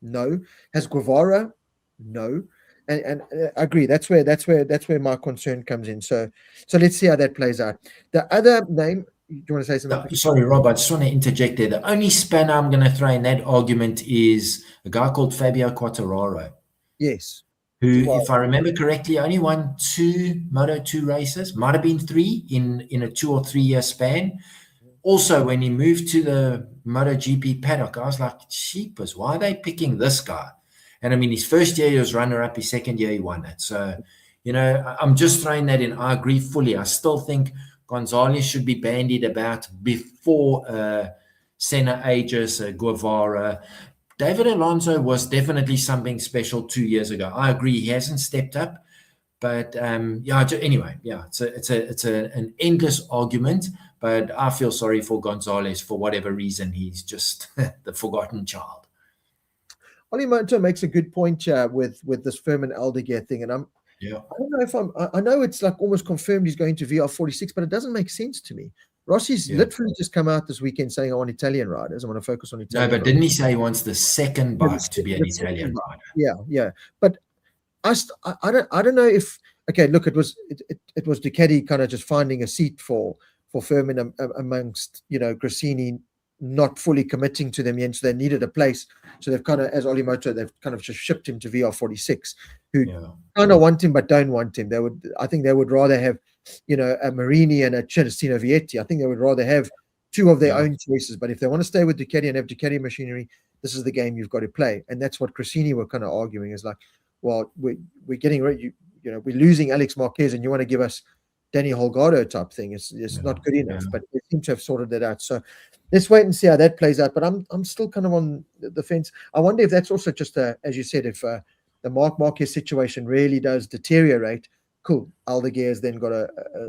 No. Has Guevara? No. And I agree. That's where my concern comes in. So let's see how that plays out. The other name, do you want to say something? Sorry, Rob, I just want to interject there. The only spanner I'm going to throw in that argument is a guy called Fabio Quartararo. Yes. Who, if I remember correctly, only won 2 Moto2 races, might have been 3 in a 2 or 3 year span. Also, when he moved to the MotoGP paddock, I was like, sheepers, why are they picking this guy? And I mean, his first year he was runner-up, his second year he won it. So, you know, I'm just throwing that in. I agree fully. I still think Gonzalez should be bandied about before Senna ages, Guevara. David Alonso was definitely something special 2 years ago. I agree. He hasn't stepped up. But anyway, it's an endless argument. But I feel sorry for Gonzalez for whatever reason. He's just the forgotten child. Oli Moto makes a good point with this Furman Aldeguer thing, and I don't know if I know it's like almost confirmed he's going to VR46, but it doesn't make sense to me. Rossi's literally just come out this weekend saying, I want Italian riders. I want to focus on Italian. No, but didn't he say he wants the second bike to be an Italian rider? Yeah. But I don't know if, okay, look, it was Ducati kind of just finding a seat for Furman amongst, you know, Gresini not fully committing to them yet, so they needed a place. So they've kind of, as Oli Moto, they've kind of just shipped him to VR46, who kind of want him but don't want him. I think they would rather have, you know, a Marini and a Celestino Vietti. I think they would rather have 2 of their own choices. But if they want to stay with Ducati and have Ducati machinery, this is the game you've got to play. And that's what Gresini were kind of arguing, is like, well, we're getting rid, you know, we're losing Alex Marquez and you want to give us Danny Holgado type thing. It's not good enough, but they seem to have sorted that out. So let's wait and see how that plays out. But I'm still kind of on the fence. I wonder if that's also just as you said, if the Marc Marquez situation really does deteriorate, cool, Aldeguer's then got a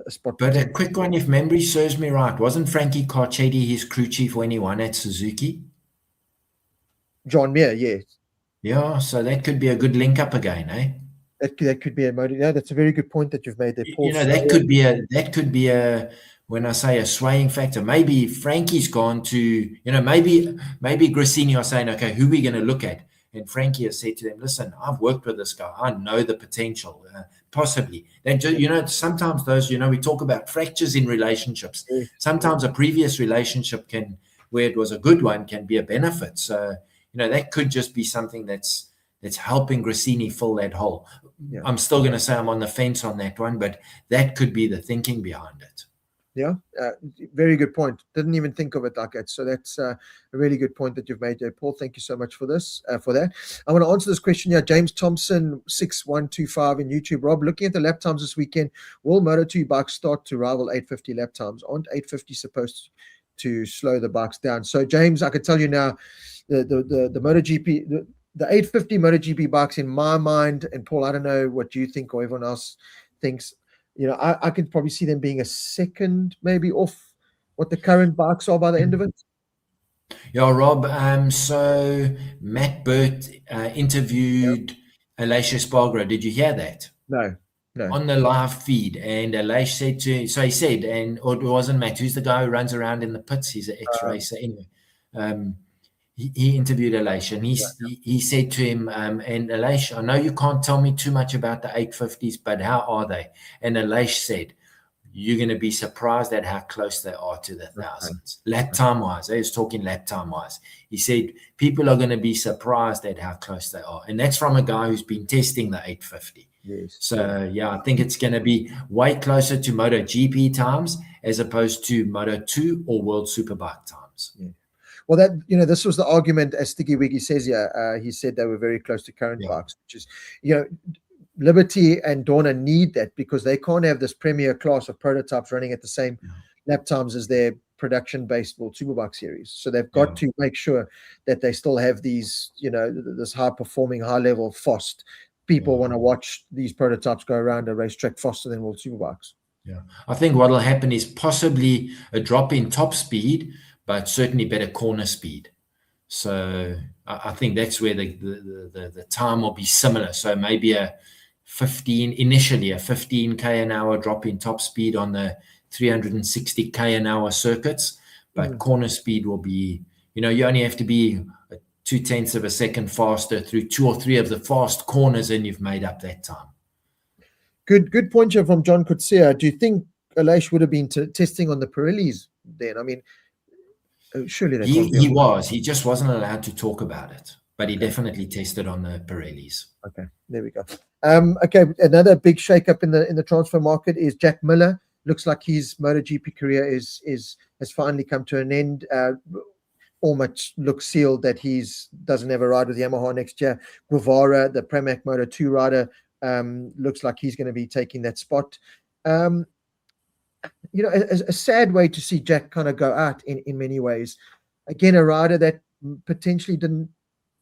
spot. But a quick one, if memory serves me right, wasn't Frankie Carcetti his crew chief when he won at Suzuki? John Mir, yes. Yeah, so that could be a good link up again, eh? That could be a motive. Yeah, that's a very good point that you've made there, Paul. You know, that could be a when I say a swaying factor. Maybe Frankie's gone to, you know, maybe Gresini are saying, okay, who are we going to look at? And Frankie has said to them, listen, I've worked with this guy. I know the potential, possibly. And, you know, sometimes those, you know, we talk about fractures in relationships. Sometimes a previous relationship where it was a good one, can be a benefit. So, you know, that could just be something that's helping Gresini fill that hole. Yeah. I'm still going to say I'm on the fence on that one, but that could be the thinking behind it. Yeah, very good point. Didn't even think of it like that. So that's a really good point that you've made there, Paul. Thank you so much for this, for that. I want to answer this question here. James Thompson, 6125 in YouTube. Rob, looking at the lap times this weekend, will Moto2 bikes start to rival 850 lap times? Aren't 850 supposed to slow the bikes down? So, James, I can tell you now, the MotoGP, the 850 MotoGP bikes, in my mind, and Paul, I don't know what you think or everyone else thinks, you know, I could probably see them being a second maybe off what the current bikes are by the end of it. Yeah, Rob. So Matt Burt interviewed Aleix Espargaro. Did you hear that? No. On the live feed, and Aleix said or it wasn't Matt, who's the guy who runs around in the pits? He's an ex-racer anyway. He interviewed Aleix, and he said to him, and Aleix, I know you can't tell me too much about the 850s, but how are they? And Aleix said, you're going to be surprised at how close they are to the thousands. Lap time wise, he was talking lap time wise. He said people are going to be surprised at how close they are. And that's from a guy who's been testing the 850. Yes. So, yeah, I think it's going to be way closer to MotoGP times as opposed to Moto2 or World Superbike times. Yeah. Well, that, you know, this was the argument, as Sticky Wiggy says here. He said they were very close to current bikes, which is, you know, Liberty and Dorna need that because they can't have this premier class of prototypes running at the same lap times as their production-based World Superbike series. So they've got to make sure that they still have these, you know, this high-performing, high-level fast. People want to watch these prototypes go around a racetrack faster than World Superbikes. Yeah, I think what will happen is possibly a drop in top speed, but certainly better corner speed. So I think that's where the time will be similar. So maybe initially a 15k an hour drop in top speed on the 360k an hour circuits, but corner speed will be, you know, you only have to be 0.2 of a second faster through 2 or 3 of the fast corners and you've made up that time. Good point here from John Kutsia. Do you think Aleix would have been testing on the Pirellis then? I mean, surely he was. He just wasn't allowed to talk about it, but he definitely tested on the Pirellis. Okay, there we go. Okay, another big shake-up in the transfer market is Jack Miller. Looks like his MotoGP career has finally come to an end. Almost looks sealed that doesn't have a ride with Yamaha next year. Guevara, the Pramac Moto2 rider, looks like he's going to be taking that spot. You know, a sad way to see Jack kind of go out in many ways. Again, a rider that potentially didn't,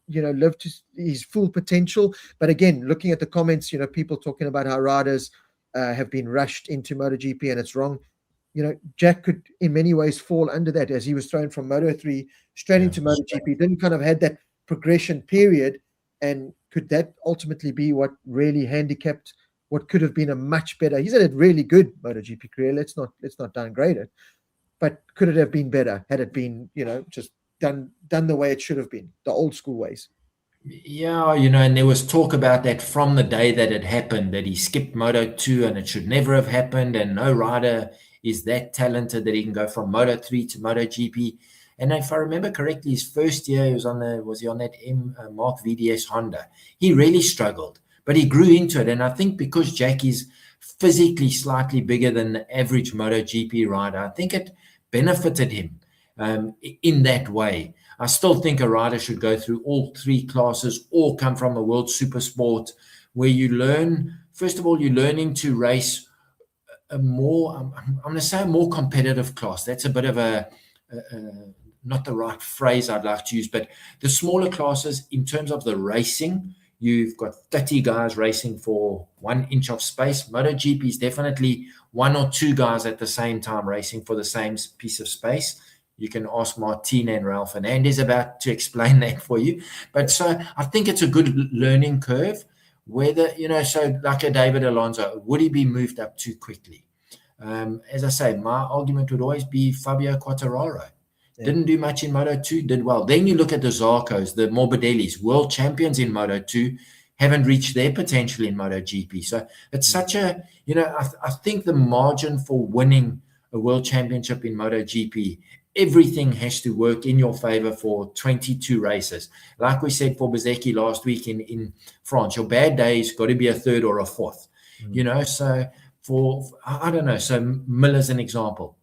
you know, live to his full potential. But again, looking at the comments, you know, people talking about how riders have been rushed into MotoGP and it's wrong. You know, Jack could in many ways fall under that as he was thrown from Moto3 straight into MotoGP. Didn't kind of had that progression period. And could that ultimately be what really handicapped what could have been a much better? He's had a really good MotoGP career. Let's not downgrade it. But could it have been better had it been, you know, just done the way it should have been, the old school ways? Yeah, you know, and there was talk about that from the day that it happened, that he skipped Moto2 and it should never have happened, and no rider is that talented that he can go from Moto3 to MotoGP. And if I remember correctly, his first year he was on that Mark VDS Honda. He really struggled, but he grew into it. And I think because Jack is physically slightly bigger than the average MotoGP rider, I think it benefited him in that way. I still think a rider should go through all 3 classes or come from a World Super Sport where you learn, first of all, you're learning to race a more, I'm going to say a more competitive class. That's a bit of not the right phrase I'd like to use, but the smaller classes in terms of the racing, you've got 30 guys racing for 1 inch of space. MotoGP is definitely 1 or 2 guys at the same time racing for the same piece of space. You can ask Martina and Ralph and Andy's about to explain that for you. But so I think it's a good learning curve. Whether, you know, so like a David Alonso, would he be moved up too quickly? As I say, my argument would always be Fabio Quartararo. Yeah. Didn't do much in Moto2, did well. Then you look at the Zarcos, the Morbidellis, world champions in Moto2, haven't reached their potential in MotoGP. So it's such a, you know, I think the margin for winning a world championship in MotoGP, everything has to work in your favor for 22 races. Like we said for Bezzecchi last week in France, your bad days got to be a 3rd or a 4th, you know. So I don't know. So Miller's an example.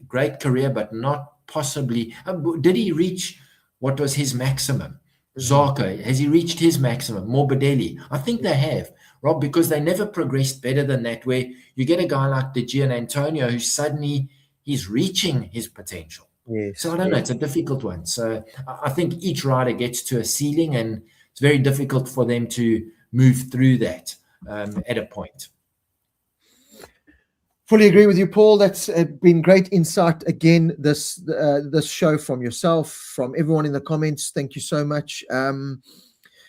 Great career, but not possibly. Did he reach what was his maximum? Zarco, has he reached his maximum? Morbidelli, I think they have, Rob, because they never progressed better than that, where you get a guy like De Gea and Antonio who suddenly he's reaching his potential. Yes, so I don't know, it's a difficult one. So I think each rider gets to a ceiling and it's very difficult for them to move through that at a point. Fully agree with you, Paul. That's been great insight again, this show from yourself, from everyone in the comments. Thank you so much.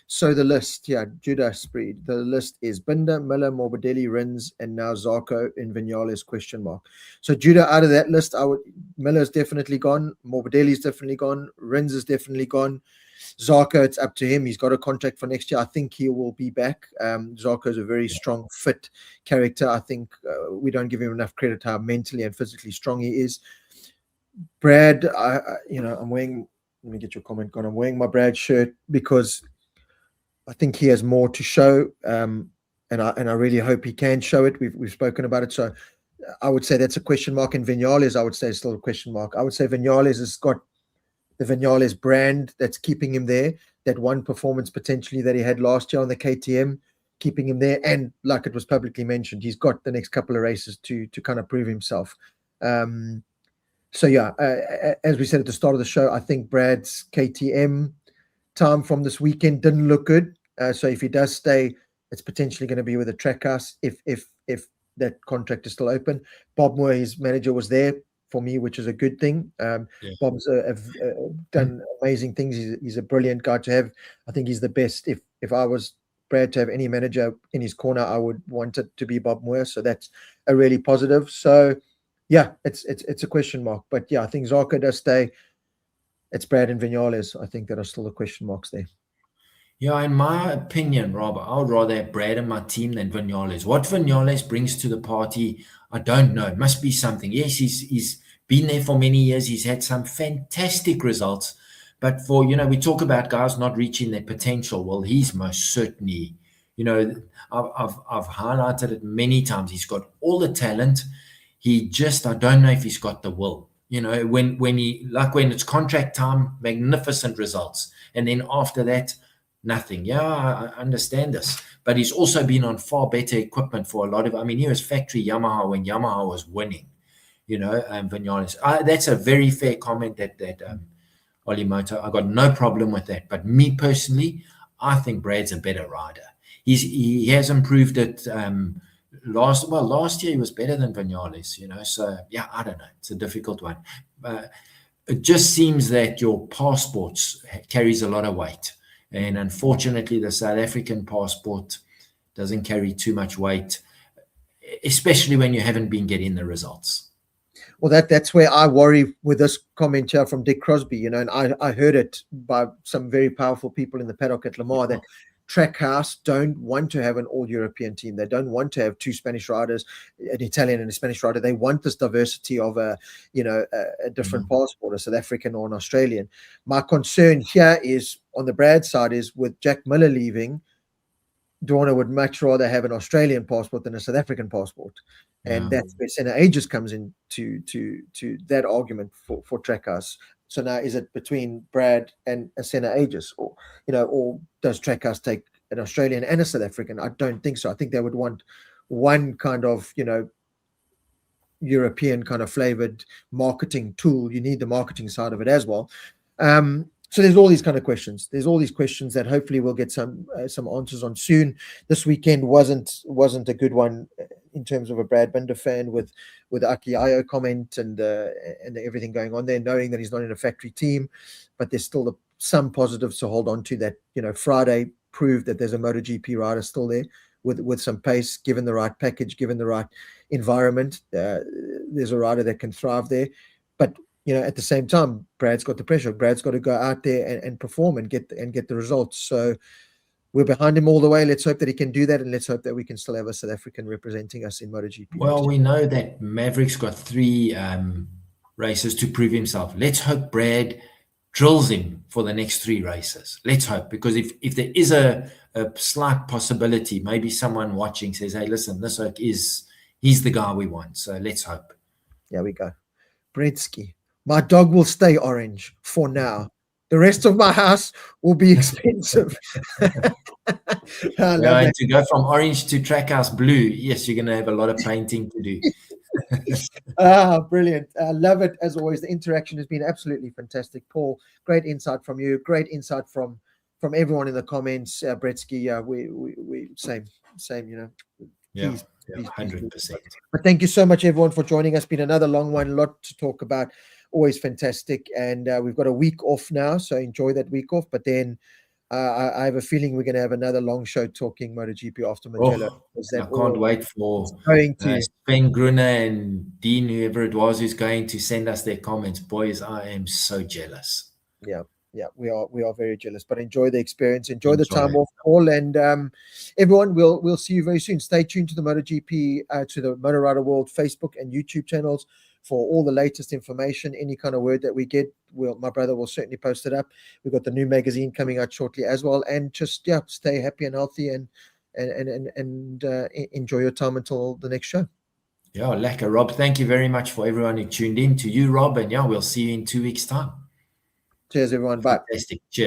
So the list, Judah Spreed. The list is Binder, Miller, Morbidelli, Rins, and now Zarco in Vinales ? So Judah, out of that list, Miller's definitely gone. Morbidelli's definitely gone. Rins is definitely gone. Zarco, it's up to him. He's got a contract for next year. I think he will be back. Zarco is a very strong, fit character. I think we don't give him enough credit how mentally and physically strong he is. Brad, I'm wearing. Let me get your comment gone. I'm wearing my Brad shirt because I think he has more to show, and I really hope he can show it. We've spoken about it, so I would say that's a question mark. And Vinales, I would say, is still a question mark. I would say Vinales has got the Vinales brand that's keeping him there. That one performance potentially that he had last year on the KTM, keeping him there. And like it was publicly mentioned, he's got the next couple of races to kind of prove himself. So yeah, as we said at the start of the show, I think Brad's KTM time from this weekend didn't look good. So if he does stay, it's potentially going to be with a Trackhouse if that contract is still open. Bob Moore, his manager, was there for me, which is a good thing. Bob's done amazing things. He's a brilliant guy to have. I think he's the best. If I was Brad to have any manager in his corner, I would want it to be Bob Moore. So that's a really positive. So yeah, it's a question mark. But yeah, I think Zarco does stay. It's Brad and Vinales, I think, that are still the question marks there. Yeah, in my opinion, Rob, I would rather have Brad in my team than Vinales. What Vinales brings to the party, I don't know. It must be something. Yes, he's been there for many years. He's had some fantastic results. But we talk about guys not reaching their potential. Well, he's most certainly, I've highlighted it many times. He's got all the talent. I don't know if he's got the will. When it's contract time, magnificent results. And then after that, nothing. Yeah, I understand this. But he's also been on far better equipment for a lot of, he was factory Yamaha when Yamaha was winning, Vinales. That's a very fair comment that Oli Moto. I got no problem with that. But me personally, I think Brad's a better rider. He has improved it. Last year he was better than Vinales, so yeah, I don't know. It's a difficult one. It just seems that your passports carries a lot of weight. And unfortunately, the South African passport doesn't carry too much weight, especially when you haven't been getting the results. Well, that's where I worry with this comment here from Dick Crosby, and I heard it by some very powerful people in the paddock at Le Mans that Trackhouse don't want to have an all-European team. They don't want to have two Spanish riders, an Italian and a Spanish rider. They want this diversity of a different passport, a South African or an Australian. My concern here is on the Brad side is with Jack Miller leaving, Dorna would much rather have an Australian passport than a South African passport. And that's where Senna Aegis comes in to that argument for Trackhouse. So now is it between Brad and a Senna Aegis, or does Trackhouse take an Australian and a South African? I don't think so. I think they would want one kind of, European kind of flavored marketing tool. You need the marketing side of it as well. So there's all these kind of questions. There's all these questions that hopefully we'll get some answers on soon. This weekend wasn't a good one in terms of a Brad Binder fan with Aki Ayo comment and everything going on there, knowing that he's not in a factory team, but there's still some positives to hold on to. That Friday proved that there's a MotoGP rider still there with some pace, given the right package, given the right environment. There's a rider that can thrive there, but at the same time, Brad's got the pressure. Brad's got to go out there and perform and get the results. So we're behind him all the way. Let's hope that he can do that, and let's hope that we can still have a South African representing us in MotoGP. Well, we know that Maverick's got 3 races to prove himself. Let's hope Brad drills him for the next 3 races. Let's hope, because if there is a slight possibility, maybe someone watching says, hey, listen, he's the guy we want. So let's hope. There we go. Bredsky. My dog will stay orange for now. The rest of my house will be expensive. To go from orange to Trackhouse blue, yes, you're going to have a lot of painting to do. Brilliant. I love it as always. The interaction has been absolutely fantastic. Paul, great insight from you. Great insight from everyone in the comments. Bredsky, we same. Please, 100%. But thank you so much, everyone, for joining us. Been another long one, a lot to talk about. Always fantastic. And we've got a week off now, so enjoy that week off. But then I have a feeling we're going to have another long show talking MotoGP after Mugello. I can't wait for Sven Gruner and Dean, whoever it was, who's going to send us their comments. Boys, I am so jealous. Yeah. Yeah, we are very jealous, but enjoy the experience, enjoy the Enjoy time it. off, Paul, and everyone. We'll see you very soon. Stay tuned to the MotoGP, to the Motor Rider World Facebook and YouTube channels for all the latest information. Any kind of word that we get, my brother will certainly post it up. We've got the new magazine coming out shortly as well, and just stay happy and healthy, and enjoy your time until the next show. Yeah, lekker, Rob. Thank you very much for everyone who tuned in. To you, Rob, and yeah, we'll see you in 2 weeks' time. Cheers, everyone. Bye. Fantastic. Cheers.